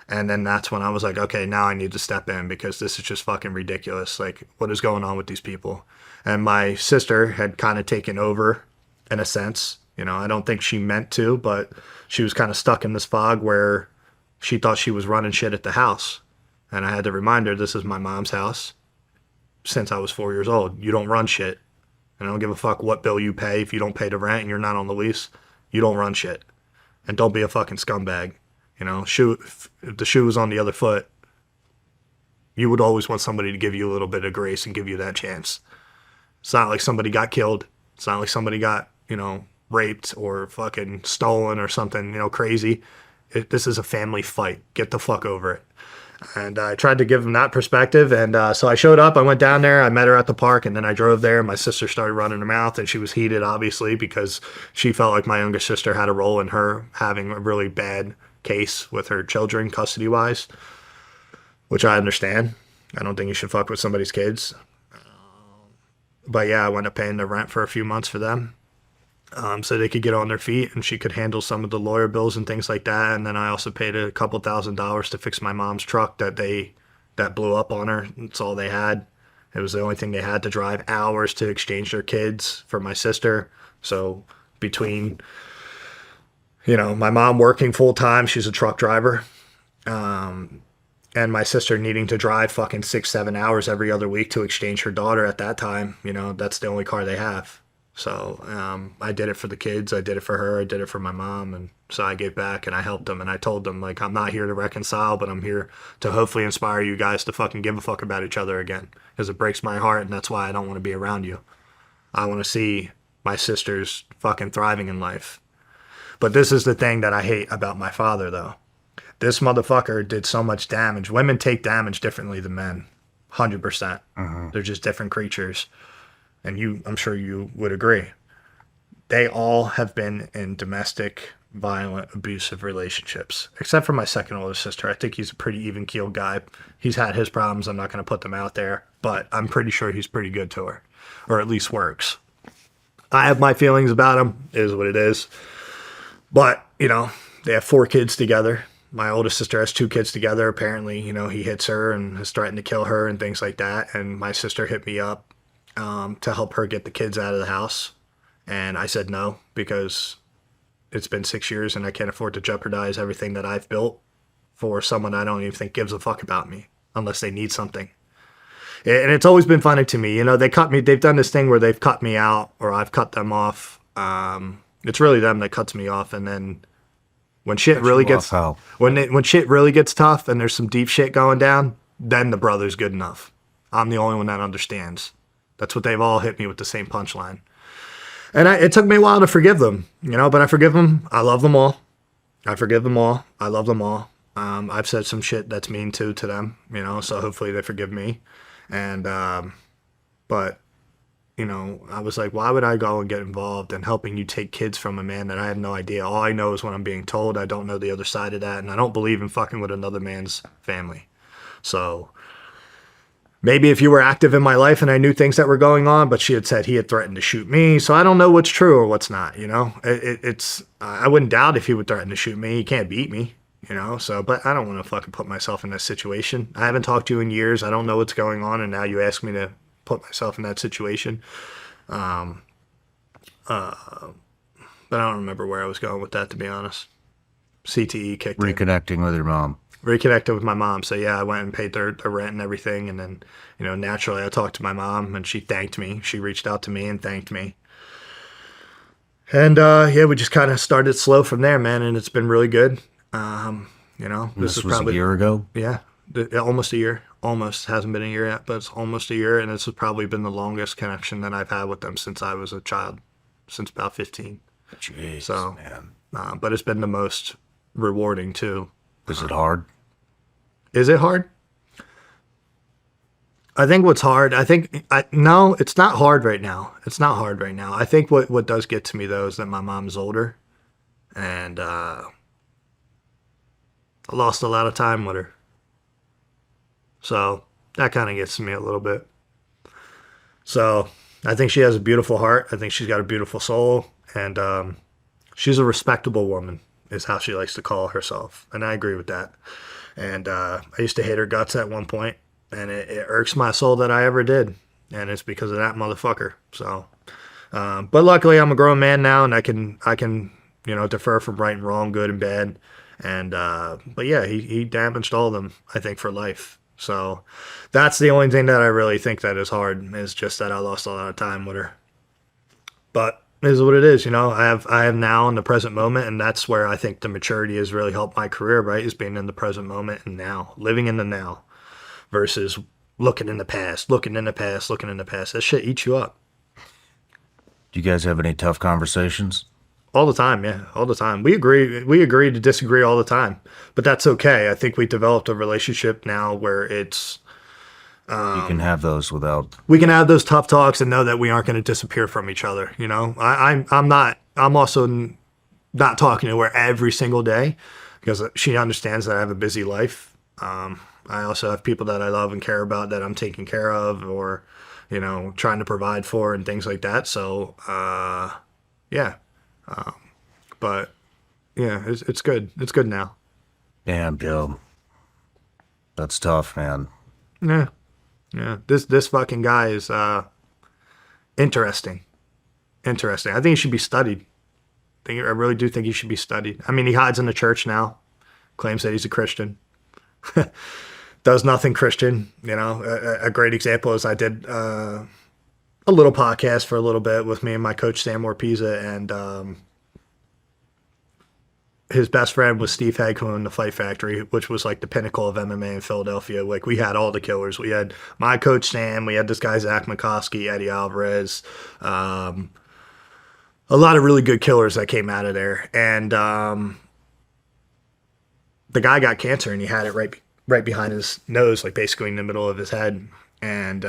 And then that's when I was like, okay, now I need to step in because this is just fucking ridiculous. Like, what is going on with these people? And my sister had kind of taken over in a sense. You know, I don't think she meant to, but she was kind of stuck in this fog where she thought she was running shit at the house. And I had to remind her, this is my mom's house since I was 4 years old. You don't run shit. And I don't give a fuck what bill you pay. If you don't pay the rent and you're not on the lease, you don't run shit. And don't be a fucking scumbag. You know, if the shoe was on the other foot, you would always want somebody to give you a little bit of grace and give you that chance. It's not like somebody got killed. It's not like somebody got, you know, raped or fucking stolen or something, you know, crazy. This is a family fight. Get the fuck over it. And I tried to give them that perspective. And so I showed up. I went down there. I met her at the park. And then I drove there. My sister started running her mouth. And she was heated, obviously, because she felt like my younger sister had a role in her having a really bad case with her children, custody-wise, which I understand. I don't think you should fuck with somebody's kids. But yeah, I went up paying the rent for a few months for them. So they could get on their feet and she could handle some of the lawyer bills and things like that. And then I also paid a couple $1,000s to fix my mom's truck that blew up on her. That's all they had. It was the only thing they had to drive hours to exchange their kids for my sister. So between, you know, my mom working full time, she's a truck driver, and my sister needing to drive fucking 6-7 hours every other week to exchange her daughter at that time, you know, that's the only car they have. So I did it for the kids. I did it for her. I did it for my mom. And so I gave back and I helped them. And I told them, like, I'm not here to reconcile, but I'm here to hopefully inspire you guys to fucking give a fuck about each other again. Because it breaks my heart and that's why I don't want to be around you. I want to see my sisters fucking thriving in life. But this is the thing that I hate about my father, though. This motherfucker did so much damage. Women take damage differently than men. 100%. They're just different creatures. And I'm sure you would agree. They all have been in domestic, violent, abusive relationships. Except for my second oldest sister. I think he's a pretty even-keeled guy. He's had his problems. I'm not going to put them out there. But I'm pretty sure he's pretty good to her. Or at least works. I have my feelings about him. It is what it is. But, you know, they have 4 kids together. My oldest sister has 2 kids together. Apparently, you know, he hits her and has threatened to kill her and things like that. And my sister hit me up to help her get the kids out of the house. And I said no, because it's been 6 years and I can't afford to jeopardize everything that I've built for someone I don't even think gives a fuck about me unless they need something. And it's always been funny to me. You know, they've done this thing where they've cut me out or I've cut them off. It's really them that cuts me off. And then when shit really gets when shit really gets tough and there's some deep shit going down, then the brother's good enough. I'm the only one that understands. That's what they've all hit me with, the same punchline. And it took me a while to forgive them, you know, but I forgive them. I love them all. I forgive them all. I love them all. I've said some shit that's mean to them, you know, so hopefully they forgive me. And, but, you know, I was like, why would I go and get involved in helping you take kids from a man that I have no idea? All I know is what I'm being told. I don't know the other side of that. And I don't believe in fucking with another man's family. So maybe if you were active in my life and I knew things that were going on, but she had said he had threatened to shoot me. So I don't know what's true or what's not, you know. I wouldn't doubt if he would threaten to shoot me. He can't beat me, you know. So, but I don't want to fucking put myself in that situation. I haven't talked to you in years. I don't know what's going on. And now you ask me to put myself in that situation. But I don't remember where I was going with that, to be honest. CTE kicked in. Reconnecting with your mom. reconnected with my mom. So yeah, I went and paid their rent and everything. And then, naturally I talked to my mom and she thanked me. She reached out to me and thanked me. And yeah, we just kind of started slow from there, man. And it's been really good. This was probably a year ago. Yeah, almost a year. Almost hasn't been a year yet, but it's almost a year. And this has probably been the longest connection that I've had with them since I was a child, since about 15. Jeez, so, man. But it's been the most rewarding too. Is it hard? Is it hard? I think what's hard, no, it's not hard right now. It's not hard right now. I think what does get to me though is that my mom's older, and I lost a lot of time with her. So that kind of gets to me a little bit. So I think she has a beautiful heart. I think she's got a beautiful soul, and she's a respectable woman, is how she likes to call herself, and I agree with that. And I used to hate her guts at one point, and it irks my soul that I ever did, and it's because of that motherfucker. So, but luckily I'm a grown man now, and I can defer from right and wrong, good and bad, and but yeah, he damaged all of them, I think, for life. So that's the only thing that I really think that is hard, is just that I lost a lot of time with her. But it is what it is, I have now in the present moment, and that's where I think the maturity has really helped my career, right? Is being in the present moment and now, living in the now, versus looking in the past. That shit eats you up. Do you guys have any tough conversations? All the time, yeah, all the time. We agree to disagree all the time, but that's okay. I think we developed a relationship now where it's you can have those without. We can have those tough talks and know that we aren't going to disappear from each other. I'm also not talking to her every single day, because she understands that I have a busy life. I also have people that I love and care about that I'm taking care of, or trying to provide for and things like that. So yeah. But yeah, it's good. It's good now. Damn, Joe. That's tough, man. Yeah. Yeah. This fucking guy is interesting. I think he should be studied. I really do think he should be studied. I mean, he hides in the church now, claims that he's a Christian. Does nothing Christian. A great example is I did a little podcast for a little bit with me and my coach Sam Orpizza, and his best friend was Steve Haig, who owned the Fight Factory, which was like the pinnacle of MMA in Philadelphia. Like, we had all the killers. We had my coach Sam, we had this guy Zach McCoskey, Eddie Alvarez, a lot of really good killers that came out of there. And the guy got cancer, and he had it right behind his nose, like basically in the middle of his head. And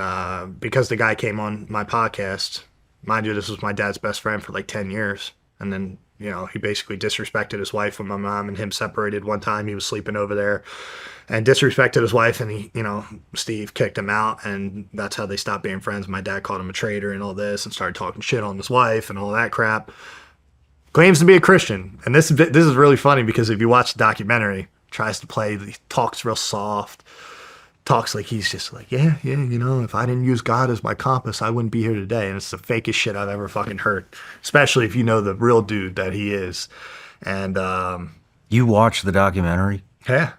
because the guy came on my podcast, mind you, this was my dad's best friend for like 10 years. And then, he basically disrespected his wife when my mom and him separated one time. He was sleeping over there and disrespected his wife, and he, Steve kicked him out, and that's how they stopped being friends. My dad called him a traitor and all this, and started talking shit on his wife and all that crap. Claims to be a Christian. And this is really funny, because if you watch the documentary, tries to play, he talks real soft, talks like he's just like, yeah, if I didn't use God as my compass, I wouldn't be here today. And it's the fakest shit I've ever fucking heard, especially if you know the real dude that he is. And you watched the documentary? Yeah,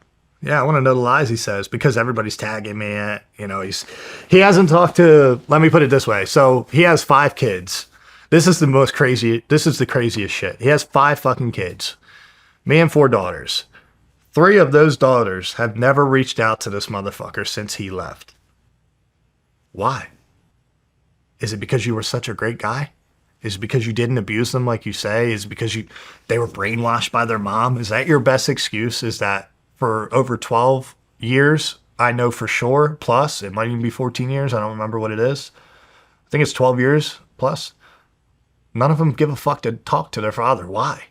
I want to know the lies he says, because everybody's tagging me at, he hasn't talked to, let me put it this way. So he has 5 kids. This is the craziest shit. He has 5 fucking kids, me and 4 daughters. 3 of those daughters have never reached out to this motherfucker since he left. Why? Is it because you were such a great guy? Is it because you didn't abuse them like you say? Is it because they were brainwashed by their mom? Is that your best excuse? Is that for over 12 years, I know for sure, plus, it might even be 14 years, I don't remember what it is. I think it's 12 years plus. None of them give a fuck to talk to their father. Why?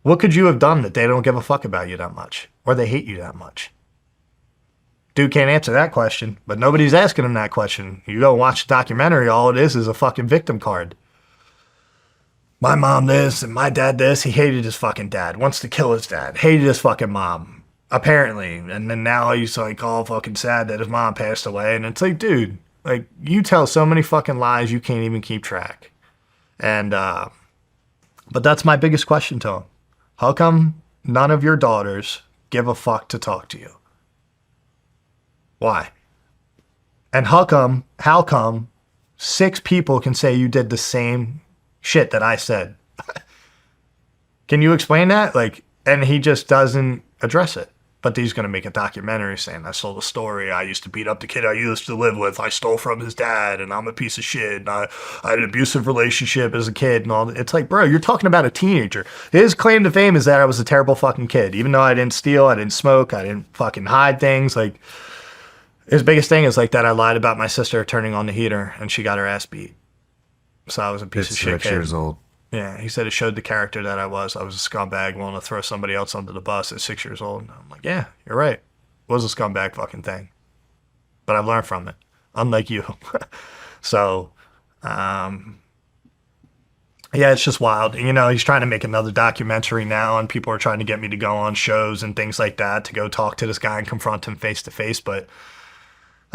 What could you have done that they don't give a fuck about you that much? Or they hate you that much? Dude can't answer that question, but nobody's asking him that question. You go watch the documentary, all it is a fucking victim card. My mom this and my dad this. He hated his fucking dad. Wants to kill his dad. Hated his fucking mom, apparently. And then now he's like all fucking sad that his mom passed away. And it's like, dude, like, you tell so many fucking lies you can't even keep track. And but that's my biggest question to him. How come none of your daughters give a fuck to talk to you. Why? And how come 6 people can say you did the same shit that I said? Can you explain that? Like, and he just doesn't address it. But he's going to make a documentary saying, I sold a story. I used to beat up the kid I used to live with. I stole from his dad, and I'm a piece of shit. And I had an abusive relationship as a kid and all that. It's like, bro, you're talking about a teenager. His claim to fame is that I was a terrible fucking kid. Even though I didn't steal, I didn't smoke, I didn't fucking hide things. Like, his biggest thing is like that I lied about my sister turning on the heater, and she got her ass beat. So I was a piece of shit kid. 6 years old. Yeah, he said it showed the character that I was. I was a scumbag willing to throw somebody else under the bus at 6 years old. I'm like, yeah, you're right. It was a scumbag fucking thing. But I've learned from it, unlike you. So, yeah, it's just wild. You know, he's trying to make another documentary now, and people are trying to get me to go on shows and things like that to go talk to this guy and confront him face to face. But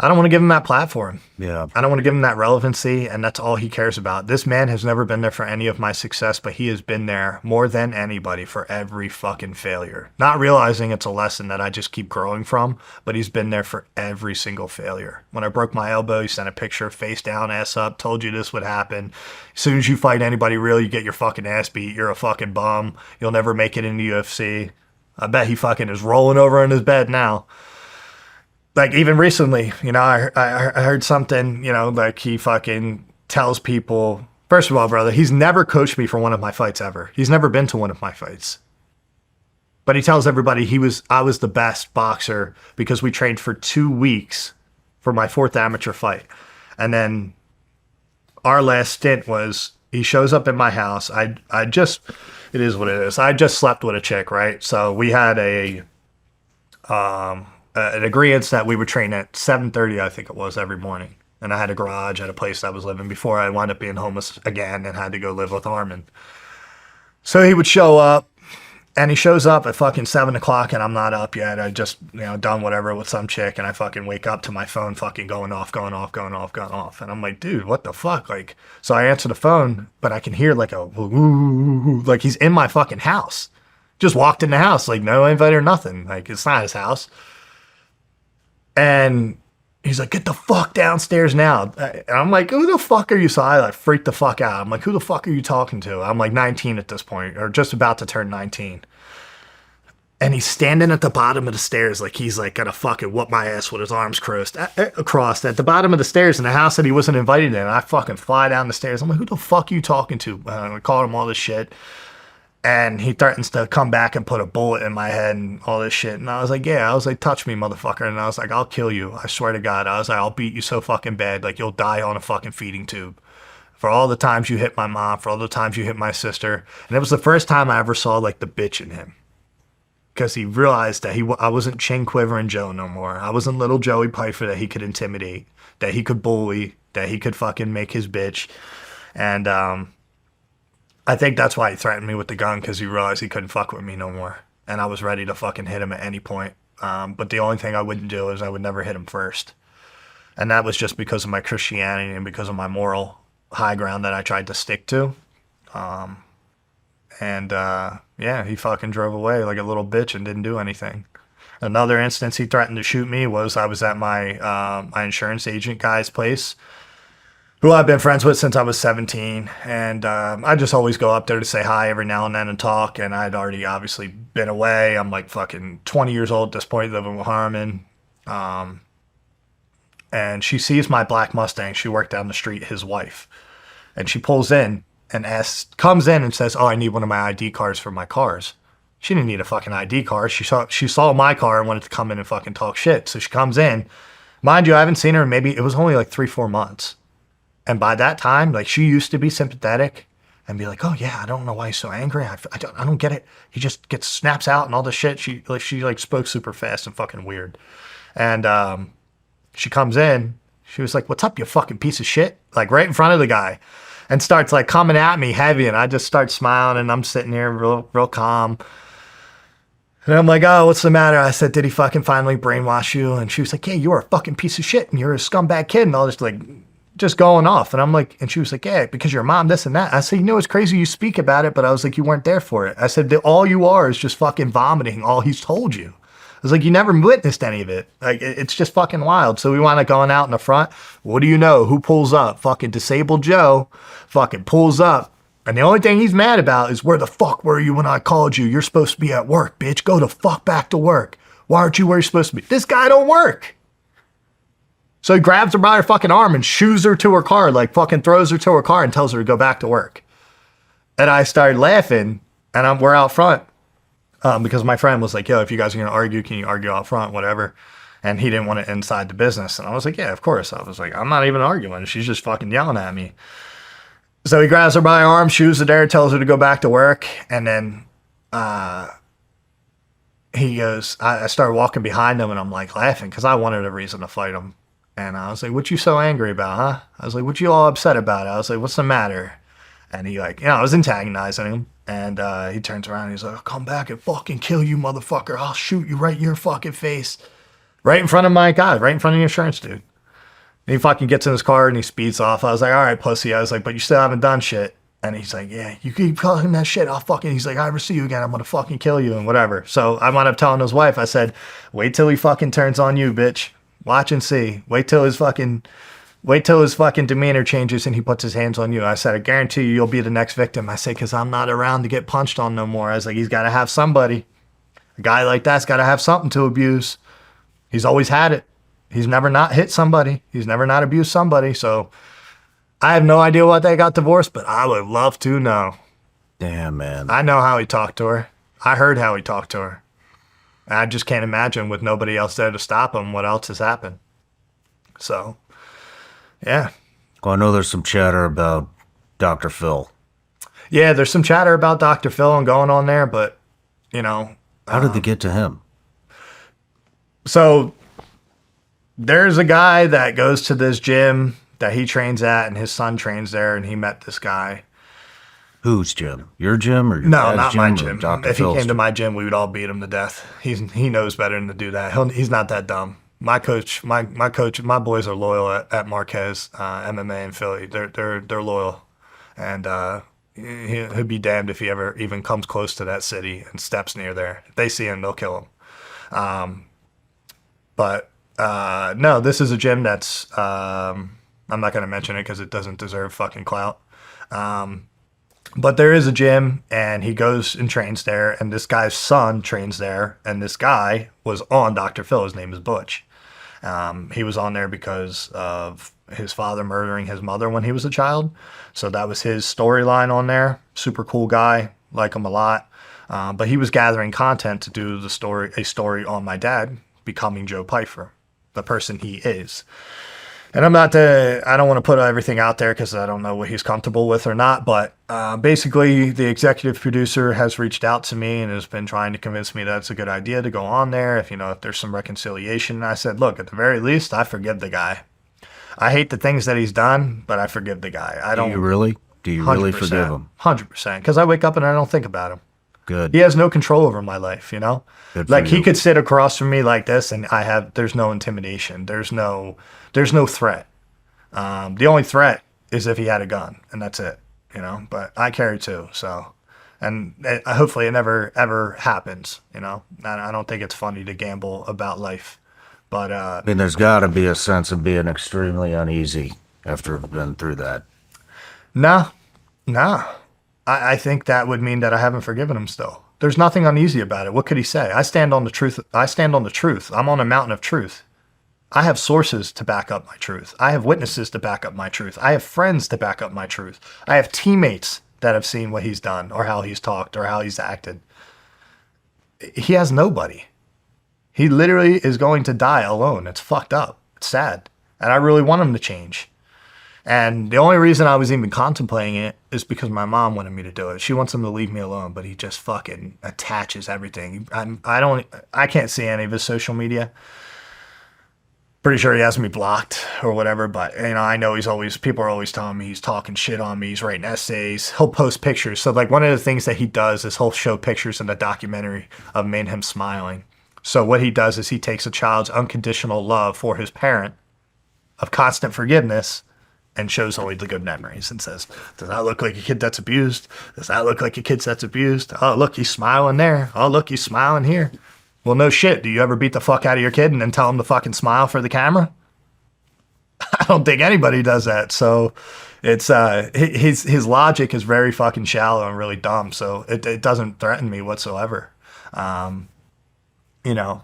I don't want to give him that platform. Yeah. I don't want to give him that relevancy, and that's all he cares about. This man has never been there for any of my success, but he has been there more than anybody for every fucking failure. Not realizing it's a lesson that I just keep growing from, but he's been there for every single failure. When I broke my elbow, he sent a picture, face down, ass up, told you this would happen. As soon as you fight anybody real, you get your fucking ass beat. You're a fucking bum. You'll never make it in the UFC. I bet he fucking is rolling over in his bed now. Like, even recently, you know, I heard something, you know, like he fucking tells people, first of all, brother, he's never coached me for one of my fights ever. He's never been to one of my fights. But he tells everybody I was the best boxer because we trained for 2 weeks for my 4th amateur fight. And then our last stint was, he shows up at my house. It is what it is. I just slept with a chick, right? So we had an agreement that we would train at 7:30, I think it was, every morning. And I had a garage at a place I was living before I wound up being homeless again and had to go live with Harmon. So he would show up, and he shows up at fucking 7 o'clock, and I'm not up yet. I just, you know, done whatever with some chick, and I fucking wake up to my phone fucking going off. And I'm like, dude, what the fuck? Like, so I answer the phone, but I can hear like like he's in my fucking house. Just walked in the house, like no invite or nothing. Like, it's not his house. And he's like, get the fuck downstairs now. And I'm like, who the fuck are you? So I like freaked the fuck out. I'm like, who the fuck are you talking to? I'm like 19 at this point, or just about to turn 19. And he's standing at the bottom of the stairs like he's like gonna fucking whoop my ass with his arms crossed at the bottom of the stairs in a house that he wasn't invited in. I fucking fly down the stairs. I'm like, who the fuck are you talking to? I called him all this shit. And he threatens to come back and put a bullet in my head and all this shit. And I was like, yeah. I was like, touch me, motherfucker. And I was like, I'll kill you. I swear to God. I was like, I'll beat you so fucking bad. Like, you'll die on a fucking feeding tube. For all the times you hit my mom, for all the times you hit my sister. And it was the first time I ever saw, like, the bitch in him. Because he realized that I wasn't Chin Quivering Joe no more. I wasn't little Joey Pyfer that he could intimidate, that he could bully, that he could fucking make his bitch. And, I think that's why he threatened me with the gun, because he realized he couldn't fuck with me no more. And I was ready to fucking hit him at any point. But the only thing I wouldn't do is I would never hit him first. And that was just because of my Christianity and because of my moral high ground that I tried to stick to. Yeah, he fucking drove away like a little bitch and didn't do anything. Another instance he threatened to shoot me was I was at my insurance agent guy's place, who I've been friends with since I was 17. And I just always go up there to say hi every now and then and talk. And I'd already obviously been away. I'm like fucking 20 years old at this point, living with Harmon. And she sees my black Mustang. She worked down the street, his wife. And she pulls in and comes in and says, oh, I need one of my ID cards for my cars. She didn't need a fucking ID card. She saw my car and wanted to come in and fucking talk shit. So she comes in. Mind you, I haven't seen her in maybe, it was only like 3-4 months. And by that time, like, she used to be sympathetic and be like, oh yeah, I don't know why he's so angry. I don't get it. He just snaps out and all this shit. She spoke super fast and fucking weird. And she comes in. She was like, what's up, you fucking piece of shit? Like, right in front of the guy. And starts like coming at me heavy. And I just start smiling and I'm sitting here real calm. And I'm like, oh, what's the matter? I said, did he fucking finally brainwash you? And she was like, yeah, you're a fucking piece of shit and you're a scumbag kid and all this, like, just going off. And I'm like, and she was like, yeah, because your mom, this and that. I said, you know, it's crazy you speak about it, but I was like, you weren't there for it. I said, all you are is just fucking vomiting all he's told you. was like, you never witnessed any of it. Like, it's just fucking wild. So we wound up going out in the front. What do you know? Who pulls up? Fucking Disabled Joe fucking pulls up. And the only thing he's mad about is, where the fuck were you when I called you? You're supposed to be at work, bitch. Go the fuck back to work. Why aren't you where you're supposed to be? This guy don't work. So he grabs her by her fucking arm and shoos her to her car, like fucking throws her to her car and tells her to go back to work. And I started laughing, and we're out front because my friend was like, yo, if you guys are going to argue, can you argue out front, whatever. And he didn't want it inside the business. And I was like, yeah, of course. I was like, I'm not even arguing. She's just fucking yelling at me. So he grabs her by her arm, shoos her there, tells her to go back to work. And then he goes, I started walking behind him, and I'm like laughing because I wanted a reason to fight him. And I was like, what you so angry about, huh? I was like, what you all upset about? I was like, what's the matter? And he like, I was antagonizing him. And he turns around and he's like, I'll come back and fucking kill you, motherfucker. I'll shoot you right in your fucking face. Right in front of my guy, right in front of the insurance dude. And he fucking gets in his car and he speeds off. I was like, all right, pussy. I was like, but you still haven't done shit. And he's like, yeah, you keep calling that shit. He's like, I ever see you again, I'm going to fucking kill you and whatever. So I wound up telling his wife, I said, wait till he fucking turns on you, bitch. Watch and see. Wait till his fucking demeanor changes and he puts his hands on you. I said, I guarantee you'll be the next victim. I said, because I'm not around to get punched on no more. I was like, he's got to have somebody. A guy like that's got to have something to abuse. He's always had it. He's never not hit somebody. He's never not abused somebody. So I have no idea why they got divorced, but I would love to know. Damn, man. I know how he talked to her. I heard how he talked to her. I just can't imagine, with nobody else there to stop him, what else has happened. So, yeah. Well, I know there's some chatter about Dr. Phil. Yeah, there's some chatter about Dr. Phil and going on there, but, How did they get to him? So, there's a guy that goes to this gym that he trains at, and his son trains there, and he met this guy. Whose gym? Your gym or your No, dad's not gym my or gym. Dr. If Phil's he came to gym? my gym, we would all beat him to death. He knows better than to do that. He's not that dumb. My coach, my boys are loyal at Marquez MMA in Philly. They're loyal, and he'll be damned if he ever even comes close to that city and steps near there. If they see him, they'll kill him. But no, this is a gym that's I'm not going to mention it because it doesn't deserve fucking clout. But there is a gym, and he goes and trains there, and this guy's son trains there, and this guy was on Dr. Phil. His name is Butch. He was on there because of his father murdering his mother when he was a child. So that was his storyline on there. Super cool guy, like him a lot. But he was gathering content to do a story on my dad becoming Joe Pyfer, the person he is. And I don't want to put everything out there because I don't know what he's comfortable with or not. But basically, the executive producer has reached out to me and has been trying to convince me that it's a good idea to go on there if there's some reconciliation. And I said, look, at the very least, I forgive the guy. I hate the things that he's done, but I forgive the guy. I don't. Do you really? Do you really forgive him? 100%. Because I wake up and I don't think about him. Good. He has no control over my life, Good for like he you. could sit across from me like this, and there's no intimidation. There's no threat. The only threat is if he had a gun, and that's it, but I carry two. So, and hopefully it never, ever happens. I don't think it's funny to gamble about life, but, I mean, there's got to be a sense of being extremely uneasy after having been through that. no. I think that would mean that I haven't forgiven him still. There's nothing uneasy about it. What could he say? I stand on the truth. I'm on a mountain of truth. I have sources to back up my truth. I have witnesses to back up my truth. I have friends to back up my truth. I have teammates that have seen what he's done or how he's talked or how he's acted. He has nobody. He literally is going to die alone. It's fucked up. It's sad. And I really want him to change. And the only reason I was even contemplating it is because my mom wanted me to do it. She wants him to leave me alone, but he just fucking attaches everything. I can't see any of his social media. Pretty sure he has me blocked or whatever, but I know people are always telling me he's talking shit on me. He's writing essays. He'll post pictures. So like one of the things that he does is he'll show pictures in the documentary of me and him smiling. So what he does is he takes a child's unconditional love for his parent of constant forgiveness and shows only the good memories and says, does that look like a kid that's abused? Does that look like a kid that's abused? Oh, look, he's smiling there. Oh, look, he's smiling here. Well, no shit. Do you ever beat the fuck out of your kid and then tell him to fucking smile for the camera? I don't think anybody does that. So it's his logic is very fucking shallow and really dumb. So it doesn't threaten me whatsoever. You know,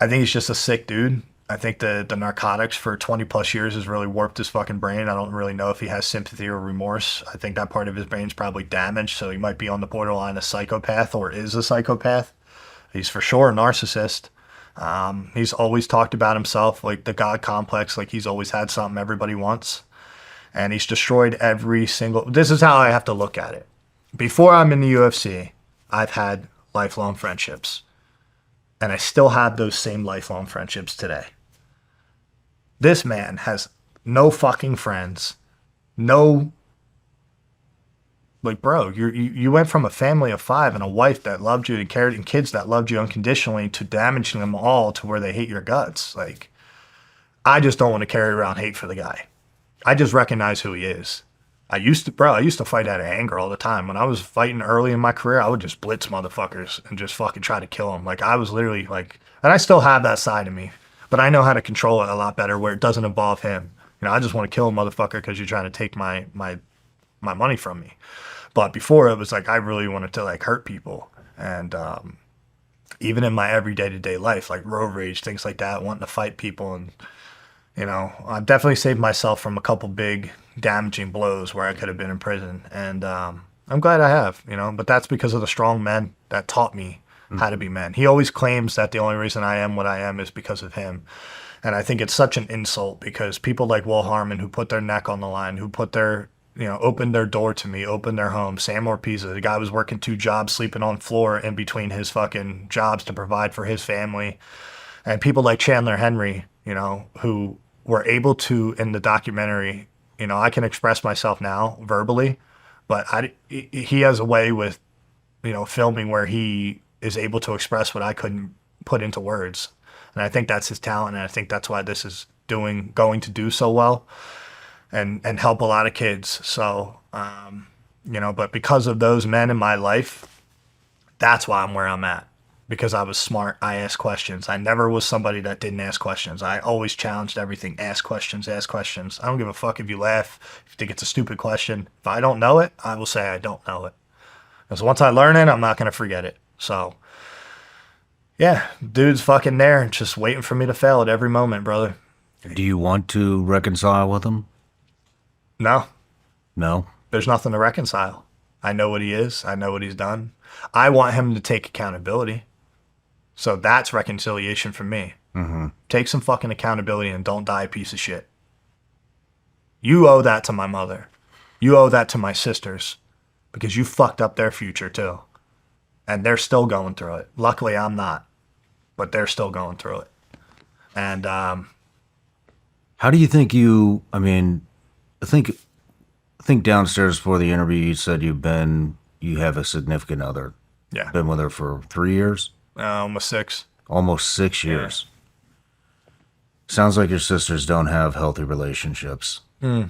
I think he's just a sick dude. I think the narcotics for 20 plus years has really warped his fucking brain. I don't really know if he has sympathy or remorse. I think that part of his brain's probably damaged. So he might be on the borderline of psychopath or is a psychopath. He's for sure a narcissist. He's always talked about himself like the God complex, like he's always had something everybody wants. And he's destroyed every single... This is how I have to look at it. Before I'm in the UFC, I've had lifelong friendships. And I still have those same lifelong friendships today. This man has no fucking friends. No... Like, bro, you went from a family of 5 and a wife that loved you and cared and kids that loved you unconditionally to damaging them all to where they hate your guts. Like, I just don't want to carry around hate for the guy. I just recognize who he is. I used to fight out of anger all the time. When I was fighting early in my career, I would just blitz motherfuckers and just fucking try to kill them. Like, I was literally like, and I still have that side of me, but I know how to control it a lot better where it doesn't involve him. You know, I just want to kill a motherfucker because you're trying to take my money from me. But before it was like, I really wanted to like hurt people. And even in my everyday to day life, like road rage, things like that, wanting to fight people. And, you know, I've definitely saved myself from a couple big damaging blows where I could have been in prison. And I'm glad I have, you know, but that's because of the strong men that taught me how to be men. He always claims that the only reason I am what I am is because of him. And I think it's such an insult because people like Will Harmon who put their neck on the line, who put their, you know, opened their door to me, opened their home. Sam Orpiza, the guy was working 2 jobs, sleeping on floor in between his fucking jobs to provide for his family. And people like Chandler Henry, you know, who were able to, in the documentary, you know, I can express myself now verbally, but he has a way with, you know, filming where he is able to express what I couldn't put into words. And I think that's his talent. And I think that's why this is going to do so well. And help a lot of kids. So, you know, but because of those men in my life, that's why I'm where I'm at. Because I was smart. I asked questions. I never was somebody that didn't ask questions. I always challenged everything. Ask questions, ask questions. I don't give a fuck if you laugh, if you think it's a stupid question. If I don't know it, I will say I don't know it. Because once I learn it, I'm not going to forget it. So, yeah, dude's fucking there, just waiting for me to fail at every moment, brother. Do you want to reconcile with him? No. No? There's nothing to reconcile. I know what he is. I know what he's done. I want him to take accountability. So that's reconciliation for me. Mm-hmm. Take some fucking accountability and don't die a piece of shit. You owe that to my mother. You owe that to my sisters because you fucked up their future too. And they're still going through it. Luckily, I'm not. But they're still going through it. And how do you think I think downstairs before the interview you said you have a significant other. Yeah. Been with her for 3 years? Almost 6. Almost 6 years. Yeah. Sounds like your sisters don't have healthy relationships. I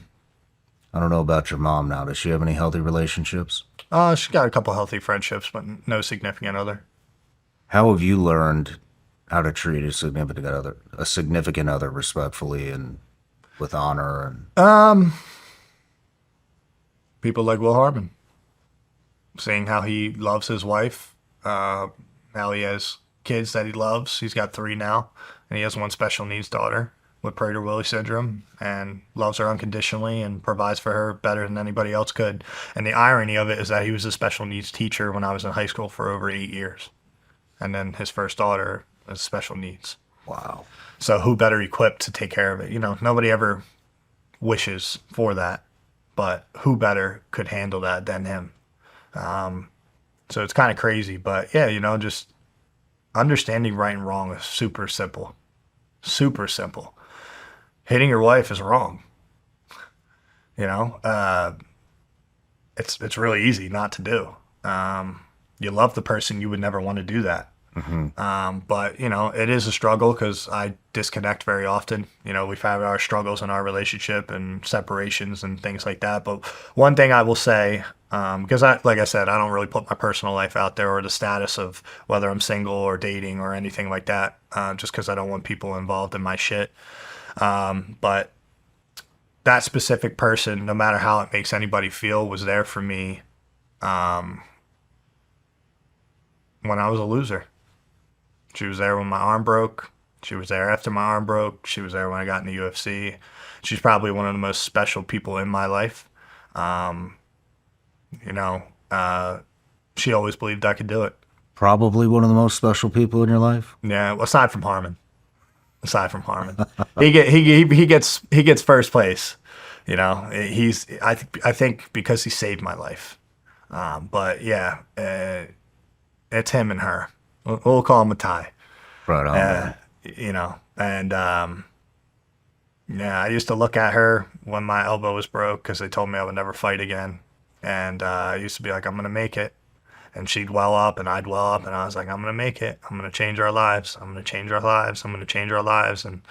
don't know about your mom now. Does she have any healthy relationships? She's got a couple healthy friendships, but no significant other. How have you learned how to treat a significant other respectfully and with honor? And people like Will Harmon, seeing how he loves his wife, how he has kids that he loves. He's got 3 now, and he has 1 special needs daughter with Prader-Willi syndrome, and loves her unconditionally and provides for her better than anybody else could. And the irony of it is that he was a special needs teacher when I was in high school for over 8 years, and then his first daughter is special needs. wow. So who better equipped to take care of it? You know, nobody ever wishes for that, but who better could handle that than him? So it's kind of crazy, but yeah, you know, just understanding right and wrong is super simple. Super simple. Hitting your wife is wrong. You know, it's really easy not to do. You love the person, you would never want to do that. But, you know, it is a struggle because I disconnect very often. You know, we've had our struggles in our relationship and separations and things like that. But one thing I will say, because like I said, I don't really put my personal life out there or the status of whether I'm single or dating or anything like that, just because I don't want people involved in my shit. But that specific person, no matter how it makes anybody feel, was there for me when I was a loser. She was there when my arm broke. She was there after my arm broke. She was there when I got in the UFC. She's probably one of the most special people in my life. You know, she always believed I could do it. Probably one of the most special people in your life. Yeah, well, aside from Harmon. he gets first place. You know, I think because he saved my life. But yeah, it's him and her. We'll call him a tie. Right on. Man. You know, and yeah, I used to look at her when my elbow was broke because they told me I would never fight again. And I used to be like, I'm going to make it. And she'd well up and I'd well up. And I was like, I'm going to make it. I'm going to change our lives. I'm going to change our lives. I'm going to change our lives. And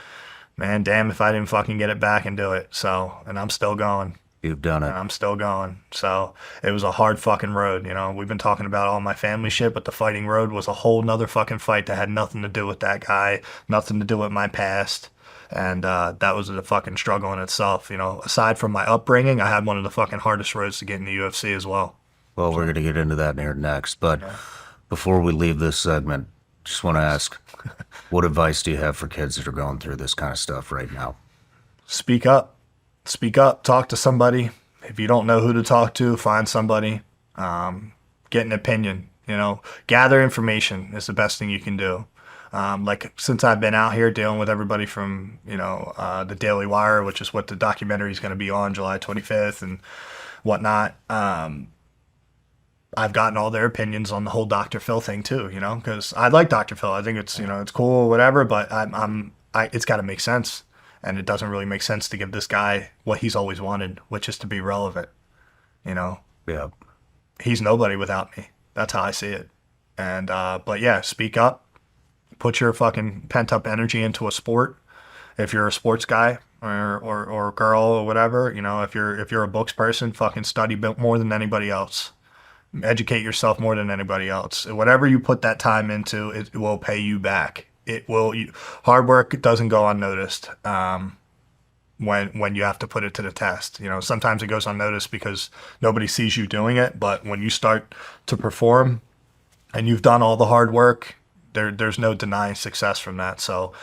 man, damn if I didn't fucking get it back and do it. So, and I'm still going. You've done it. And I'm still going. So it was a hard fucking road. You know, we've been talking about all my family shit, but the fighting road was a whole nother fucking fight that had nothing to do with that guy, nothing to do with my past. And that was a fucking struggle in itself. You know, aside from my upbringing, I had one of the fucking hardest roads to get in the UFC as well. Well, we're going to get into that here next. But before we leave this segment, just want to ask, what advice do you have for kids that are going through this kind of stuff right now? Speak up. Speak up, talk to somebody. If you don't know who to talk to, find somebody. Get an opinion, you know. Gather information is the best thing you can do. Like, since I've been out here dealing with everybody from, you know, the Daily Wire, which is what the documentary is going to be on July 25th and whatnot, I've gotten all their opinions on the whole Dr. Phil thing too, you know, because I like Dr. Phil. I think it's, you know, it's cool, whatever, but it's got to make sense. And it doesn't really make sense to give this guy what he's always wanted, which is to be relevant, you know? Yeah. He's nobody without me. That's how I see it. And, but yeah, speak up. Put your fucking pent-up energy into a sport. If you're a sports guy or girl or whatever, you know, if you're a books person, fucking study more than anybody else. Educate yourself more than anybody else. Whatever you put that time into, it will pay you back. It will. Hard work doesn't go unnoticed when you have to put it to the test. You know, sometimes it goes unnoticed because nobody sees you doing it. But when you start to perform and you've done all the hard work, there's no denying success from that. So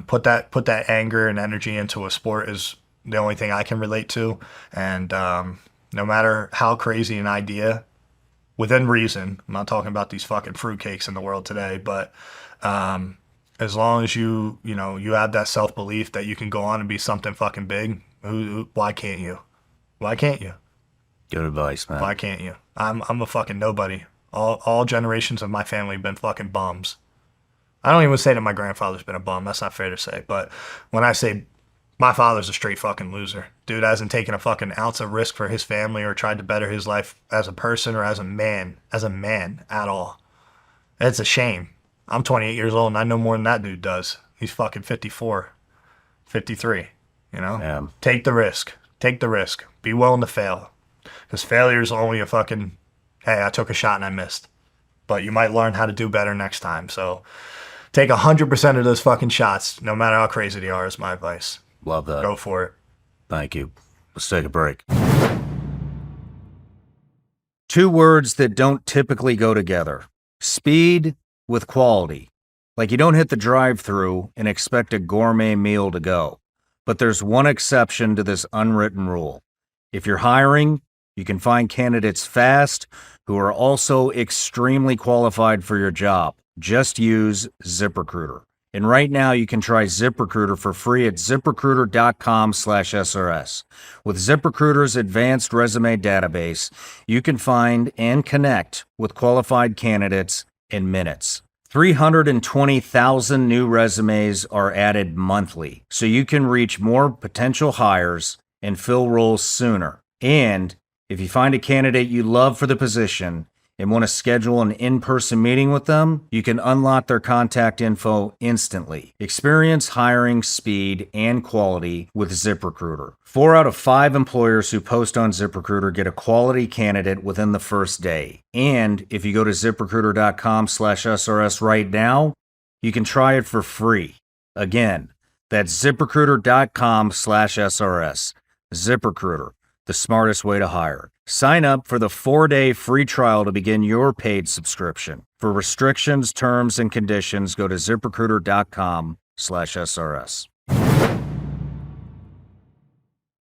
put that anger and energy into a sport is the only thing I can relate to. And no matter how crazy an idea, within reason, I'm not talking about these fucking fruitcakes in the world today, but as long as you have that self-belief that you can go on and be something fucking big, why can't you? Why can't you? Good advice, man. Why can't you? I'm a fucking nobody. All generations of my family have been fucking bums. I don't even say that my grandfather's been a bum. That's not fair to say. But when I say my father's a straight fucking loser, dude hasn't taken a fucking ounce of risk for his family or tried to better his life as a person or as a man at all. It's a shame. I'm 28 years old and I know more than that dude does. He's fucking 54, 53, you know? Yeah. Take the risk. Take the risk. Be willing to fail. Because failure is only a fucking, hey, I took a shot and I missed. But you might learn how to do better next time. So take 100% of those fucking shots, no matter how crazy they are, is my advice. Love that. Go for it. Thank you. Let's take a break. Two words that don't typically go together. Speed with quality. Like, you don't hit the drive-thru and expect a gourmet meal to go. But there's one exception to this unwritten rule. If you're hiring, you can find candidates fast who are also extremely qualified for your job. Just use ZipRecruiter. And right now you can try ZipRecruiter for free at ZipRecruiter.com/SRS. With ZipRecruiter's advanced resume database, you can find and connect with qualified candidates in minutes. 320,000 new resumes are added monthly, so you can reach more potential hires and fill roles sooner. And if you find a candidate you love for the position, and want to schedule an in-person meeting with them, you can unlock their contact info instantly. Experience hiring speed and quality with ZipRecruiter. 4 out of 5 employers who post on ZipRecruiter get a quality candidate within the first day. And if you go to ZipRecruiter.com/SRS right now, you can try it for free. Again, that's ZipRecruiter.com/SRS. ZipRecruiter, the smartest way to hire. Sign up for the 4-day free trial to begin your paid subscription. For restrictions, terms, and conditions, go to ZipRecruiter.com/SRS.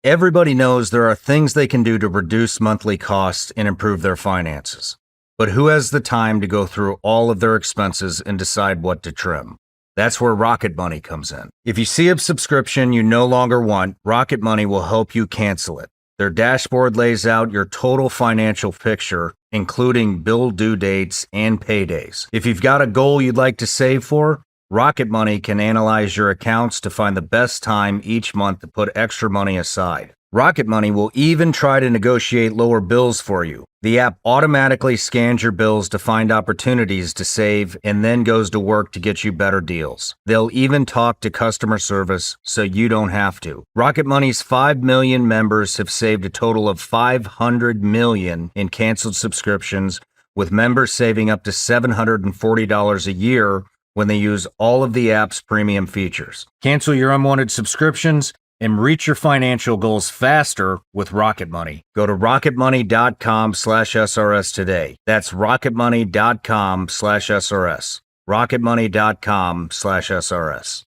Everybody knows there are things they can do to reduce monthly costs and improve their finances. But who has the time to go through all of their expenses and decide what to trim? That's where Rocket Money comes in. If you see a subscription you no longer want, Rocket Money will help you cancel it. Their dashboard lays out your total financial picture, including bill due dates and paydays. If you've got a goal you'd like to save for, Rocket Money can analyze your accounts to find the best time each month to put extra money aside. Rocket Money will even try to negotiate lower bills for you. The app automatically scans your bills to find opportunities to save and then goes to work to get you better deals. They'll even talk to customer service so you don't have to. Rocket Money's 5 million members have saved a total of $500 million in canceled subscriptions, with members saving up to $740 a year when they use all of the app's premium features. Cancel your unwanted subscriptions and reach your financial goals faster with Rocket Money. Go to rocketmoney.com/SRS today. That's rocketmoney.com/SRS. rocketmoney.com/SRS.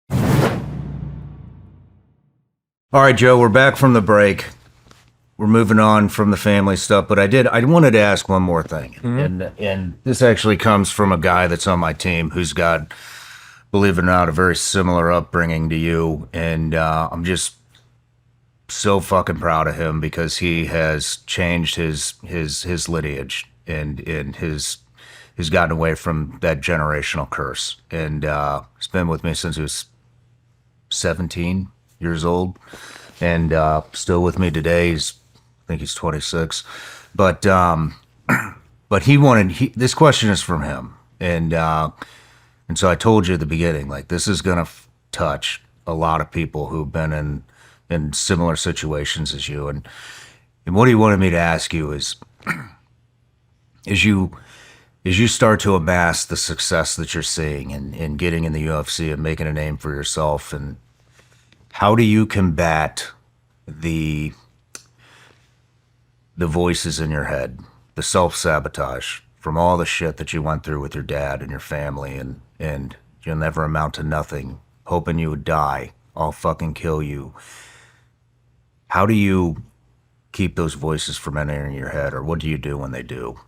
All right, Joe, we're back from the break. We're moving on from the family stuff, but I wanted to ask one more thing. And this actually comes from a guy that's on my team who's got, believe it or not, a very similar upbringing to you. And I'm just so fucking proud of him because he has changed his lineage and he's gotten away from that generational curse. And he's been with me since he was 17 years old, and still with me today. I think he's 26, but this question is from him, and so I told you at the beginning, like, this is gonna touch a lot of people who've been in similar situations as you, and what he wanted me to ask you is, as you start to amass the success that you're seeing and getting in the UFC and making a name for yourself, and how do you combat the voices in your head, the self-sabotage from all the shit that you went through with your dad and your family, and you'll never amount to nothing, hoping you would die, I'll fucking kill you. How do you keep those voices from entering your head, or what do you do when they do?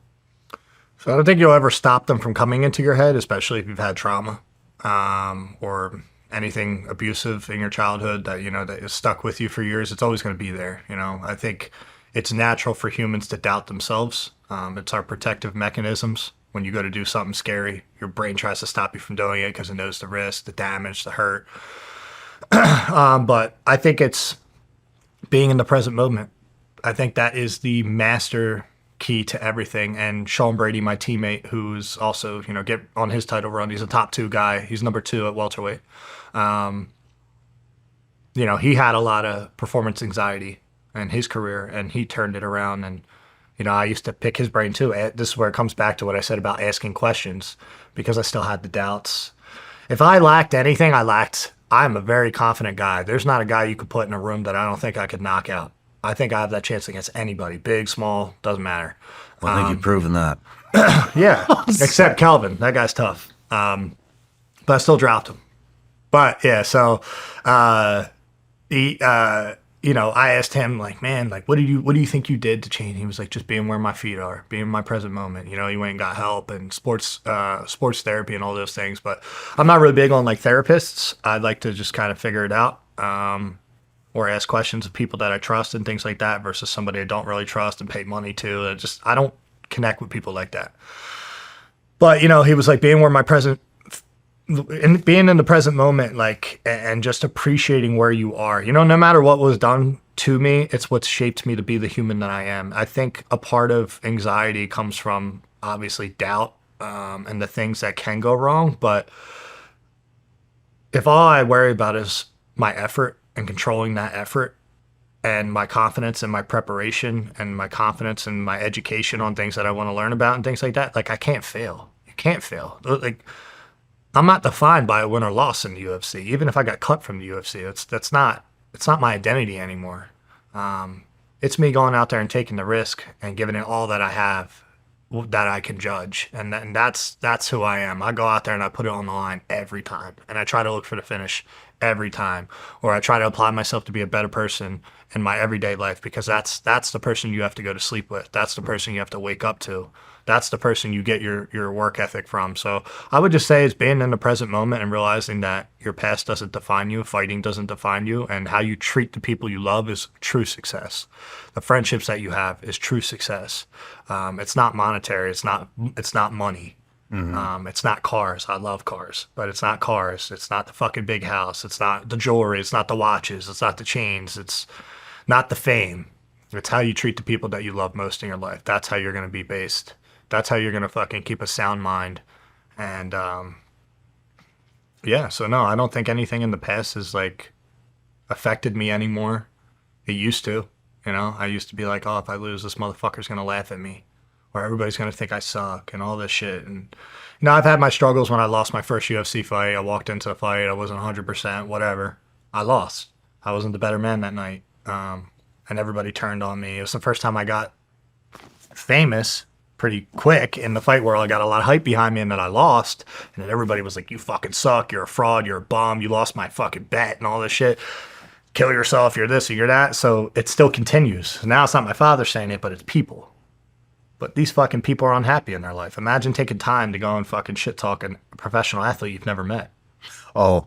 So I don't think you'll ever stop them from coming into your head, especially if you've had trauma or anything abusive in your childhood that is stuck with you for years. It's always going to be there. I think it's natural for humans to doubt themselves. It's our protective mechanisms. When you go to do something scary, your brain tries to stop you from doing it because it knows the risk, the damage, the hurt. But I think it's being in the present moment. I think that is the master key to everything. And Shawn Brady, my teammate, who's also, get on his title run, he's a top 2 guy. He's number 2 at welterweight. He had a lot of performance anxiety in his career, and he turned it around. And, I used to pick his brain too. This is where it comes back to what I said about asking questions, because I still had the doubts. If I lacked anything, I'm a very confident guy. There's not a guy you could put in a room that I don't think I could knock out. I think I have that chance against anybody, big, small, doesn't matter. Well, I think you've proven that. Yeah, except Kelvin. That guy's tough. But I still dropped him. But yeah, so I asked him, like, man, like, what do you think you did to change? He was like, just being where my feet are, being in my present moment. He went and got help and sports therapy and all those things. But I'm not really big on like therapists. I'd like to just kind of figure it out. Or ask questions of people that I trust and things like that versus somebody I don't really trust and pay money to. I don't connect with people like that. But, he was like being in the present moment, like, and just appreciating where you are. No matter what was done to me, it's what's shaped me to be the human that I am. I think a part of anxiety comes from obviously doubt and the things that can go wrong. But if all I worry about is my effort and controlling that effort and my confidence and my preparation and my confidence and my education on things that I want to learn about and things like that, like I can't fail. You can't fail. Like I'm not defined by a win or loss in the UFC. Even if I got cut from the UFC, it's not my identity anymore. It's me going out there and taking the risk and giving it all that I have that I can judge. And that's who I am. I go out there and I put it on the line every time. And I try to look for the finish every time. Or I try to apply myself to be a better person in my everyday life, because that's the person you have to go to sleep with. That's the person you have to wake up to. That's the person you get your work ethic from. So I would just say it's being in the present moment and realizing that your past doesn't define you, fighting doesn't define you, and how you treat the people you love is true success. The friendships that you have is true success. It's not monetary. It's not money. It's not cars. I love cars, but it's not cars. It's not the fucking big house. It's not the jewelry. It's not the watches. It's not the chains. It's not the fame. It's how you treat the people that you love most in your life. That's how you're going to be based. That's how you're going to fucking keep a sound mind. And, yeah, so no, I don't think anything in the past has like affected me anymore. It used to, I used to be like, oh, if I lose, this motherfucker's going to laugh at me, or everybody's going to think I suck and all this shit. And, I've had my struggles. When I lost my first UFC fight, I walked into the fight, I wasn't 100%, whatever. I lost. I wasn't the better man that night. And everybody turned on me. It was the first time I got famous pretty quick in the fight world. I got a lot of hype behind me, and then I lost. And then everybody was like, you fucking suck. You're a fraud. You're a bum. You lost my fucking bet and all this shit. Kill yourself. You're this or you're that. So it still continues. Now it's not my father saying it, but it's people. But these fucking people are unhappy in their life. Imagine taking time to go and fucking shit talk a professional athlete you've never met. Oh,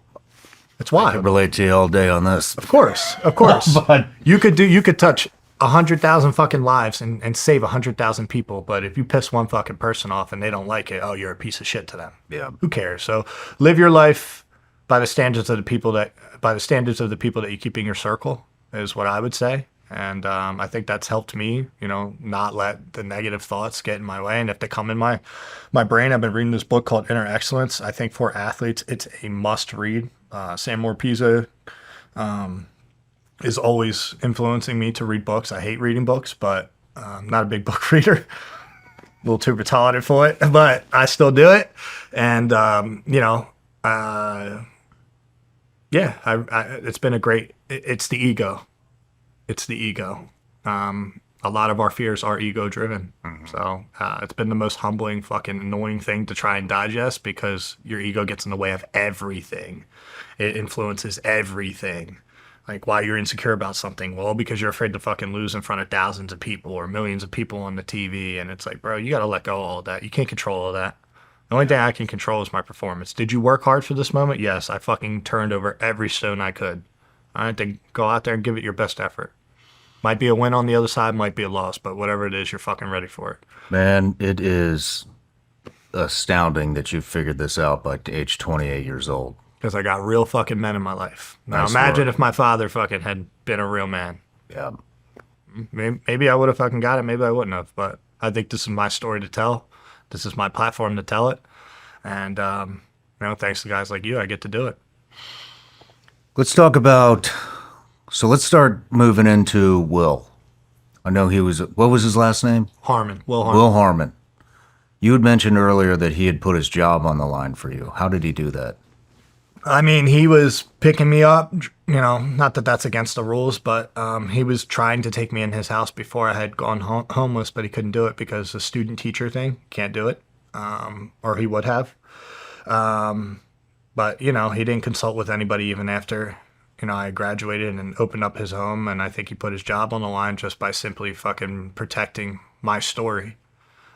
it's wild. I could relate to you all day on this. Of course. But you could touch 100,000 fucking lives and save 100,000 people. But if you piss one fucking person off and they don't like it, oh, you're a piece of shit to them. Yeah. Who cares? So live your life by the standards of the people that you keep in your circle is what I would say. And I think that's helped me, not let the negative thoughts get in my way. And if they come in my brain, I've been reading this book called Inner Excellence. I think for athletes, it's a must read. Sam Morpizza is always influencing me to read books. I hate reading books, but I'm not a big book reader. A little too retarded for it, but I still do it. And, it's been it's the ego. It's the ego. A lot of our fears are ego driven. Mm-hmm. So it's been the most humbling, fucking annoying thing to try and digest, because your ego gets in the way of everything. It influences everything. Like, why you're insecure about something? Well, because you're afraid to fucking lose in front of thousands of people or millions of people on the TV. And it's like, bro, you got to let go of all of that. You can't control all that. The only thing I can control is my performance. Did you work hard for this moment? Yes, I fucking turned over every stone I could. All right, then go out there and give it your best effort. Might be a win on the other side, might be a loss, but whatever it is, you're fucking ready for it. Man, it is astounding that you figured this out by age 28 years old. Because I got real fucking men in my life. Now imagine if my father fucking had been a real man. Yeah. Maybe I would have fucking got it, maybe I wouldn't have, but I think this is my story to tell. This is my platform to tell it. And, thanks to guys like you, I get to do it. Let's start moving into Will. I know what was his last name? Harmon. Will Harmon. You had mentioned earlier that he had put his job on the line for you. How did he do that? I mean, he was picking me up, not that that's against the rules, but he was trying to take me in his house before I had gone homeless, but he couldn't do it because the student-teacher thing, can't do it, or he would have. But, he didn't consult with anybody even after, I graduated and opened up his home, and I think he put his job on the line just by simply fucking protecting my story.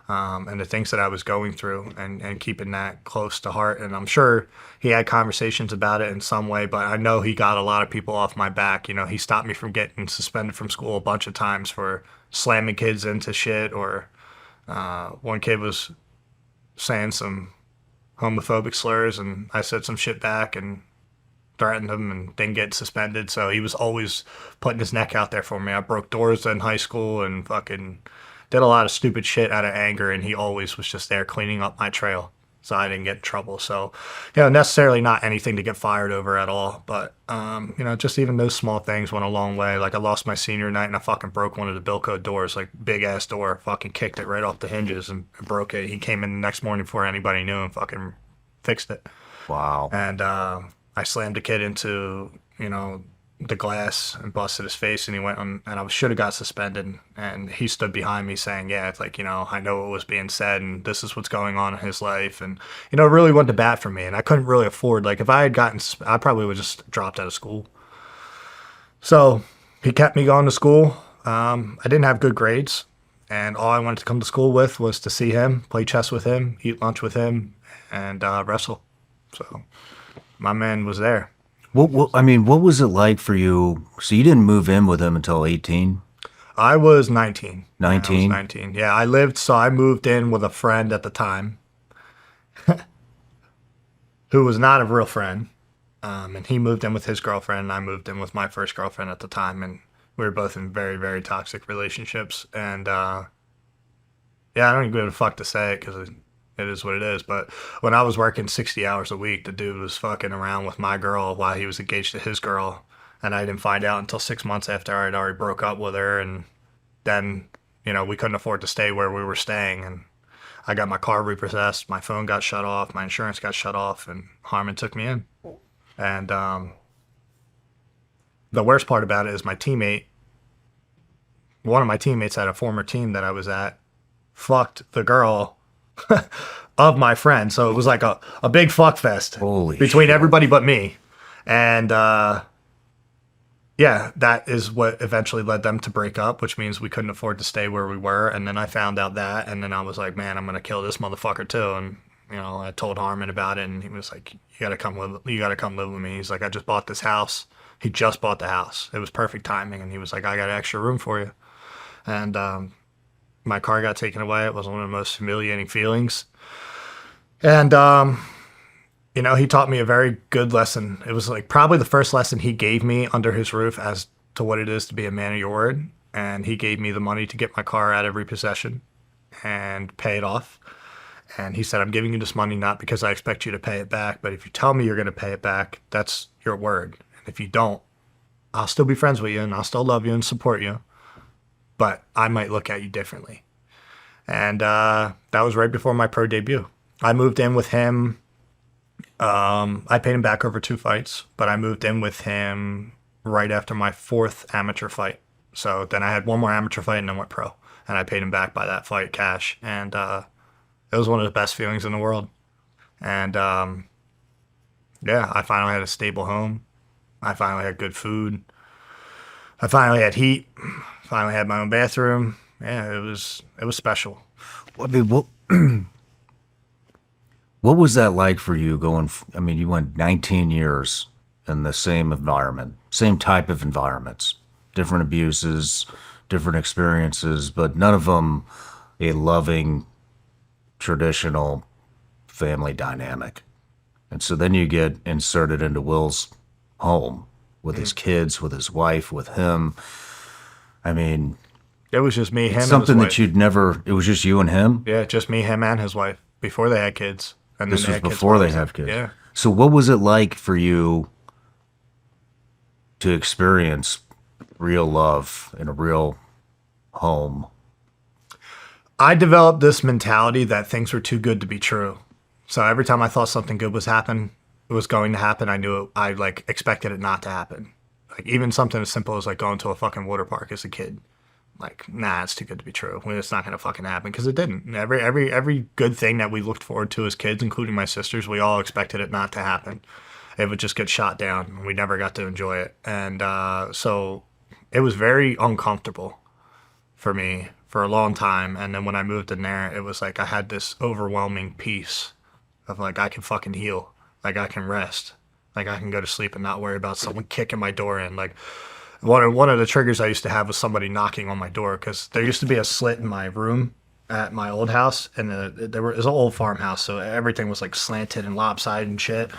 And the things that I was going through and keeping that close to heart. And I'm sure he had conversations about it in some way, but I know he got a lot of people off my back. He stopped me from getting suspended from school a bunch of times for slamming kids into shit, or one kid was saying some homophobic slurs and I said some shit back and threatened him and didn't get suspended. So he was always putting his neck out there for me. I broke doors in high school and fucking did a lot of stupid shit out of anger, and he always was just there cleaning up my trail so I didn't get in trouble. So, necessarily not anything to get fired over at all, but, just even those small things went a long way. Like, I lost my senior night and I fucking broke one of the Bilco doors, like, big-ass door, fucking kicked it right off the hinges and broke it. He came in the next morning before anybody knew and fucking fixed it. Wow. And I slammed a kid into, the glass and busted his face, and he went on, and I should have got suspended, and he stood behind me saying, yeah, it's like, I know what was being said, and this is what's going on in his life, and, really went to bat for me, and I couldn't really afford, like, if I had gotten, I probably would have just dropped out of school. So he kept me going to school. I didn't have good grades, and all I wanted to come to school with was to see him, play chess with him, eat lunch with him, and wrestle. So my man was there. What was it like for you? So you didn't move in with him until 18? I was 19. 19? I was 19. Yeah, I moved in with a friend at the time who was not a real friend. And he moved in with his girlfriend, and I moved in with my first girlfriend at the time. And we were both in very, very toxic relationships. And, I don't even give a fuck to say it because it is what it is. But when I was working 60 hours a week, the dude was fucking around with my girl while he was engaged to his girl. And I didn't find out until 6 months after I'd already broke up with her. And then, we couldn't afford to stay where we were staying. And I got my car repossessed. My phone got shut off. My insurance got shut off. And Harmon took me in. And the worst part about it is one of my teammates at a former team that I was at, fucked the girl of my friend. So it was like a big fuck fest between everybody but me. And that is what eventually led them to break up, which means we couldn't afford to stay where we were. And then I found out that, and then I was like, man, I'm going to kill this motherfucker too. And, I told Harmon about it, and he was like, you got to come live with me. He's like, I just bought this house. He just bought the house. It was perfect timing. And he was like, I got extra room for you. And, my car got taken away. It was one of the most humiliating feelings. And, he taught me a very good lesson. It was like probably the first lesson he gave me under his roof as to what it is to be a man of your word. And he gave me the money to get my car out of repossession and pay it off. And he said, I'm giving you this money not because I expect you to pay it back, but if you tell me you're going to pay it back, that's your word. And if you don't, I'll still be friends with you and I'll still love you and support you, but I might look at you differently. And that was right before my pro debut. I moved in with him. I paid him back over 2 fights, but I moved in with him right after my 4th amateur fight. So then I had one more amateur fight and then went pro. And I paid him back by that fight cash. And it was one of the best feelings in the world. And I finally had a stable home. I finally had good food. I finally had heat. Finally had my own bathroom. Yeah, it was special. I mean, what was that like for you going? You went 19 years in the same environment, same type of environments, different abuses, different experiences, but none of them a loving, traditional family dynamic. And so then you get inserted into Will's home with his kids, with his wife, with him. It was just me, him, something and his that it was just you and him? Yeah, just me, him, and his wife before they had kids. And this was before they have kids. Yeah. So what was it like for you to experience real love in a real home? I developed this mentality that things were too good to be true. So every time I thought something good was going to happen, I knew I expected it not to happen. Like even something as simple as like going to a fucking water park as a kid. Like, nah, it's too good to be true. It's not gonna fucking happen, because it didn't. Every good thing that we looked forward to as kids, including my sisters, we all expected it not to happen. It would just get shot down. We never got to enjoy it, and so it was very uncomfortable for me for a long time. And then when I moved in there, it was like I had this overwhelming peace of like I can fucking heal, like I can rest, like I can go to sleep and not worry about someone kicking my door in, like. One of the triggers I used to have was somebody knocking on my door, because there used to be a slit in my room at my old house, and it was an old farmhouse, so everything was like slanted and lopsided and shit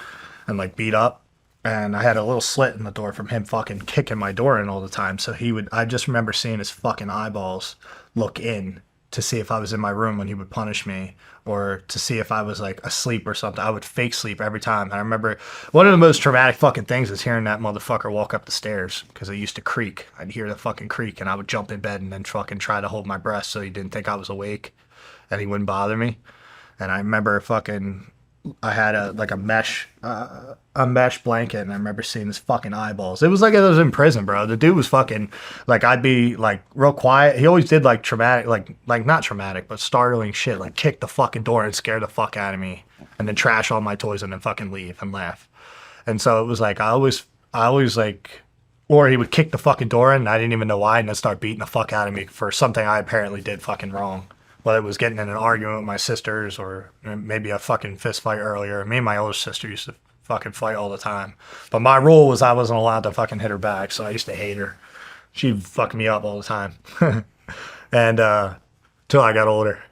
and like beat up. And I had a little slit in the door from him fucking kicking my door in all the time. So I just remember seeing his fucking eyeballs look in to see if I was in my room when he would punish me, or to see if I was like asleep or something. I would fake sleep every time. And I remember one of the most traumatic fucking things is hearing that motherfucker walk up the stairs, because it used to creak. I'd hear the fucking creak, and I would jump in bed and then fucking try to hold my breath so he didn't think I was awake and he wouldn't bother me. And I remember I had a mesh blanket, and I remember seeing his fucking eyeballs. It was like I was in prison, bro. The dude was fucking, like, I'd be like real quiet. He always did like traumatic, like not traumatic, but startling shit, like kick the fucking door and scare the fuck out of me, and then trash all my toys and then fucking leave and laugh. And so it was like I always like, or he would kick the fucking door in, and I didn't even know why, and then start beating the fuck out of me for something I apparently did fucking wrong. Whether it was getting in an argument with my sisters, or maybe a fucking fist fight earlier. Me and my older sister used to fucking fight all the time. But my rule was I wasn't allowed to fucking hit her back, so I used to hate her. She'd fuck me up all the time. And till I got older.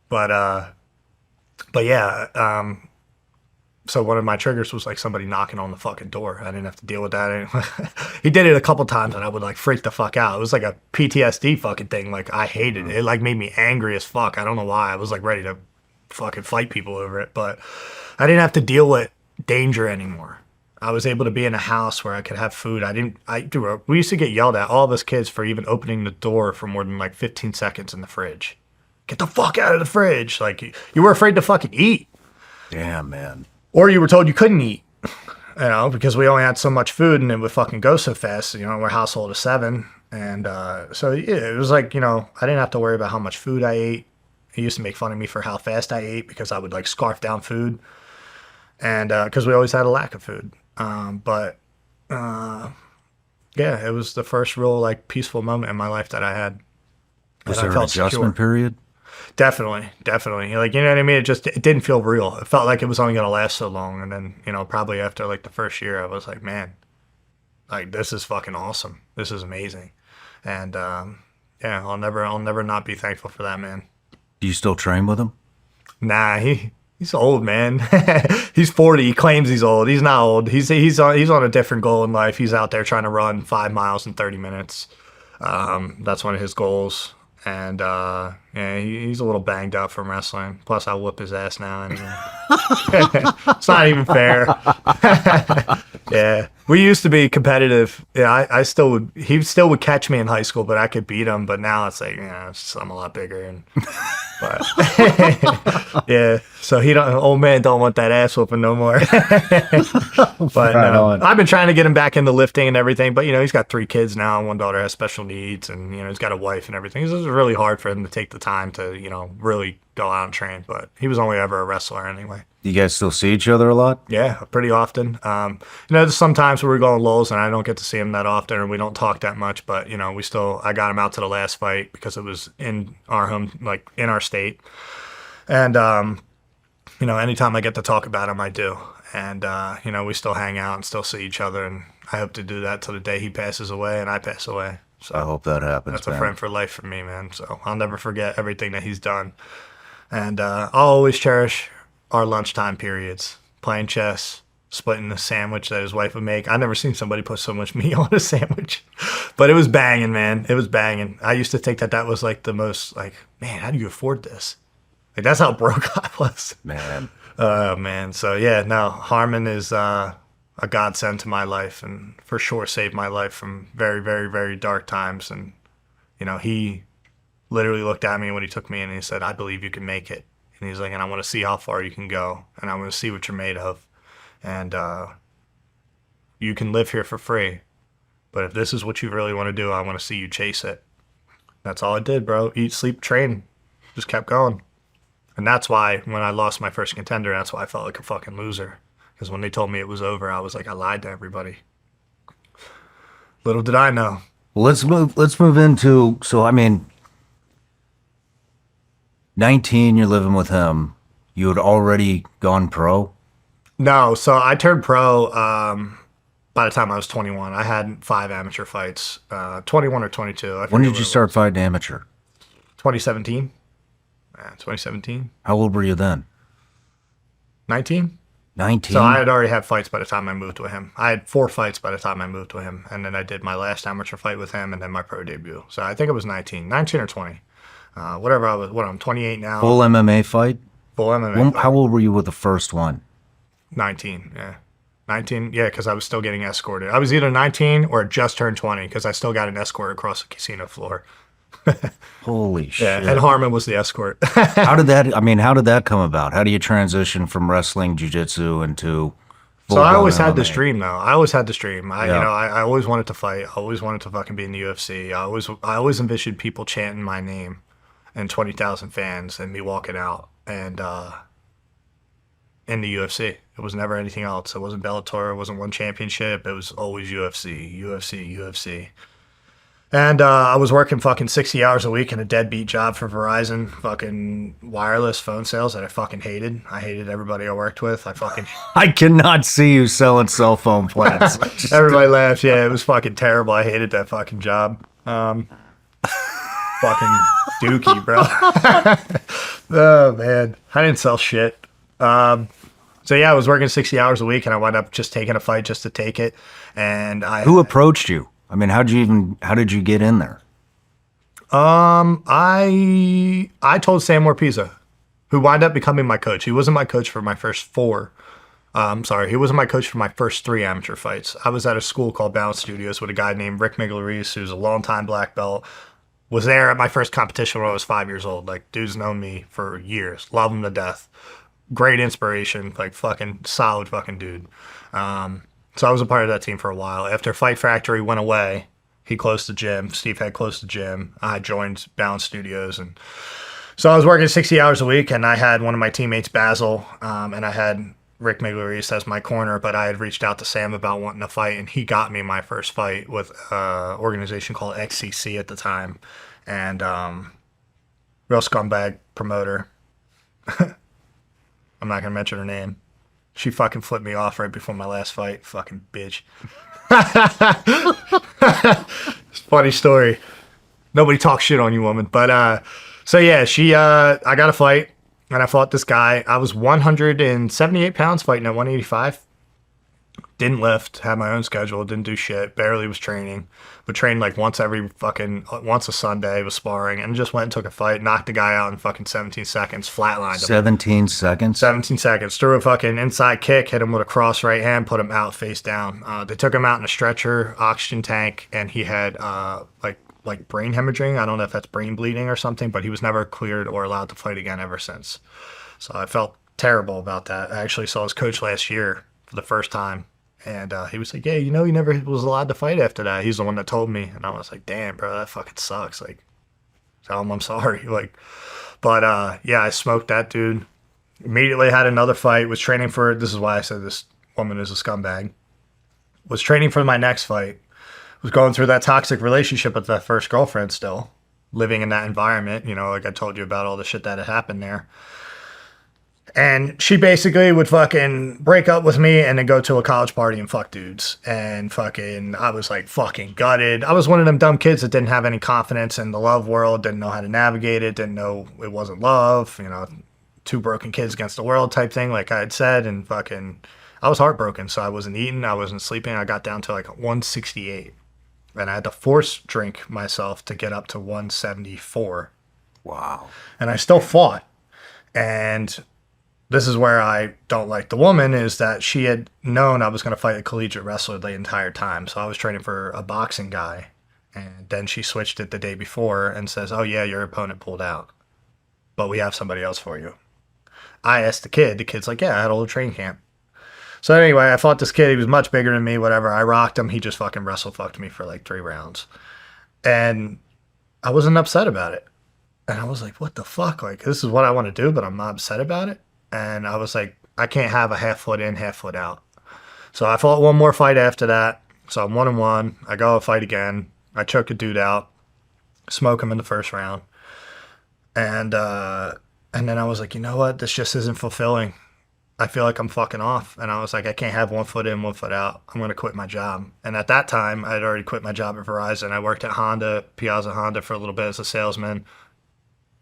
But yeah, so one of my triggers was like somebody knocking on the fucking door. I didn't have to deal with that. He did it a couple times, and I would like freak the fuck out. It was like a PTSD fucking thing. Like, I hated it. It like made me angry as fuck. I don't know why. I was like ready to fucking fight people over it, but I didn't have to deal with danger anymore. I was able to be in a house where I could have food. We used to get yelled at, all of us kids, for even opening the door for more than like 15 seconds in the fridge. Get the fuck out of the fridge. Like, you were afraid to fucking eat. Damn, man. Or you were told you couldn't eat, because we only had so much food, and it would fucking go so fast. We're a household of 7. And so yeah, it was like, I didn't have to worry about how much food I ate. He used to make fun of me for how fast I ate, because I would like scarf down food. And because we always had a lack of food. Yeah, it was the first real like peaceful moment in my life that I had. Was there an adjustment period? Definitely. Like, you know what I mean? It didn't feel real. It felt like it was only going to last so long. And then, probably after like the first year, I was like, man, like, this is fucking awesome. This is amazing. And, yeah, I'll never not be thankful for that, man. Do you still train with him? Nah, he's old, man. He's 40. He claims he's old. He's not old. He's on a different goal in life. He's out there trying to run 5 miles in 30 minutes. That's one of his goals. And yeah, he's a little banged up from wrestling. Plus, I'll whip his ass now. Anyway. It's not even fair. Yeah, we used to be competitive. Yeah, I still would. He still would catch me in high school, but I could beat him. But now it's like, I'm a lot bigger. But yeah, so old man don't want that ass whooping no more. But I've been trying to get him back into lifting and everything. But he's got 3 kids now, and one daughter has special needs, and he's got a wife and everything. It's really hard for him to take the time to really go out and train. But he was only ever a wrestler anyway. You guys still see each other a lot? Yeah, pretty often. There's sometimes where we're going lulls, and I don't get to see him that often, and we don't talk that much. But I got him out to the last fight because it was in our home, like in our state. And anytime I get to talk about him, I do. And we still hang out and still see each other, and I hope to do that till the day he passes away and I pass away. So I hope that happens. That's a friend for life for me, man. So I'll never forget everything that he's done. And I'll always cherish our lunchtime periods, playing chess, splitting the sandwich that his wife would make. I've never seen somebody put so much meat on a sandwich, but it was banging, man. It was banging. I used to think that was like the most, like, man, how do you afford this? Like, that's how broke I was. Man. Oh, man. So yeah, no, Harmon is a godsend to my life, and for sure saved my life from very, very, very dark times. And, he literally looked at me when he took me in, and he said, I believe you can make it. And he's like, and I want to see how far you can go, and I want to see what you're made of. And you can live here for free, but if this is what you really want to do, I want to see you chase it. That's all I did, bro. Eat, sleep, train. Just kept going. And that's why when I lost my first Contender, that's why I felt like a fucking loser. Because when they told me it was over, I was like, I lied to everybody. Little did I know. Well, let's move into, so I mean, 19, you're living with him. You had already gone pro? No, so I turned pro by the time I was 21. I had 5 amateur fights, 21 or 22. When did you start fighting amateur? 2017. 2017. How old were you then? 19. 19? So I had already had fights by the time I moved with him. I had 4 fights by the time I moved with him, and then I did my last amateur fight with him, and then my pro debut. So I think it was 19 or 20. whatever I was, I'm 28 now. Full MMA fight? Full MMA. How old were you with the first one? 19, yeah. 19, yeah, because I was still getting escorted. I was either 19 or just turned 20 because I still got an escort across the casino floor. Holy shit. Yeah, and Harmon was the escort. How did that come about? How do you transition from wrestling jiu-jitsu into So I always full-blown had this MMA? dream, though. I always had this dream. I Yeah. always wanted to fight. I always wanted to fucking be in the UFC. I always envisioned people chanting my name and 20,000 fans and me walking out and in the UFC. It was never anything else. It wasn't Bellator. It wasn't one championship. It was always UFC, UFC, UFC. And I was working fucking 60 hours a week in a deadbeat job for Verizon, fucking wireless phone sales that I fucking hated. I hated everybody I worked with. I cannot see you selling cell phone plans. Everybody laughs. Yeah, it was fucking terrible. I hated that fucking job. Fucking dookie, bro. Oh, man. I didn't sell shit. So, yeah, I was working 60 hours a week, and I wound up just taking a fight just to take it. And Who approached you? I mean, how did you get in there? I told Sam Morpizza, who wound up becoming my coach. He wasn't my coach for my first four. He wasn't my coach for my first 3 amateur fights. I was at a school called Balance Studios with a guy named Rick Migleris, who's a longtime black belt. Was there at my first competition when I was 5 years old. Like, dude's known me for years. Love him to death. Great inspiration. Like, fucking solid fucking dude. So I was a part of that team for a while. After Fight Factory went away, he closed the gym. Steve had closed the gym. I joined Balance Studios. And so I was working 60 hours a week, and I had one of my teammates, Basil, and I had Rick Migleris as my corner, but I had reached out to Sam about wanting to fight, and he got me my first fight with an organization called XCC at the time. And real scumbag promoter. I'm not going to mention her name. She fucking flipped me off right before my last fight. Fucking bitch. It's a funny story. Nobody talks shit on you, woman. But, so yeah, I got a fight, and I fought this guy. I was 178 pounds fighting at 185. Didn't lift, had my own schedule, didn't do shit, barely was training. Would train like once a Sunday, was sparring, and just went and took a fight, knocked the guy out in fucking 17 seconds, flatlined him. 17 seconds? 17 seconds. Threw a fucking inside kick, hit him with a cross right hand, put him out face down. They took him out in a stretcher, oxygen tank, and he had like brain hemorrhaging. I don't know if that's brain bleeding or something, but he was never cleared or allowed to fight again ever since. So I felt terrible about that. I actually saw his coach last year for the first time. And he was like, yeah, you never was allowed to fight after that. He's the one that told me. And I was like, damn, bro, that fucking sucks. Like, tell him I'm sorry. Like, but yeah, I smoked that dude. Immediately had another fight. Was training for, this is why I said this woman is a scumbag. Was training for my next fight. Was going through that toxic relationship with that first girlfriend still. Living in that environment, like I told you about all the shit that had happened there. And she basically would fucking break up with me and then go to a college party and fuck dudes. And fucking, I was like fucking gutted. I was one of them dumb kids that didn't have any confidence in the love world, didn't know how to navigate it, didn't know it wasn't love, 2 broken kids against the world type thing, like I had said. And fucking, I was heartbroken. So I wasn't eating, I wasn't sleeping. I got down to like 168. And I had to force drink myself to get up to 174. Wow. And I still fought. And this is where I don't like the woman, is that she had known I was going to fight a collegiate wrestler the entire time. So I was training for a boxing guy. And then she switched it the day before and says, oh, yeah, your opponent pulled out. But we have somebody else for you. I asked the kid. The kid's like, yeah, I had a little training camp. So anyway, I fought this kid. He was much bigger than me, whatever. I rocked him. He just fucking wrestle-fucked me for like 3 rounds. And I wasn't upset about it. And I was like, what the fuck? Like, this is what I want to do, but I'm not upset about it. And I was like, I can't have a half foot in, half foot out. So I fought one more fight after that. So I'm 1-1. I go fight again. I choke a dude out, smoke him in the first round. And then I was like, you know what? This just isn't fulfilling. I feel like I'm fucking off. And I was like, I can't have 1 foot in, 1 foot out. I'm going to quit my job. And at that time, I had already quit my job at Verizon. I worked at Honda, Piazza Honda, for a little bit as a salesman.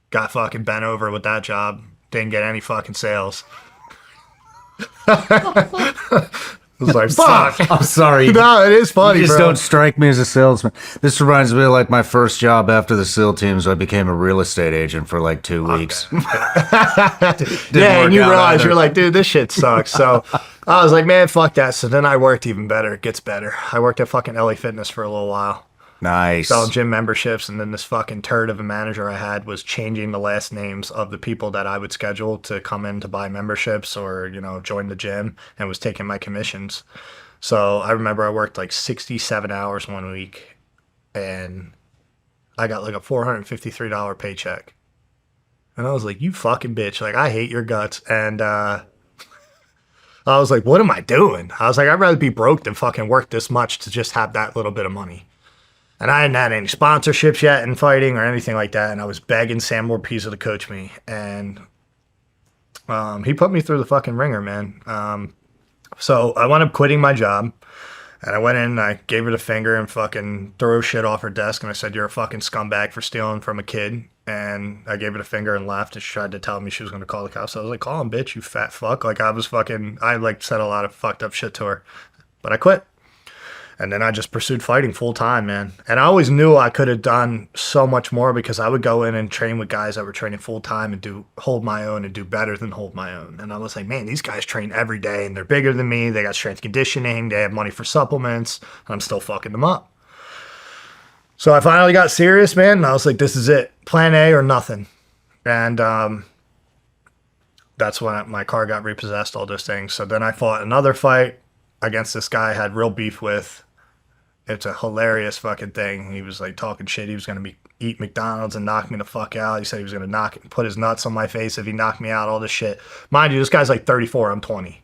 Got fucking bent over with that job. Didn't get any fucking sales. was like, fuck. I'm sorry. No, it is funny, You just bro. don't strike me as a salesman. This reminds me of like my first job after the SEAL teams. I became a real estate agent for like 2 weeks. Yeah, and you realize you're like, dude, this shit sucks. So I was like, man, fuck that. So then I worked even better. It gets better. I worked at fucking LA Fitness for a little while. Nice. Selling gym memberships, and then this fucking turd of a manager I had was changing the last names of the people that I would schedule to come in to buy memberships or, you know, join the gym, and was taking my commissions. So I remember I worked like 67 hours one week, and I got like a $453 paycheck. And I was like, you fucking bitch. Like, I hate your guts. And I was like, what am I doing? I was like, I'd rather be broke than fucking work this much to just have that little bit of money. And I hadn't had any sponsorships yet in fighting or anything like that. And I was begging Sam Morpizza to coach me. And he put me through the fucking ringer, man. So I wound up quitting my job. And I went in and I gave her the finger and fucking threw shit off her desk. And I said, you're a fucking scumbag for stealing from a kid. And I gave her the finger and left. And she tried to tell me she was going to call the cops. So I was like, call him, bitch, you fat fuck. Like, I like said a lot of fucked up shit to her. But I quit. And then I just pursued fighting full time, man. And I always knew I could have done so much more because I would go in and train with guys that were training full time and hold my own and do better than hold my own. And I was like, man, these guys train every day and they're bigger than me. They got strength conditioning. They have money for supplements. And I'm still fucking them up. So I finally got serious, man. And I was like, this is it. Plan A or nothing. And that's when my car got repossessed, all those things. So then I fought another fight against this guy I had real beef with. It's a hilarious fucking thing. He was like talking shit. He was going to eat McDonald's and knock me the fuck out. He said he was going to put his nuts on my face if he knocked me out, all this shit. Mind you, this guy's like 34, I'm 20.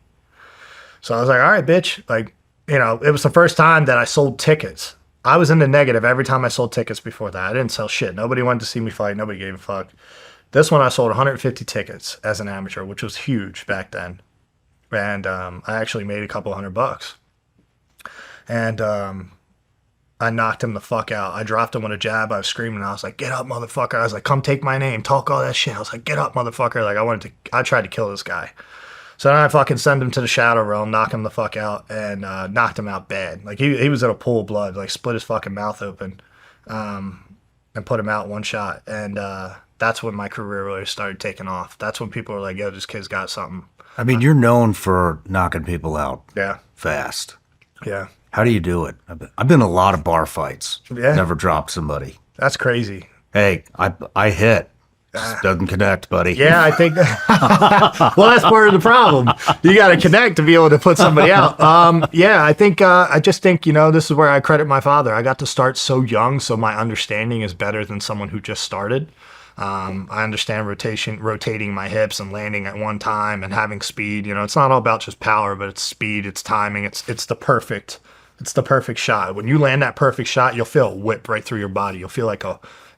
So I was like, all right, bitch. Like, you know, it was the first time that I sold tickets. I was in the negative every time I sold tickets before that. I didn't sell shit. Nobody wanted to see me fight. Nobody gave a fuck. This one I sold 150 tickets as an amateur, which was huge back then. And I actually made a couple $100. And I knocked him the fuck out. I dropped him with a jab. I was screaming. I was like, get up, motherfucker. I was like, come take my name. Talk all that shit. I was like, get up, motherfucker. Like, I tried to kill this guy. So then I fucking send him to the shadow realm, knock him the fuck out, and knocked him out bad. Like, he was in a pool of blood. Like, split his fucking mouth open and put him out one shot. And that's when my career really started taking off. That's when people were like, yo, this kid's got something. I mean, you're known for knocking people out fast. Yeah. How do you do it? I've been in a lot of bar fights. Yeah. Never dropped somebody. That's crazy. Hey, I hit. Just doesn't connect, buddy. Yeah, I think well, that's part of the problem. You got to connect to be able to put somebody out. Yeah, I just think, you know, this is where I credit my father. I got to start so young, so my understanding is better than someone who just started. I understand rotating my hips and landing at one time and having speed. You know, it's not all about just power, but it's speed, it's timing, it's the perfect shot. When you land that perfect shot, you'll feel it whip right through your body. You'll feel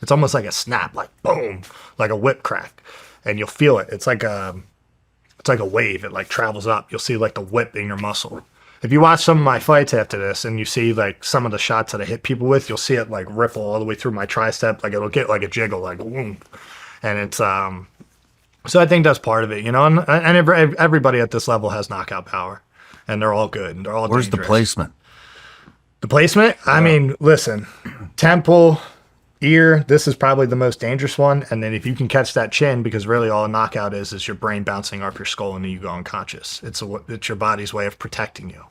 it's almost like a snap, like boom, like a whip crack, and you'll feel it. It's like a wave. It like travels up. You'll see like the whip in your muscle. If you watch some of my fights after this and you see like some of the shots that I hit people with, you'll see it like ripple all the way through my tricep. Like it'll get like a jiggle, like boom. And it's so I think that's part of it, you know. And everybody at this level has knockout power, and they're all good. And they're all Where's dangerous. the placement? The placement? I mean, listen, temple, ear, this is probably the most dangerous one. And then if you can catch that chin, because really all a knockout is your brain bouncing off your skull and then you go unconscious. It's your body's way of protecting you.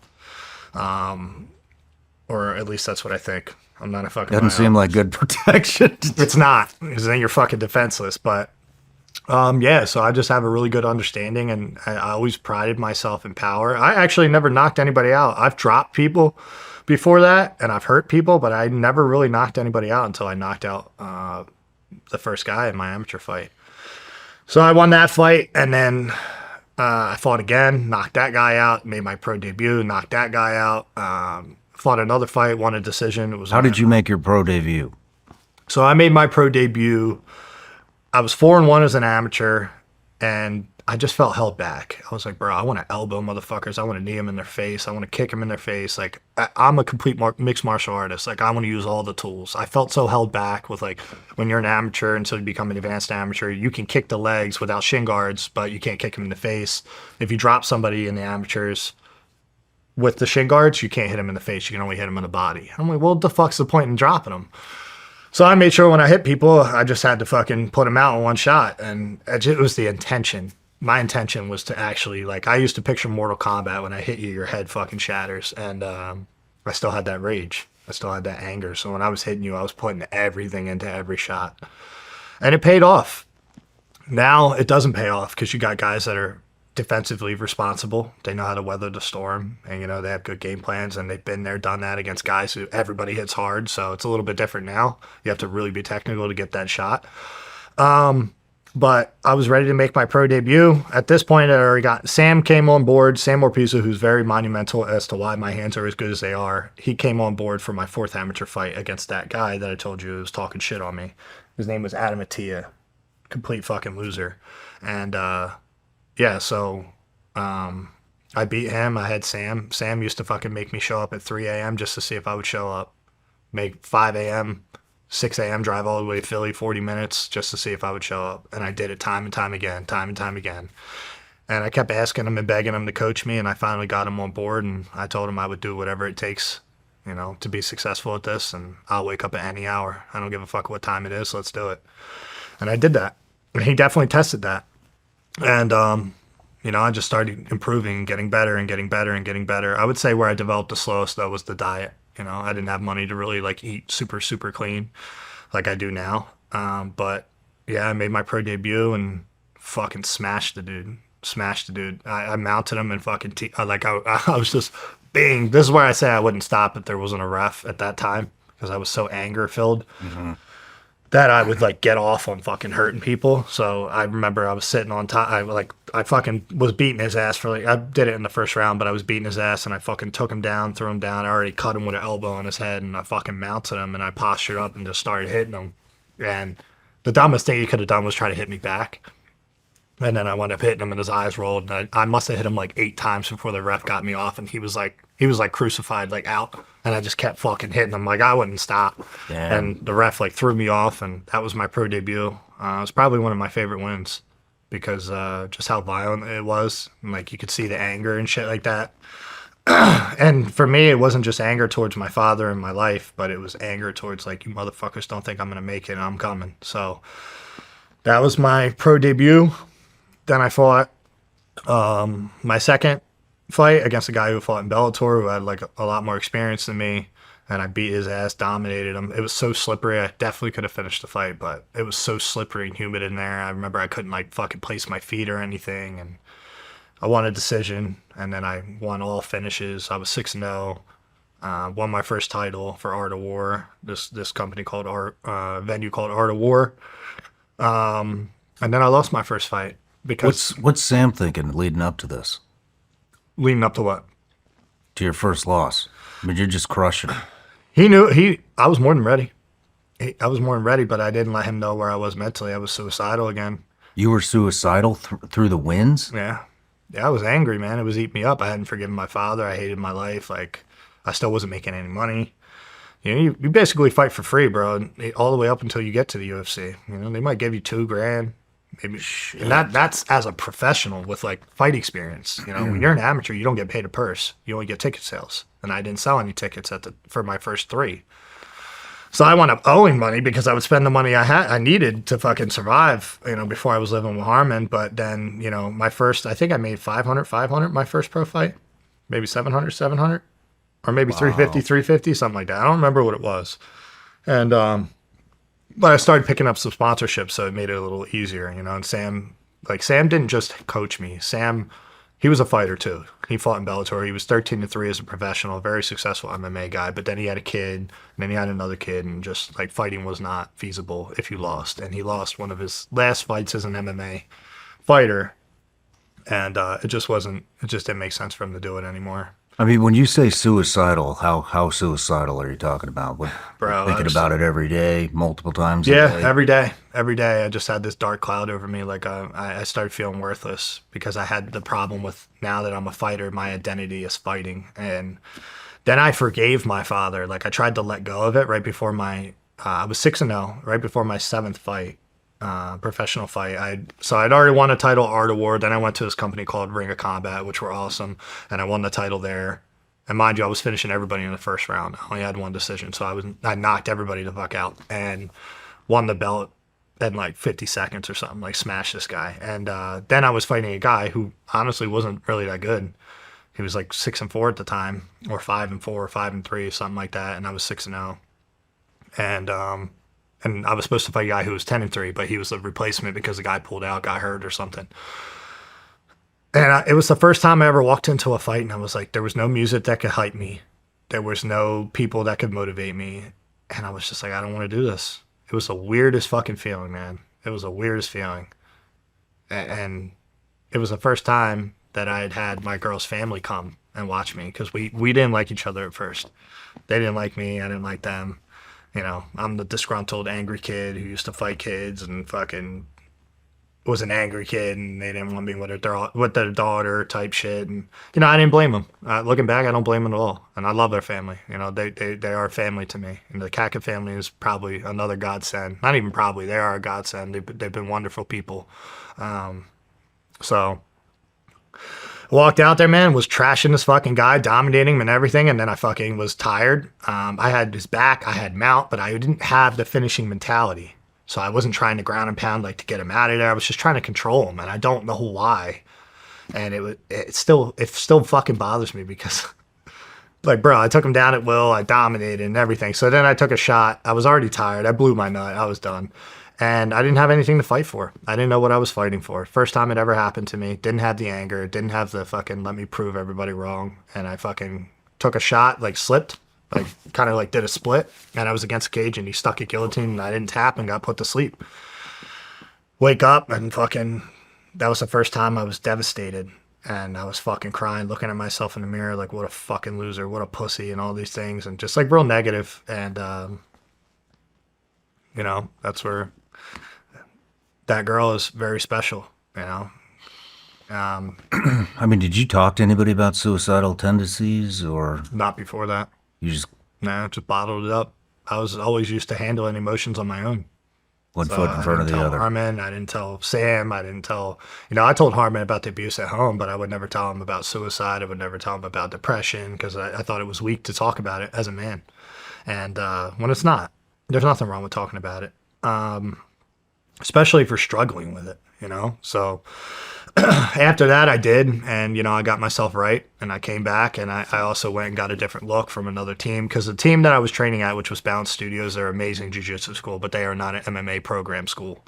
Or at least that's what I think. I'm not a fucking Doesn't seem like good protection. It's not, because then you're fucking defenseless. But yeah, so I just have a really good understanding, and I always prided myself in power. I actually never knocked anybody out. I've dropped people before that, and I've hurt people, but I never really knocked anybody out until I knocked out the first guy in my amateur fight. So I won that fight, and then I fought again, knocked that guy out, made my pro debut, knocked that guy out, fought another fight, won a decision. How did you make your pro debut? So I made my pro debut. I was 4-1 as an amateur, and I just felt held back. I was like, bro, I want to elbow motherfuckers. I want to knee them in their face. I want to kick them in their face. Like, I'm a complete mixed martial artist. Like, I want to use all the tools. I felt so held back with, like, when you're an amateur until you become an advanced amateur, you can kick the legs without shin guards, but you can't kick them in the face. If you drop somebody in the amateurs, with the shin guards, you can't hit him in the face. You can only hit him in the body. I'm like, well, what the fuck's the point in dropping him? So I made sure when I hit people, I just had to fucking put them out in one shot. And it was the intention. My intention was to actually, like, I used to picture Mortal Kombat. When I hit you, your head fucking shatters. And I still had that rage. I still had that anger. So when I was hitting you, I was putting everything into every shot. And it paid off. Now it doesn't pay off because you got guys that are defensively responsible. They know how to weather the storm, and they have good game plans, and they've been there, done that against guys who everybody hits hard. So it's a little bit different now. You have to really be technical to get that shot. But I was ready to make my pro debut. At this point, I already got Sam came on board. Sam Orpisa, who's very monumental as to why my hands are as good as they are. He came on board for my 4th amateur fight against that guy that I told you was talking shit on me. His name was Adam Attia. Complete fucking loser. And so I beat him. I had Sam. Sam used to fucking make me show up at 3 a.m. just to see if I would show up. Make 5 a.m., 6 a.m. drive all the way to Philly, 40 minutes just to see if I would show up. And I did it time and time again. And I kept asking him and begging him to coach me, and I finally got him on board, and I told him I would do whatever it takes, to be successful at this, and I'll wake up at any hour. I don't give a fuck what time it is. Let's do it. And I did that. And he definitely tested that. And, I just started improving and getting better and getting better and getting better. I would say where I developed the slowest, though, was the diet. I didn't have money to really, eat super, super clean like I do now. But, yeah, I made my pro debut and fucking smashed the dude. I mounted him and fucking, I was just, bang. This is where I say I wouldn't stop if there wasn't a ref at that time because I was so anger-filled. Mm-hmm. That I would get off on fucking hurting people. So I remember I was sitting on top. I fucking was beating his ass for I did it in the first round, but I was beating his ass and I fucking took him down, threw him down. I already cut him with an elbow on his head and I fucking mounted him and I postured up and just started hitting him. And the dumbest thing he could have done was try to hit me back. And then I wound up hitting him and his eyes rolled. And I must have hit him 8 times before the ref got me off. And he was crucified, out. And I just kept fucking hitting him. I wouldn't stop. Damn. And the ref threw me off. And that was my pro debut. It was probably one of my favorite wins because just how violent it was. And, you could see the anger and shit like that. And for me, it wasn't just anger towards my father and my life, but it was anger towards you motherfuckers don't think I'm going to make it and I'm coming. So that was my pro debut. Then I fought my second fight against a guy who fought in Bellator who had a lot more experience than me, and I beat his ass, dominated him. It was so slippery. I definitely could have finished the fight, but it was so slippery and humid in there. I remember I couldn't fucking place my feet or anything, and I won a decision, and then I won all finishes. I was 6-0. Won my first title for Art of War. This company called venue called Art of War. And then I lost my first fight. Because what's Sam thinking leading up to this? Leading up to what? To your first loss. I mean, you're just crushing it. He knew I was more than ready. I was more than ready, but I didn't let him know where I was mentally. I was suicidal again. You were suicidal through the wins? Yeah. Yeah, I was angry, man. It was eating me up. I hadn't forgiven my father. I hated my life. I still wasn't making any money. You basically fight for free, bro, all the way up until you get to the UFC. They might give you $2,000. Maybe, and that's as a professional with fight experience. When you're an amateur, you don't get paid a purse. You only get ticket sales, and I didn't sell any tickets for my first 3. So I wound up owing money because I would spend the money I needed to fucking survive. Before I was living with Harmon. But then my first, I think I made 500 my first pro fight, maybe 700, or maybe 350, something like that. I don't remember what it was, and but I started picking up some sponsorships, so it made it a little easier, and Sam didn't just coach me. Sam, he was a fighter too. He fought in Bellator. He was 13-3 as a professional, a very successful MMA guy, but then he had a kid, and then he had another kid, and just fighting was not feasible if you lost. And he lost one of his last fights as an MMA fighter, and it just didn't make sense for him to do it anymore. I mean, when you say suicidal, how suicidal are you talking about? Bro, thinking about it every day, multiple times a day? Every day. Every day I just had this dark cloud over me. I started feeling worthless because I had the problem with, now that I'm a fighter, my identity is fighting. And then I forgave my father. I tried to let go of it right before I was 6-0, right before my 7th fight. Professional fight. I'd already won a title, Art Award. Then I went to this company called Ring of Combat, which were awesome, and I won the title there. And mind you, I was finishing everybody in the first round. I only had one decision, so I knocked everybody the fuck out and won the belt in like 50 seconds or something, like smashed this guy. And then I was fighting a guy who honestly wasn't really that good. He was like 6-4 at the time, or 5-4, or 5-3, something like that. And I was 6-0. And I was supposed to fight a guy who was 10-3, but he was the replacement because the guy pulled out, got hurt or something. And it was the first time I ever walked into a fight, and I was like, there was no music that could hype me. There was no people that could motivate me. And I was just like, I don't want to do this. It was the weirdest fucking feeling, man. It was the weirdest feeling. And it was the first time that I had my girl's family come and watch me, because we didn't like each other at first. They didn't like me. I didn't like them. You know, I'm the disgruntled, angry kid who used to fight kids and fucking was an angry kid, and they didn't want me with their daughter type shit. And, you know, I didn't blame them. Looking back, I don't blame them at all. And I love their family. You know, they are family to me. And the Kaka family is probably another godsend. Not even probably, they are a godsend. They've been wonderful people. So I walked out there, man, was trashing this fucking guy, dominating him and everything, and then I fucking was tired. I had his back, I had mount, but I didn't have the finishing mentality. So I wasn't trying to ground and pound like to get him out of there. I was just trying to control him, and I don't know why. And it still fucking bothers me because, like, bro, I took him down at will, I dominated and everything. So then I took a shot. I was already tired. I blew my nut. I was done. And I didn't have anything to fight for. I didn't know what I was fighting for. First time it ever happened to me. Didn't have the anger. Didn't have the fucking let me prove everybody wrong. And I fucking took a shot, like slipped, like kind of like did a split. And I was against the cage and he stuck a guillotine and I didn't tap and got put to sleep. Wake up and fucking, that was the first time I was devastated. And I was fucking crying, looking at myself in the mirror like, what a fucking loser, what a pussy, and all these things. And just like real negative. And, you know, that's where that girl is very special, you know. I mean, did you talk to anybody about suicidal tendencies, or Not before that. you just Just bottled it up. I was always used to handling emotions on my own. one foot in front of the I didn't other? tell Harmon, I didn't tell Sam, I didn't tell, you know, I told Harmon about the abuse at home, but I would never tell him about suicide. I would never tell him about depression because I thought it was weak to talk about it as a man. And when it's not, there's nothing wrong with talking about it. Especially if you're struggling with it, you know? So after that I did, and, you know, I got myself right and I came back, and I also went and got a different look from another team, because the team that I was training at, which was Balance Studios, they're an amazing jiu-jitsu school, but they are not an MMA program school.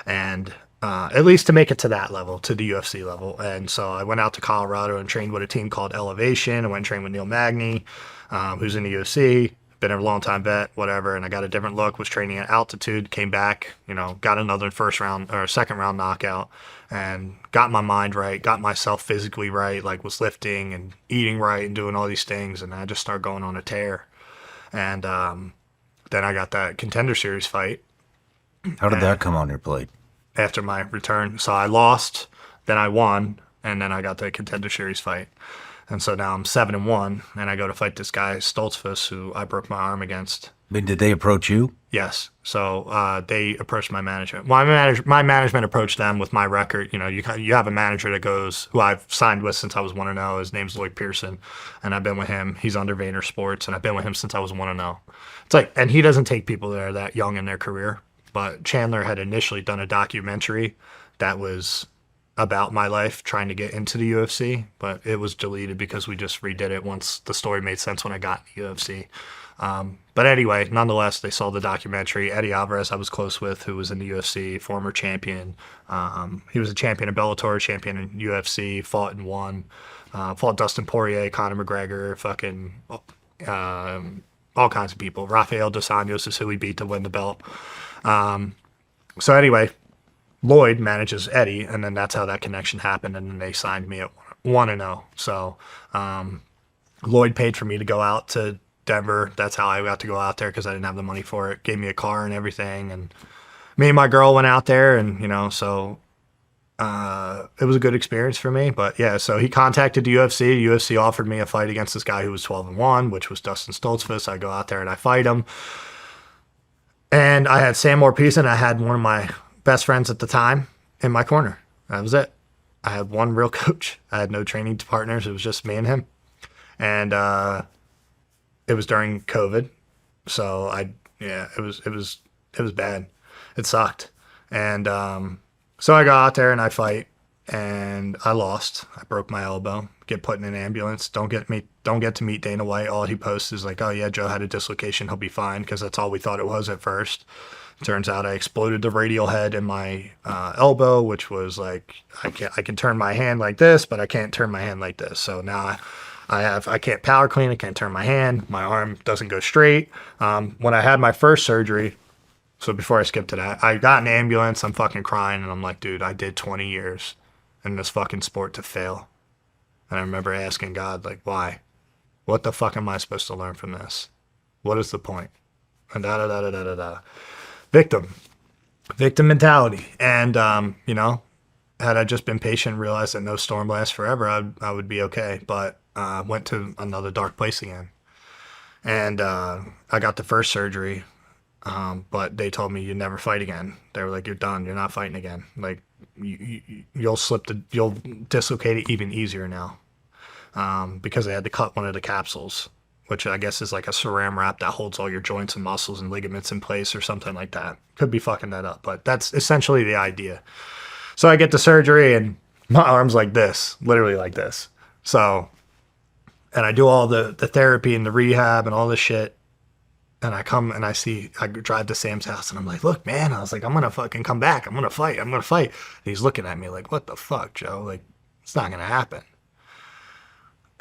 And at least to make it to that level, to the UFC level. And so I went out to Colorado and trained with a team called Elevation. I went and trained with Neil Magny, who's in the UFC. Been a long time vet, whatever, and I got a different look, was training at altitude, came back, you know, got another second round knockout, and got my mind right, got myself physically right, like was lifting and eating right and doing all these things, and I just started going on a tear. And then I got that Contender Series fight How did that come on your plate? after my return. So I lost, then I won, and then I got the Contender Series fight. And so now I'm 7-1, and I go to fight this guy, Stoltzfus, who I broke my arm against. I mean, did they approach you? Yes. So they approached my management. Well, my management approached them with my record. You know, you have a manager that goes, who I've signed with since I was 1-0. His name's Lloyd Pearson, and I've been with him. He's under Vayner Sports, and I've been with him since I was 1-0. It's like, and he doesn't take people that are that young in their career. But Chandler had initially done a documentary that was about my life trying to get into the UFC, but it was deleted because we just redid it once the story made sense when I got in the UFC. But anyway, nonetheless, they saw the documentary. Eddie Alvarez I was close with, who was in the UFC, former champion. He was a champion of Bellator, champion in UFC, fought and won. Fought Dustin Poirier, Conor McGregor, fucking all kinds of people. Rafael Dos Anjos is who he beat to win the belt. So anyway, Lloyd manages Eddie, and then that's how that connection happened, and then they signed me at 1-0. So Lloyd paid for me to go out to Denver. That's how I got to go out there, because I didn't have the money for it. Gave me a car and everything, and me and my girl went out there, and, you know, so it was a good experience for me. But yeah, so he contacted the UFC. UFC offered me a fight against this guy who was 12-1, which was Dustin Stoltzfus. I go out there and I fight him. And I had Sam Orpiz, and I had one of my best friends at the time in my corner. That was it. I had one real coach. I had no training partners. It was just me and him. And it was during COVID. So it was bad. It sucked. And so I go out there and I fight, and I lost. I broke my elbow, get put in an ambulance. Don't get to meet Dana White. All he posts is like, oh yeah, Joe had a dislocation, he'll be fine, because that's all we thought it was at first. Turns out I exploded the radial head in my elbow, which was like, I can turn my hand like this, but I can't turn my hand like this. So now I can't power clean. I can't turn my hand. My arm doesn't go straight. When I had my first surgery, so before I skip to that, I got an ambulance. I'm fucking crying, and I'm like, dude, I did 20 years in this fucking sport to fail. And I remember asking God, like, why? What the fuck am I supposed to learn from this? What is the point? And da-da-da-da-da-da-da. Victim mentality. And, had I just been patient and realized that no storm lasts forever, I would be okay. But went to another dark place again. And I got the first surgery, but they told me you'd never fight again. They were like, you're done. You're not fighting again. Like, you'll dislocate it even easier now, because they had to cut one of the capsules, which I guess is like a saran wrap that holds all your joints and muscles and ligaments in place or something like that. Could be fucking that up, but that's essentially the idea. So I get the surgery and my arm's like this, literally like this. So, and I do all the therapy and the rehab and all this shit. And I come and I drive to Sam's house and I'm like, look, man, I was like, I'm going to fucking come back. I'm going to fight. And he's looking at me like, what the fuck, Joe? Like, it's not going to happen.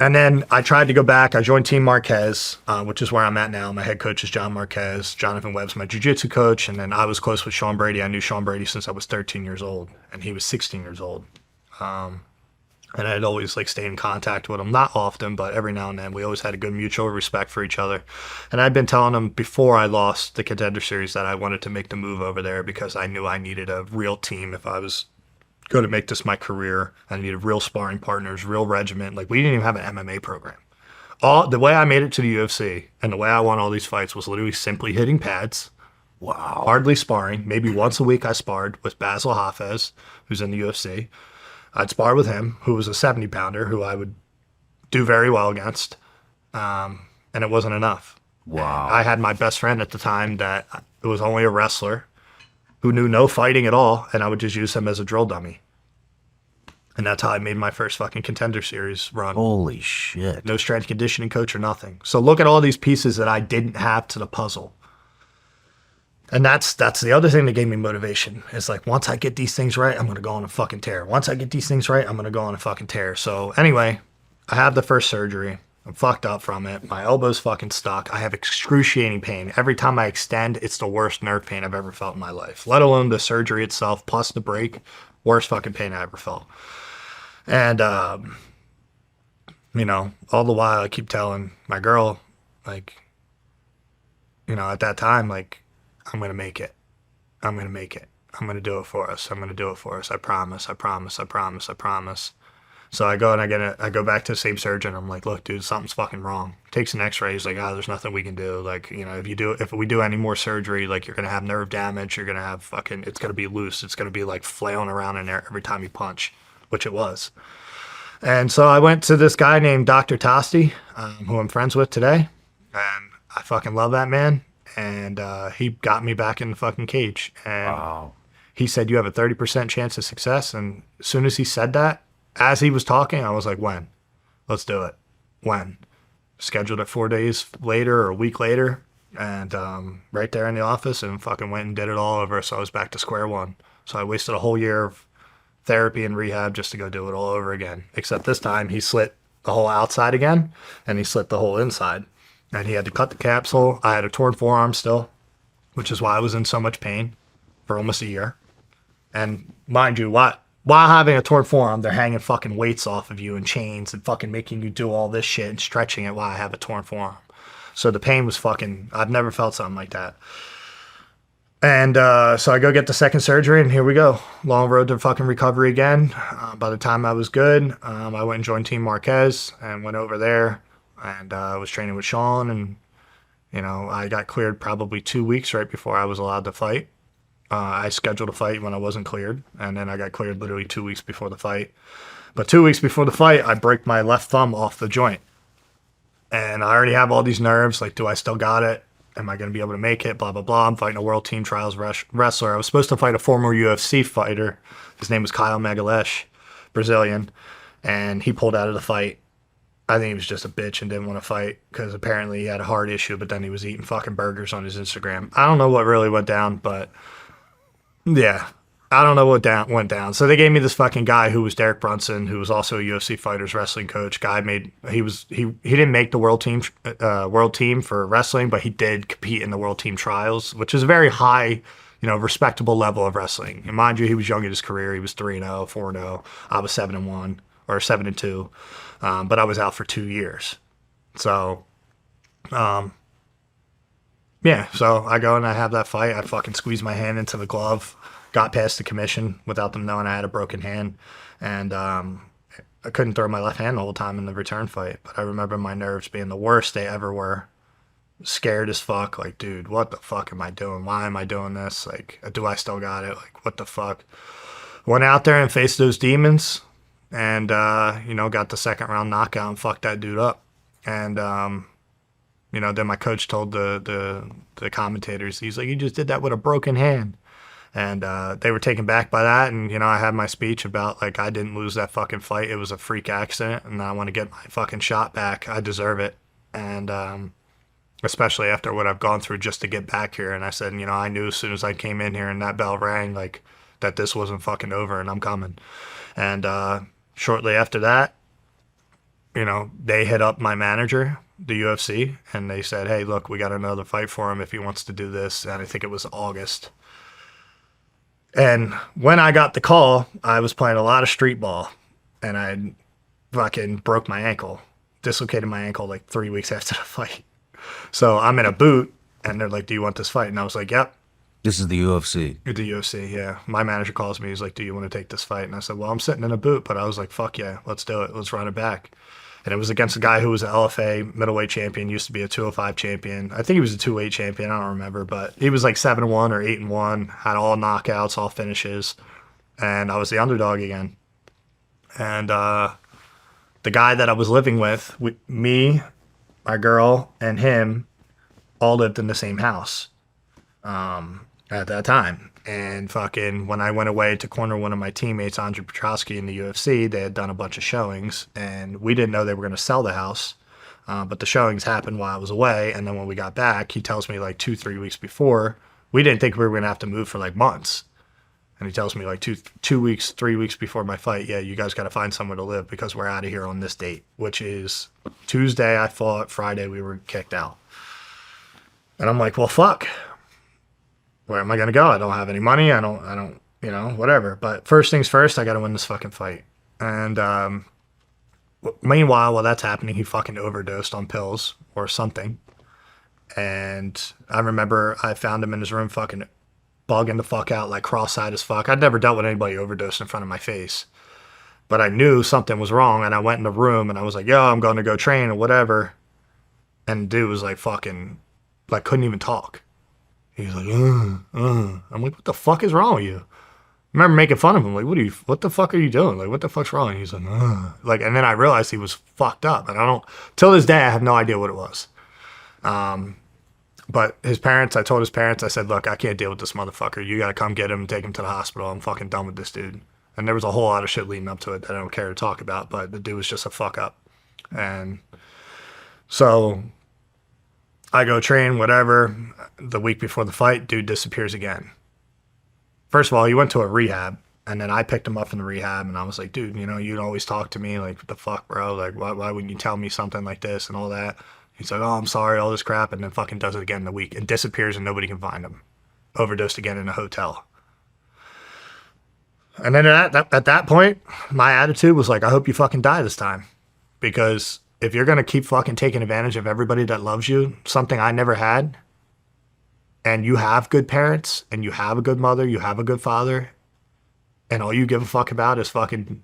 And then I tried to go back. I joined Team Marquez, which is where I'm at now. My head coach is John Marquez. Jonathan Webb's my jiu-jitsu coach. And then I was close with Shawn Brady. I knew Shawn Brady since I was 13 years old and he was 16 years old. And I'd always like stay in contact with him, not often, but every now and then. We always had a good mutual respect for each other. And I'd been telling him before I lost the Contender series that I wanted to make the move over there because I knew I needed a real team if I was going to make this my career. I needed real sparring partners, real regiment. Like, we didn't even have an MMA program. The way I made it to the UFC and the way I won all these fights was literally simply hitting pads. Wow. Hardly sparring. Maybe once a week I sparred with Basil Hafez, who's in the UFC. I'd spar with him, who was a 70-pounder, who I would do very well against, and it wasn't enough. Wow. I had my best friend at the time that was only a wrestler who knew no fighting at all, and I would just use him as a drill dummy. And that's how I made my first fucking Contender series run. Holy shit. No strength conditioning coach or nothing. So look at all these pieces that I didn't have to the puzzle. And that's the other thing that gave me motivation. It's like, once I get these things right, I'm going to go on a fucking tear. Once I get these things right, I'm going to go on a fucking tear. So anyway, I have the first surgery. I'm fucked up from it. My elbow's fucking stuck. I have excruciating pain. Every time I extend, it's the worst nerve pain I've ever felt in my life, let alone the surgery itself, plus the break. Worst fucking pain I ever felt. And, all the while I keep telling my girl, like, at that time, like, I'm going to make it. I'm going to make it. I'm going to do it for us. I'm going to do it for us. I promise. I promise. I promise. I promise. So I go and I go back to the same surgeon. I'm like, look, dude, something's fucking wrong. Takes an x-ray. He's like, there's nothing we can do. Like, if we do any more surgery, like, you're going to have nerve damage. You're going to have it's going to be loose. It's going to be like flailing around in there every time you punch, which it was. And so I went to this guy named Dr. Tosti, who I'm friends with today. And I fucking love that man. And he got me back in the fucking cage. And wow. He said, you have a 30% chance of success. And as soon as he said that, as he was talking, I was like, when? Let's do it. When? Scheduled it 4 days later or a week later. And right there in the office, and fucking went and did it all over. So I was back to square one. So I wasted a whole year of therapy and rehab just to go do it all over again. Except this time he slit the whole outside again, and he slit the whole inside. And he had to cut the capsule. I had a torn forearm still, which is why I was in so much pain for almost a year. And mind you, while having a torn forearm, they're hanging fucking weights off of you and chains and fucking making you do all this shit and stretching it while I have a torn forearm. So the pain was fucking, I've never felt something like that. And so I go get the second surgery, and here we go. Long road to fucking recovery again. By the time I was good, I went and joined Team Marquez and went over there. And I was training with Shawn, and, I got cleared probably 2 weeks right before I was allowed to fight. I scheduled a fight when I wasn't cleared, and then I got cleared literally 2 weeks before the fight. But 2 weeks before the fight, I break my left thumb off the joint. And I already have all these nerves. Like, do I still got it? Am I going to be able to make it? Blah, blah, blah. I'm fighting a world team trials wrestler. I was supposed to fight a former UFC fighter. His name was Kyle Magalesh, Brazilian. And he pulled out of the fight. I think he was just a bitch and didn't want to fight because apparently he had a heart issue, but then he was eating fucking burgers on his Instagram. I don't know what really went down, but yeah, I don't know what went down. So they gave me this fucking guy who was Derek Brunson, who was also a UFC fighters wrestling coach. He didn't make the world team for wrestling, but he did compete in the world team trials, which is a very high, respectable level of wrestling. And mind you, he was young in his career. He was 3-0, 4-0. I was 7-1 or 7-2. But I was out for 2 years. So, yeah, so I go and I have that fight. I fucking squeezed my hand into the glove, got past the commission without them knowing I had a broken hand. And I couldn't throw my left hand the whole time in the return fight. But I remember my nerves being the worst they ever were. Scared as fuck. Like, dude, what the fuck am I doing? Why am I doing this? Like, do I still got it? Like, what the fuck? Went out there and faced those demons. And, got the second round knockout and fucked that dude up. And, then my coach told the commentators, he's like, you just did that with a broken hand. And they were taken back by that. And, I had my speech about, like, I didn't lose that fucking fight. It was a freak accident. And I want to get my fucking shot back. I deserve it. And especially after what I've gone through just to get back here. And I said, I knew as soon as I came in here and that bell rang, like, that this wasn't fucking over and I'm coming. And shortly after that, they hit up my manager, the UFC, and they said, hey, look, we got another fight for him if he wants to do this. And I think it was August. And when I got the call, I was playing a lot of street ball and I fucking broke my ankle, dislocated my ankle like 3 weeks after the fight. So I'm in a boot and they're like, do you want this fight? And I was like, yep. This is the UFC. The UFC, yeah. My manager calls me. He's like, do you want to take this fight? And I said, well, I'm sitting in a boot. But I was like, fuck yeah, let's do it. Let's run it back. And it was against a guy who was an LFA middleweight champion, used to be a 205 champion. I think he was a 208 champion. I don't remember. But he was like 7-1 or 8-1, had all knockouts, all finishes. And I was the underdog again. And the guy that I was living with, me, my girl, and him all lived in the same house. At that time. And fucking when I went away to corner one of my teammates, Andre Petrosky, in the UFC, they had done a bunch of showings and we didn't know they were going to sell the house. But the showings happened while I was away. And then when we got back, he tells me like 2-3 weeks before, we didn't think we were going to have to move for like months. And he tells me like 3 weeks before my fight, yeah, you guys got to find somewhere to live because we're out of here on this date, which is Tuesday I fought, Friday we were kicked out. And I'm like, well, fuck. Where am I going to go? I don't have any money. I don't, whatever. But first things first, I got to win this fucking fight. And meanwhile, while that's happening, he fucking overdosed on pills or something. And I remember I found him in his room fucking bugging the fuck out, like cross-eyed as fuck. I'd never dealt with anybody overdosed in front of my face. But I knew something was wrong. And I went in the room and I was like, yo, I'm going to go train or whatever. And the dude was like fucking, like couldn't even talk. He's like, I'm like, what the fuck is wrong with you? I remember making fun of him, like, what the fuck are you doing? Like, what the fuck's wrong? And he's like, like, and then I realized he was fucked up. And till this day, I have no idea what it was. But I told his parents, I said, look, I can't deal with this motherfucker. You got to come get him and take him to the hospital. I'm fucking done with this dude. And there was a whole lot of shit leading up to it that I don't care to talk about, but the dude was just a fuck up. And so I go train, whatever. The week before the fight, dude disappears again. First of all, he went to a rehab, and then I picked him up from the rehab, and I was like, dude, you'd always talk to me, like, what the fuck, bro? Like, why wouldn't you tell me something like this and all that? He's like, oh, I'm sorry, all this crap, and then fucking does it again in the week and disappears and nobody can find him. Overdosed again in a hotel. And then at that point, my attitude was like, I hope you fucking die this time. Because if you're going to keep fucking taking advantage of everybody that loves you, something I never had, and you have good parents, and you have a good mother, you have a good father, and all you give a fuck about is fucking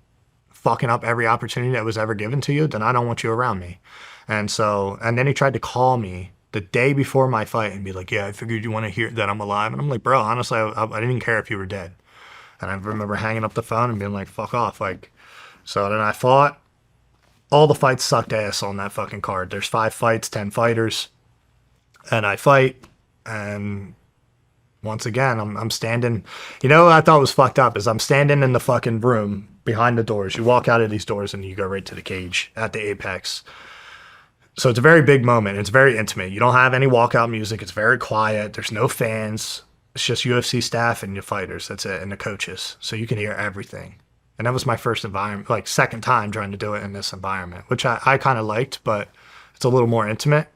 up every opportunity that was ever given to you, then I don't want you around me. And then he tried to call me the day before my fight and be like, yeah, I figured you want to hear that I'm alive. And I'm like, bro, honestly, I didn't care if you were dead. And I remember hanging up the phone and being like, fuck off. Like, so then I fought all the fights sucked ass on that fucking card. There's 5 fights, 10 fighters, and I fight, and once again, I'm standing. You know what I thought was fucked up is I'm standing in the fucking room behind the doors. You walk out of these doors and you go right to the cage at the apex. So it's a very big moment. It's very intimate. You don't have any walkout music. It's very quiet. There's no fans. It's just UFC staff and your fighters. That's it, and the coaches. So you can hear everything. And that was my first environment, like second time trying to do it in this environment, which I kind of liked, but it's a little more intimate.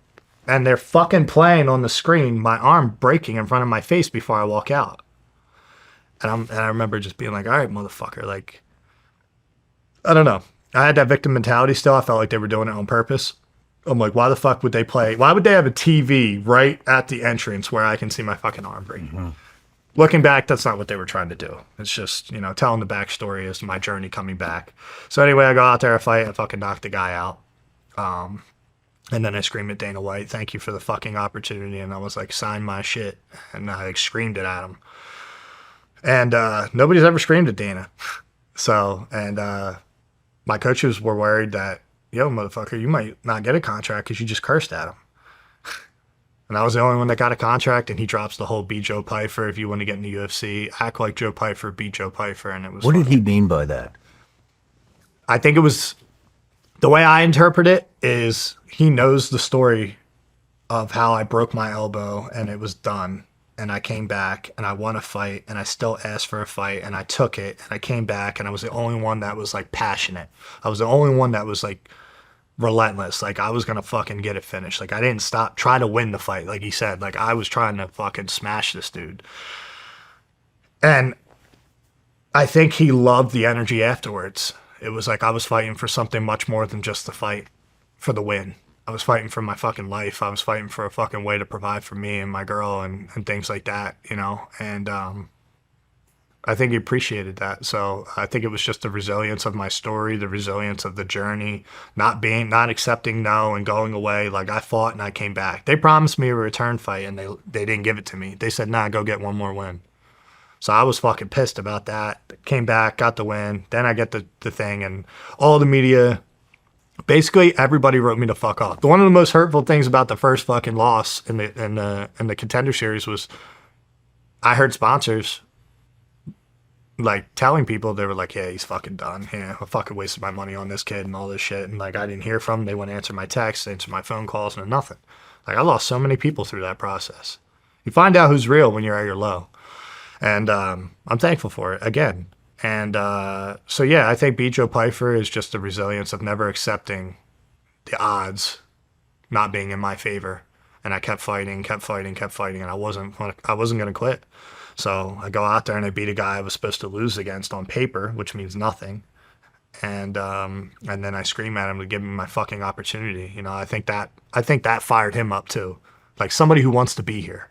And they're fucking playing on the screen, my arm breaking in front of my face before I walk out. And I remember just being like, all right, motherfucker. Like, I don't know. I had that victim mentality still. I felt like they were doing it on purpose. I'm like, why the fuck would they play? Why would they have a TV right at the entrance where I can see my fucking arm break? Mm-hmm. Looking back, that's not what they were trying to do. It's just, you know, telling the backstory as my journey coming back. So anyway, I go out there, I fight, and fucking knock the guy out. And then I scream at Dana White, thank you for the fucking opportunity. And I was like, sign my shit. And I like, screamed it at him. And nobody's ever screamed at Dana. So, and my coaches were worried that, yo, motherfucker, you might not get a contract because you just cursed at him. And I was the only one that got a contract, and he drops the whole be Joe Pyfer. If you want to get in the UFC, act like Joe Pyfer, be Joe Pyfer. And it was What did he mean by that? I think it was, the way I interpret it is he knows the story of how I broke my elbow and it was done. And I came back and I won a fight and I still asked for a fight and I took it and I came back and I was the only one that was like passionate. I was the only one that was like relentless. Like I was going to fucking get it finished. Like I didn't stop, try to win the fight. Like he said, like I was trying to fucking smash this dude. And I think he loved the energy afterwards. It was like I was fighting for something much more than just the fight for the win. I was fighting for my fucking life. I was fighting for a fucking way to provide for me and my girl and things like that, you know? And I think he appreciated that. So I think it was just the resilience of my story, the resilience of the journey, not accepting no and going away. Like I fought and I came back. They promised me a return fight and they didn't give it to me. They said, nah, go get one more win. So I was fucking pissed about that. Came back, got the win. Then I get the thing, and all the media, basically everybody wrote me the fuck off. One of the most hurtful things about the first fucking loss in the Contender series was I heard sponsors like telling people, they were like, yeah, he's fucking done. Yeah, I fucking wasted my money on this kid and all this shit. And like I didn't hear from them. They wouldn't answer my texts, answer my phone calls, and nothing. Like I lost so many people through that process. You find out who's real when you're at your low. And I'm thankful for it again. And so, yeah, I think Beat Joe Pyfer is just the resilience of never accepting the odds not being in my favor. And I kept fighting, and I wasn't going to quit. So I go out there and I beat a guy I was supposed to lose against on paper, which means nothing. And then I scream at him to give me my fucking opportunity. You know, I think that fired him up too. Like somebody who wants to be here.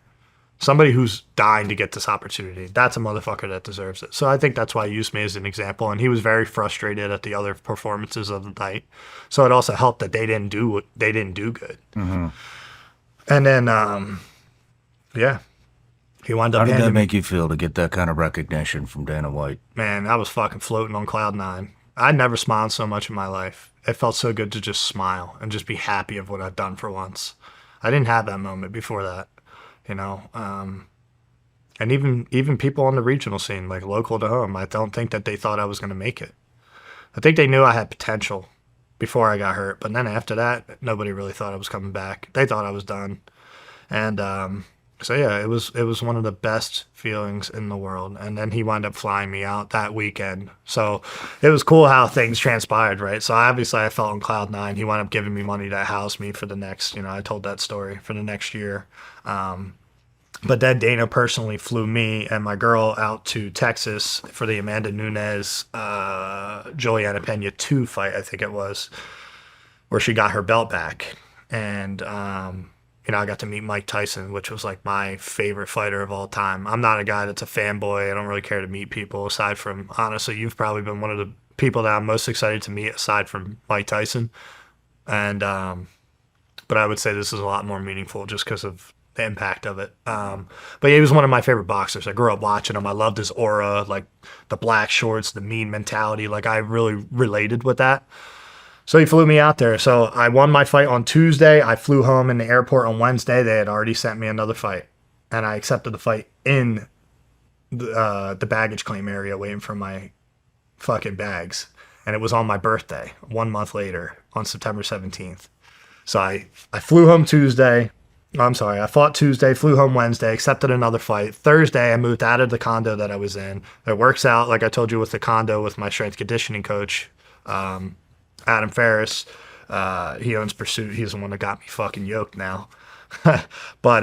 Somebody who's dying to get this opportunity. That's a motherfucker that deserves it. So I think that's why he used me as an example. And he was very frustrated at the other performances of the night. So it also helped that they didn't do good. Mm-hmm. And then, yeah, he wound up. How did that make you feel to get that kind of recognition from Dana White? Man, I was fucking floating on cloud 9. I'd never smiled so much in my life. It felt so good to just smile and just be happy of what I've done for once. I didn't have that moment before that. You know, and even people on the regional scene, like local to home, I don't think that they thought I was going to make it. I think they knew I had potential before I got hurt, but then after that, nobody really thought I was coming back. They thought I was done, and so yeah, it was one of the best feelings in the world. And then he wound up flying me out that weekend, so it was cool how things transpired, right? So obviously I felt on cloud 9. He wound up giving me money to house me for the next, you know, I told that story for the next year. But then Dana personally flew me and my girl out to Texas for the Amanda Nunes, Juliana Pena 2 fight, I think it was, where she got her belt back. And, you know, I got to meet Mike Tyson, which was like my favorite fighter of all time. I'm not a guy that's a fanboy. I don't really care to meet people aside from, honestly, you've probably been one of the people that I'm most excited to meet aside from Mike Tyson. And, but I would say this is a lot more meaningful just because of the impact of it. But he was one of my favorite boxers. I grew up watching him. I loved his aura, like the black shorts, the mean mentality. Like I really related with that. So he flew me out there. So I won my fight on Tuesday. I flew home in the airport on Wednesday. They had already sent me another fight. And I accepted the fight in the baggage claim area waiting for my fucking bags. And it was on my birthday, 1 month later, on September 17th. So I flew home Tuesday. I'm sorry, I fought Tuesday, flew home Wednesday, accepted another fight. Thursday, I moved out of the condo that I was in. It works out, like I told you, with the condo with my strength conditioning coach, Adam Ferris. He owns Pursuit. He's the one that got me fucking yoked now. But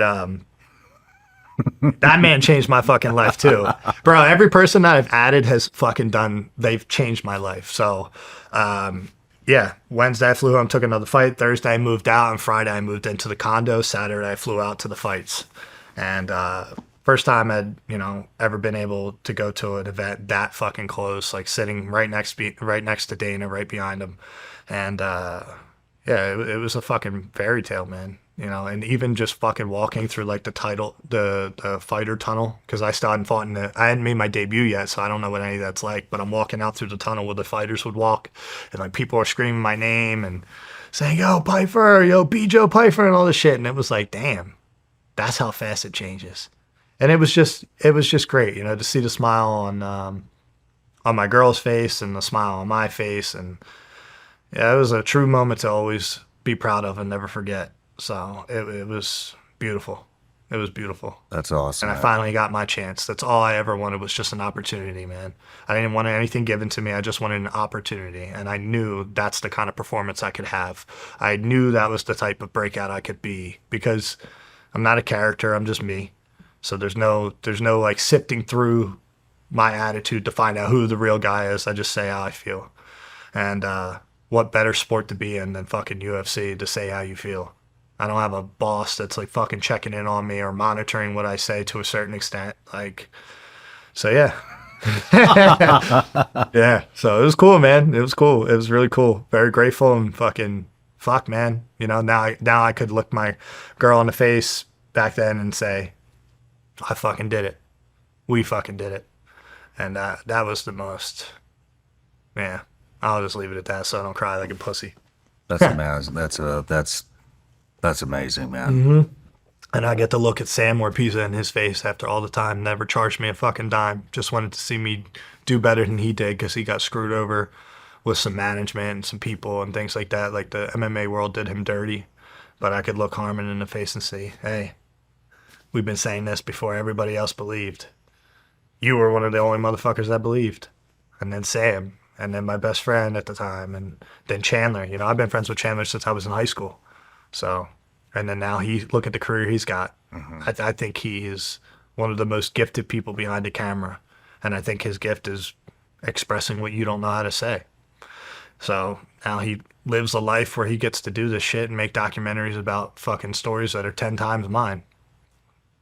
that man changed my fucking life too. Bro, every person that I've added has fucking they've changed my life. So, yeah, Wednesday I flew home, took another fight. Thursday I moved out, and Friday I moved into the condo. Saturday I flew out to the fights. And first time I'd, ever been able to go to an event that fucking close, like sitting right next to Dana, right behind him. And yeah, it was a fucking fairy tale, man. And even just fucking walking through like the fighter tunnel, because I still hadn't fought I hadn't made my debut yet, so I don't know what any of that's like. But I'm walking out through the tunnel where the fighters would walk, and like people are screaming my name and saying, "Yo, Pyfer, yo, B. Joe Pyfer," and all this shit. And it was like, damn, that's how fast it changes. And it was just great, to see the smile on my girl's face and the smile on my face, and yeah, it was a true moment to always be proud of and never forget. So it was beautiful. It was beautiful. That's awesome. And I finally got my chance. That's all I ever wanted, was just an opportunity, man. I didn't want anything given to me. I just wanted an opportunity. And I knew that's the kind of performance I could have. I knew that was the type of breakout I could be, because I'm not a character. I'm just me. So there's no like sifting through my attitude to find out who the real guy is. I just say how I feel. And what better sport to be in than fucking UFC to say how you feel? I don't have a boss that's like fucking checking in on me or monitoring what I say to a certain extent. Like, so yeah. Yeah. So it was cool, man. It was cool. It was really cool. Very grateful, and fucking fuck, man. Now I could look my girl in the face back then and say, I fucking did it. We fucking did it. And that was the most, yeah. I'll just leave it at that so I don't cry like a pussy. That's amazing. That's amazing, man. Mm-hmm. And I get to look at Sam Warpisa in his face after all the time. Never charged me a fucking dime. Just wanted to see me do better than he did, because he got screwed over with some management and some people and things like that. Like the MMA world did him dirty. But I could look Harmon in the face and say, hey, we've been saying this before everybody else believed. You were one of the only motherfuckers that believed. And then Sam. And then my best friend at the time. And then Chandler. I've been friends with Chandler since I was in high school. So, and then now look at the career he's got. Mm-hmm. I think he is one of the most gifted people behind the camera. And I think his gift is expressing what you don't know how to say. So now he lives a life where he gets to do this shit and make documentaries about fucking stories that are 10 times mine.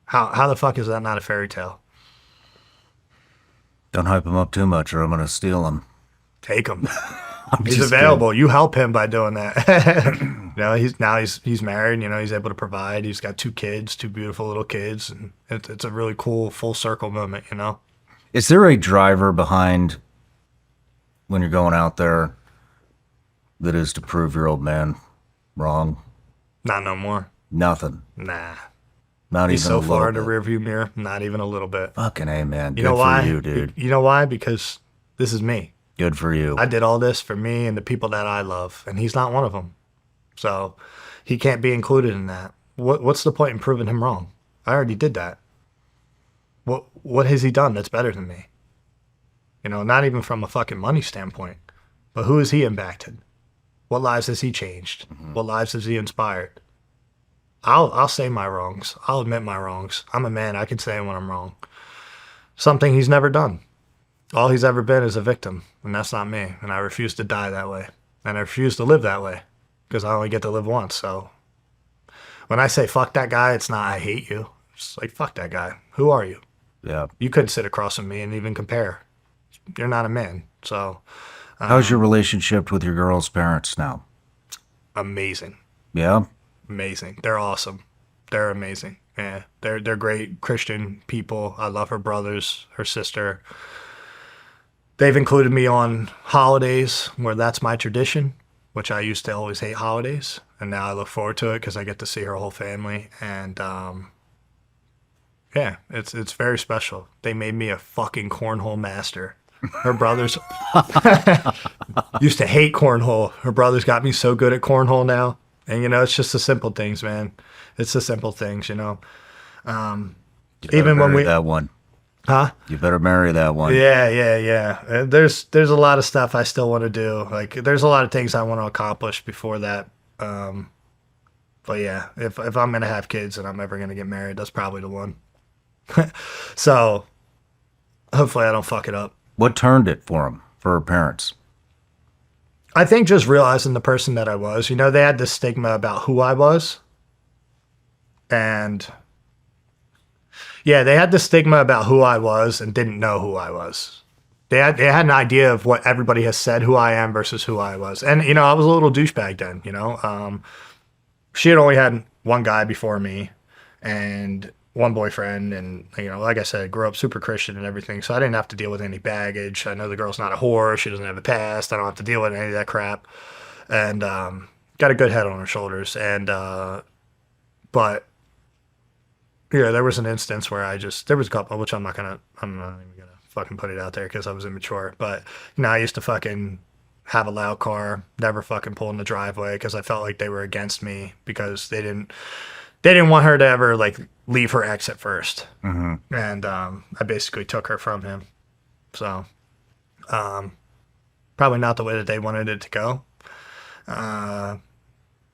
How the fuck is that not a fairy tale? Don't hype him up too much or I'm going to steal him. Take him. He's available. Kidding. You help him by doing that. He's married. He's able to provide. He's got 2 kids, 2 beautiful little kids, and it's a really cool full circle moment. Is there a driver behind when you're going out there that is to prove your old man wrong? Not no more. Nothing. Nah. Not He's even so a little far in bit. the rearview mirror. Not even a little bit. Fucking A, man. You know why? Good for you, dude. You know why? Because this is me. Good for you. I did all this for me and the people that I love, and he's not one of them. So he can't be included in that. What's the point in proving him wrong? I already did that. What has he done that's better than me? Not even from a fucking money standpoint, but who has he impacted? What lives has he changed? Mm-hmm. What lives has he inspired? I'll say my wrongs. I'll admit my wrongs. I'm a man. I can say when I'm wrong. Something he's never done. All he's ever been is a victim, and that's not me. And I refuse to die that way. And I refuse to live that way, because I only get to live once. So when I say fuck that guy, it's not I hate you. It's like, fuck that guy. Who are you? Yeah. You couldn't sit across from me and even compare. You're not a man. So how's your relationship with your girl's parents now? Amazing. Yeah? Amazing. They're awesome. They're amazing. Yeah. They're great Christian people. I love her brothers, her sister. They've included me on holidays where that's my tradition. which I used to always hate holidays, and now I look forward to it because I get to see her whole family. And yeah, it's very special. They made me a fucking cornhole master. Her brothers used to hate cornhole. Her brothers got me so good at cornhole now. And, you know, it's just the simple things, man. It's the simple things, you know. Even when that one. Huh? You better marry that one. Yeah. There's a lot of stuff I still want to do. Like, there's a lot of things I want to accomplish before that. But yeah, if I'm gonna have kids and I'm ever gonna get married, that's probably the one. So hopefully I don't fuck it up. What turned it for him, for her parents? I think just realizing the person that I was. You know, they had this stigma about who I was, and yeah, they had the stigma about who I was and didn't know who I was. They had an idea of what everybody has said who I am versus who I was. And, you know, I was a little douchebag then, you know. She had only had one guy before me and one boyfriend. And, you know, like I said, grew up super Christian and everything. So I didn't have to deal with any baggage. I know the girl's not a whore. She doesn't have a past. I don't have to deal with any of that crap. And got a good head on her shoulders. And, but... yeah, there was an instance where there was a couple, which I'm not even gonna fucking put it out there because I was immature. But, you know, I used to fucking have a loud car, never fucking pull in the driveway because I felt like they were against me because they didn't want her to ever like leave her ex at first. Mm-hmm. And I basically took her from him. So, probably not the way that they wanted it to go.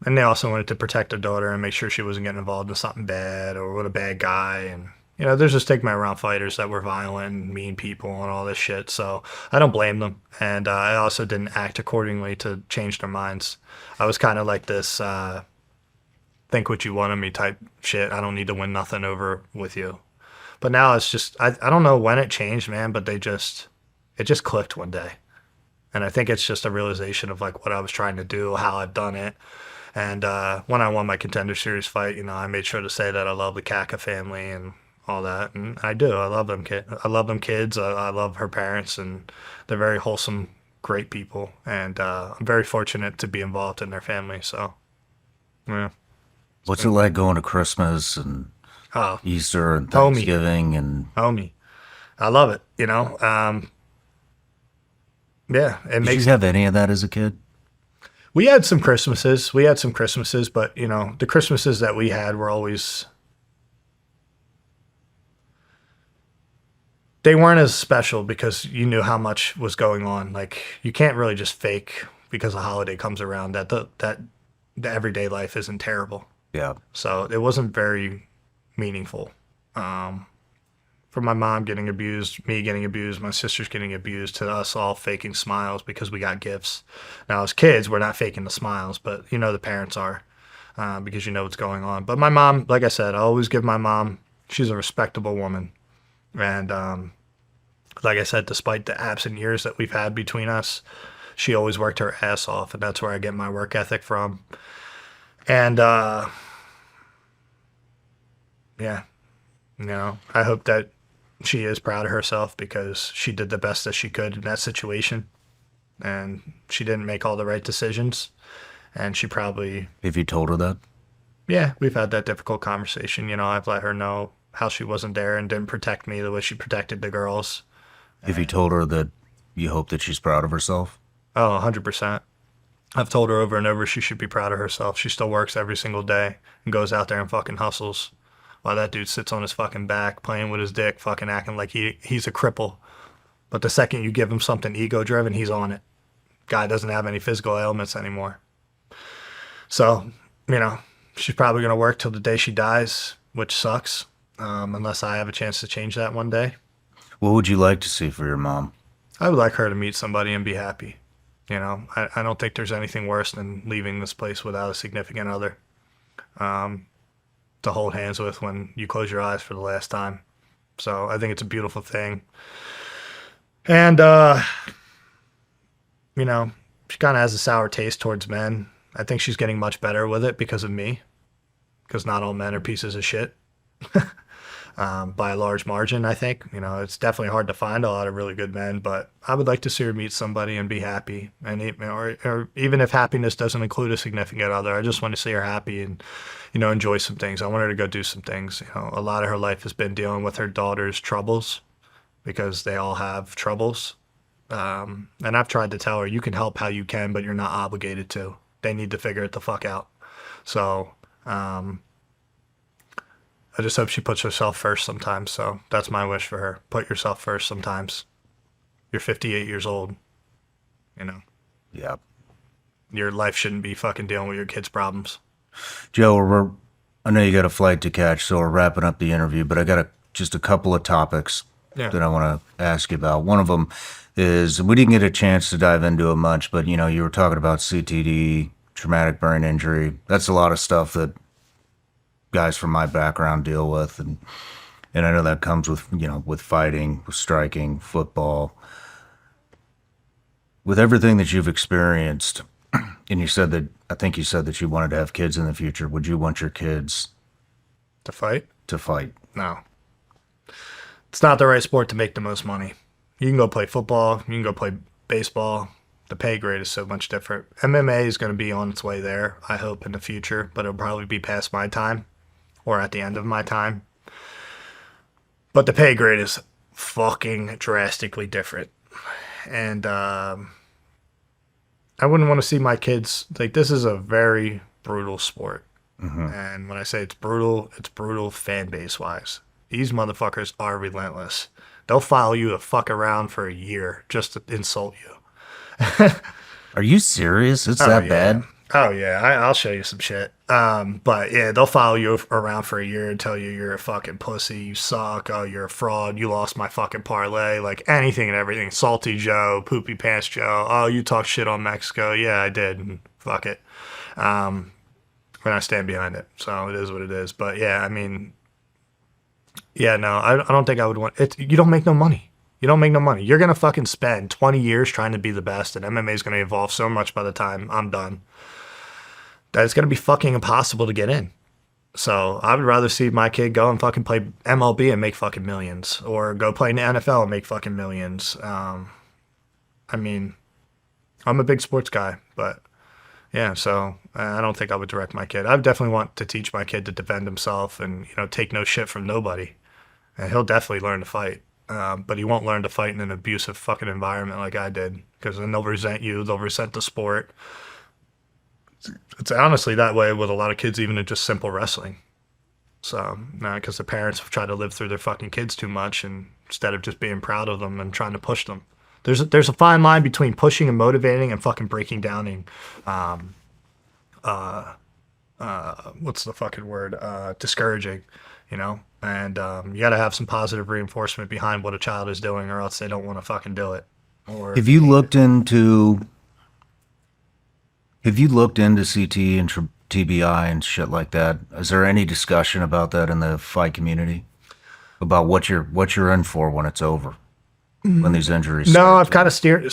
And they also wanted to protect their daughter and make sure she wasn't getting involved in something bad or with a bad guy. And, you know, there's a stigma around fighters that were violent and mean people and all this shit. So I don't blame them. And I also didn't act accordingly to change their minds. I was kind of like this think what you want of me type shit. I don't need to win nothing over with you. But now it's just, I don't know when it changed, man, but it just clicked one day. And I think it's just a realization of like what I was trying to do, how I've done it. And when I won my Contender Series fight, you know, I made sure to say that I love the Kaka family and all that. And I do. I love them I love them kids. I love her parents. And they're very wholesome, great people. And I'm very fortunate to be involved in their family. So, yeah. What's it like going to Christmas and Easter and Thanksgiving? Homie. I love it, you know. Yeah. Did you have any of that as a kid? We had some Christmases, but, you know, the Christmases that we had were always, they weren't as special because you knew how much was going on. Like, you can't really just fake because a holiday comes around that the everyday life isn't terrible. Yeah. So it wasn't very meaningful. From my mom getting abused, me getting abused, my sisters getting abused, to us all faking smiles because we got gifts. Now, as kids, we're not faking the smiles, but you know the parents are because you know what's going on. But my mom, like I said, I always give my mom, she's a respectable woman. And like I said, despite the absent years that we've had between us, she always worked her ass off, and that's where I get my work ethic from. And yeah, you know, I hope that she is proud of herself because she did the best that she could in that situation. And she didn't make all the right decisions. And she probably... Have you told her that? Yeah, we've had that difficult conversation. You know, I've let her know how she wasn't there and didn't protect me the way she protected the girls. Have you told her that you hope that she's proud of herself? Oh, 100%. I've told her over and over she should be proud of herself. She still works every single day and goes out there and fucking hustles. While that dude sits on his fucking back, playing with his dick, fucking acting like he's a cripple. But the second you give him something ego-driven, he's on it. Guy doesn't have any physical ailments anymore. So, you know, she's probably going to work till the day she dies, which sucks, unless I have a chance to change that one day. What would you like to see for your mom? I would like her to meet somebody and be happy. You know, I don't think there's anything worse than leaving this place without a significant other. To hold hands with when you close your eyes for the last time. So I think it's a beautiful thing. And, you know, she kind of has a sour taste towards men. I think she's getting much better with it because of me. Because not all men are pieces of shit. by a large margin, I think. You know, it's definitely hard to find a lot of really good men, but I would like to see her meet somebody and be happy. And or even if happiness doesn't include a significant other, I just want to see her happy and, you know, enjoy some things. I want her to go do some things. You know, a lot of her life has been dealing with her daughter's troubles because they all have troubles. And I've tried to tell her, you can help how you can, but you're not obligated to. They need to figure it the fuck out. So, I just hope she puts herself first sometimes. So that's my wish for her. Put yourself first sometimes. You're 58 years old. You know, Yeah. your life shouldn't be fucking dealing with your kids' problems. Joe, I know you got a flight to catch, so we're wrapping up the interview, but I got just a couple of topics that I want to ask you about. One of them is, we didn't get a chance to dive into it much, but, you know, you were talking about CTD, traumatic brain injury. That's a lot of stuff that guys from my background deal with. And I know that comes with, you know, with fighting, with striking, football. With everything that you've experienced, and you said that, I think you said that you wanted to have kids in the future. Would you want your kids To fight? to fight? No. It's not the right sport to make the most money. You can go play football. You can go play baseball. The pay grade is so much different. MMA is going to be on its way there, I hope, in the future, but it'll probably be past my time or at the end of my time. But the pay grade is fucking drastically different. And I wouldn't want to see my kids, like, this is a very brutal sport. And when I say it's brutal fan base wise. These motherfuckers are relentless. They'll follow you to fuck around for a year just to insult you. Are you serious? It's that bad? Oh yeah, I'll show you some shit. But yeah, they'll follow you around for a year and tell you you're a fucking pussy, you suck, oh you're a fraud, you lost my fucking parlay, like anything and everything. Salty Joe, Poopy Pants Joe, oh you talk shit on Mexico, yeah I did, and fuck it. And I stand behind it, so it is what it is. But yeah, I mean, yeah, no, I don't think I would want it. You don't make no money. You don't make no money. You're going to fucking spend 20 years trying to be the best, and MMA is going to evolve so much by the time I'm done that it's going to be fucking impossible to get in. So I would rather see my kid go and fucking play MLB and make fucking millions, or go play in the NFL and make fucking millions. I mean, I'm a big sports guy, but yeah, so I don't think I would direct my kid. I would definitely want to teach my kid to defend himself and, you know, take no shit from nobody. And he'll definitely learn to fight. But he won't learn to fight in an abusive fucking environment like I did, because then they'll resent you. They'll resent the sport. It's honestly that way with a lot of kids, even in just simple wrestling. So, because the parents have tried to live through their fucking kids too much, and instead of just being proud of them and trying to push them. There's a fine line between pushing and motivating and fucking breaking down and, what's the fucking word? Discouraging, you know? And you got to have some positive reinforcement behind what a child is doing, or else they don't want to fucking do it. Or Have you looked into CT and TBI and shit like that? Is there any discussion about that in the fight community? About what you're in for when it's over? When these injuries? No, I've kind of steered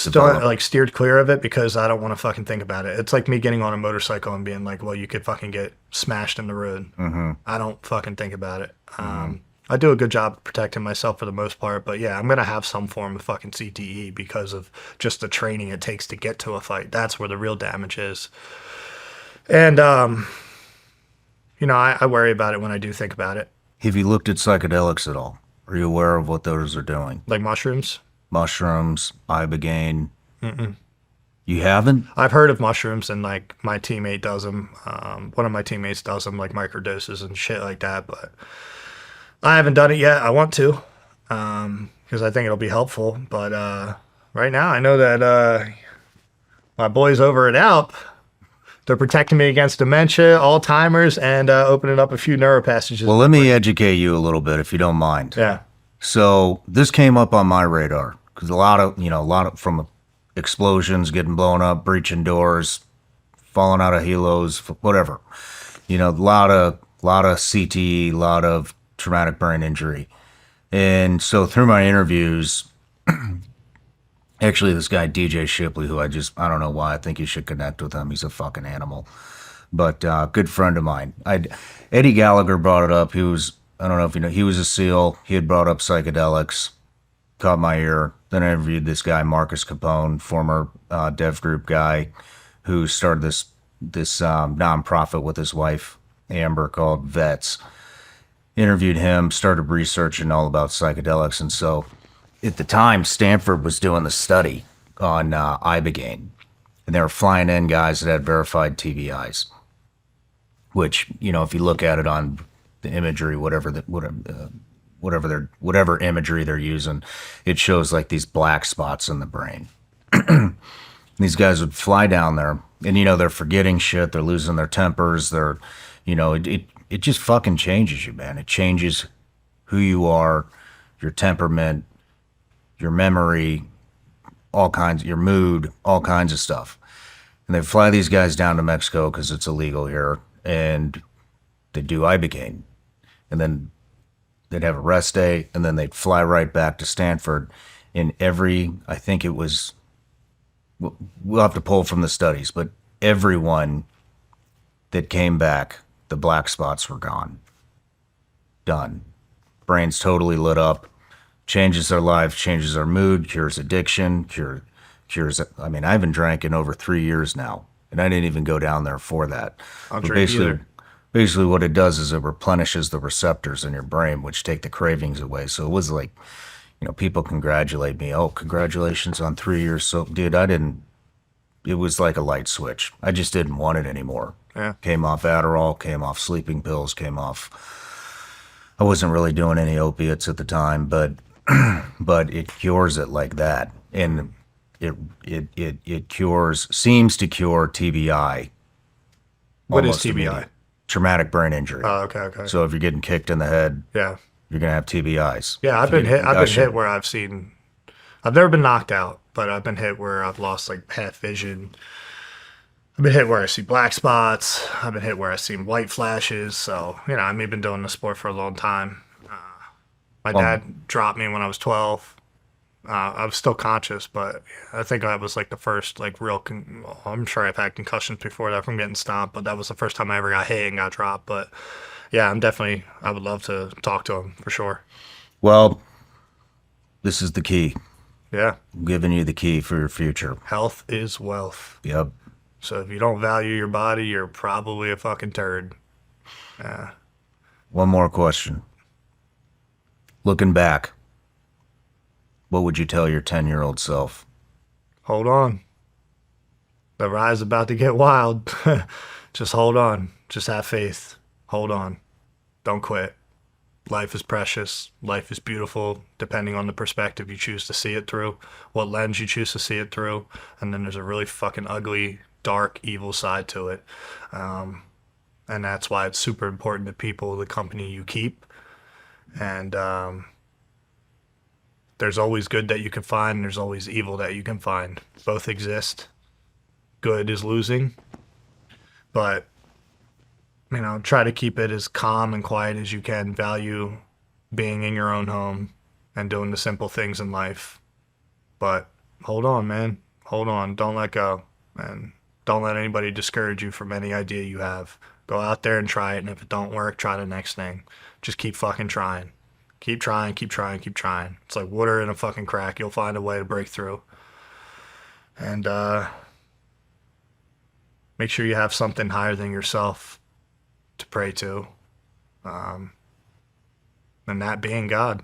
clear of it because I don't want to fucking think about it. It's like me getting on a motorcycle and being like, well, you could fucking get smashed in the road. I don't fucking think about it. I do a good job protecting myself for the most part, but yeah, I'm going to have some form of fucking CTE because of just the training it takes to get to a fight. That's where the real damage is. And, you know, I worry about it when I do think about it. Have you looked at psychedelics at all? Are you aware of what those are doing? Like mushrooms? Mushrooms, ibogaine. You haven't? I've heard of mushrooms, and like my teammate does them. One of my teammates does them, like microdoses and shit like that. But I haven't done it yet. I want to, because I think it'll be helpful. But right now, I know that my boys over at Alp, they're protecting me against dementia, Alzheimer's, and opening up a few neuropassages. Well, let me educate you a little bit, if you don't mind. Yeah. So this came up on my radar because a lot of from explosions, getting blown up, breaching doors, falling out of helos, whatever. You know, a lot of CTE, a lot of traumatic brain injury. And so through my interviews, actually this guy, DJ Shipley, who I don't know why, I think you should connect with him. He's a fucking animal. But good friend of mine. Eddie Gallagher brought it up. He was I don't know if you know, he was a SEAL. He had brought up psychedelics, caught my ear. Then I interviewed this guy, Marcus Capone, former dev group guy, who started this nonprofit with his wife, Amber, called Vets. Interviewed him, started researching all about psychedelics. And so at the time, Stanford was doing the study on Ibogaine. And they were flying in guys that had verified TBIs, which, you know, if you look at it on the imagery, whatever imagery they're using, it shows like these black spots in the brain. These guys would fly down there, and you know, they're forgetting shit, they're losing their tempers, they're, you know, it just fucking changes you, man. It changes who you are, your temperament, your memory, all kinds, your mood, all kinds of stuff. And they fly these guys down to Mexico because it's illegal here, and they do Ibogaine. And then they'd have a rest day, and then they'd fly right back to Stanford. In every, I think it was, we'll have to pull from the studies, but everyone that came back, the black spots were gone. Done. Brains totally lit up, changes their life, changes their mood, cures addiction, cures, I mean, I haven't drank in over 3 years now, and I didn't even go down there for that. I'll drink either. Basically what it does is it replenishes the receptors in your brain, which take the cravings away. So it was like, you know, people congratulate me. Oh, congratulations on 3 years. So, dude, it was like a light switch. I just didn't want it anymore. Yeah. Came off Adderall, came off sleeping pills, I wasn't really doing any opiates at the time, but it cures it like that. And it seems to cure TBI. What is almost TBI? immediately. Traumatic brain injury. Oh, okay. So if you're getting kicked in the head, Yeah. you're gonna have TBIs. Yeah, I've been hit where I've never been knocked out, but I've been hit where I've lost like half vision. I've been hit where I see black spots. I've been hit where I've seen white flashes. So, you know, I've been doing the sport for a long time. My dad dropped me when I was 12. I was still conscious, but I think that was like the first like real, I'm sure I've had concussions before that from getting stomped, but that was the first time I ever got hit and got dropped. But yeah, I would love to talk to him for sure. Well, this is the key. Yeah. I'm giving you the key for your future. Health is wealth. Yep. So if you don't value your body, you're probably a fucking turd. Yeah. One more question. Looking back, what would you tell your 10-year-old self? Hold on. The ride's about to get wild. Just hold on. Just have faith. Hold on. Don't quit. Life is precious. Life is beautiful, depending on the perspective you choose to see it through, what lens you choose to see it through. And then there's a really fucking ugly, dark, evil side to it. And that's why it's super important to people, the company you keep. And there's always good that you can find, and there's always evil that you can find. Both exist. Good is losing. But, you know, try to keep it as calm and quiet as you can. Value being in your own home and doing the simple things in life. But hold on, man. Hold on. Don't let go. And don't let anybody discourage you from any idea you have. Go out there and try it, and if it don't work, try the next thing. Just keep fucking trying. Keep trying, keep trying, keep trying. It's like water in a fucking crack. You'll find a way to break through. And make sure you have something higher than yourself to pray to. And that being God.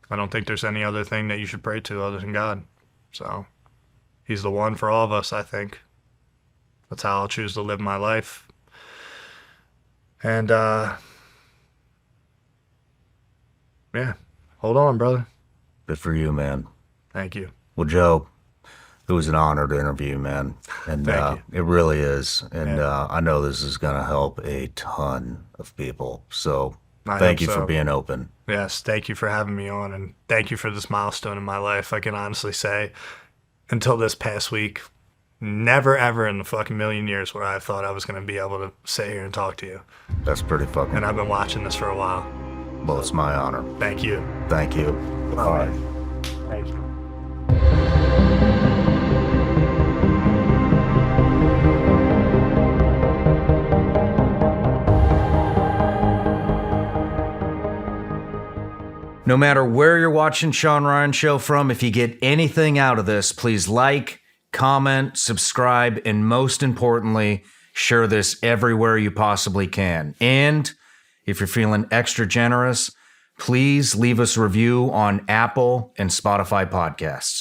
I don't think there's any other thing that you should pray to other than God. So he's the one for all of us, I think. That's how I'll choose to live my life. And yeah, hold on, brother. Good for you, man. Thank you. Well, Joe, it was an honor to interview you, man. And Thank you. it really is. And Yeah. I know this is going to help a ton of people. So I thank hope you so. for being open. Yes, thank you for having me on, and thank you for this milestone in my life. I can honestly say, until this past week, never ever in the fucking million years where I thought I was going to be able to sit here and talk to you. That's pretty fucking And I've been watching this for a while. Well, it's my honor. Thank you. Thank you. All right. Thank you. No matter where you're watching Shawn Ryan Show from, if you get anything out of this, please like, comment, subscribe, and most importantly, share this everywhere you possibly can. And if you're feeling extra generous, please leave us a review on Apple and Spotify podcasts.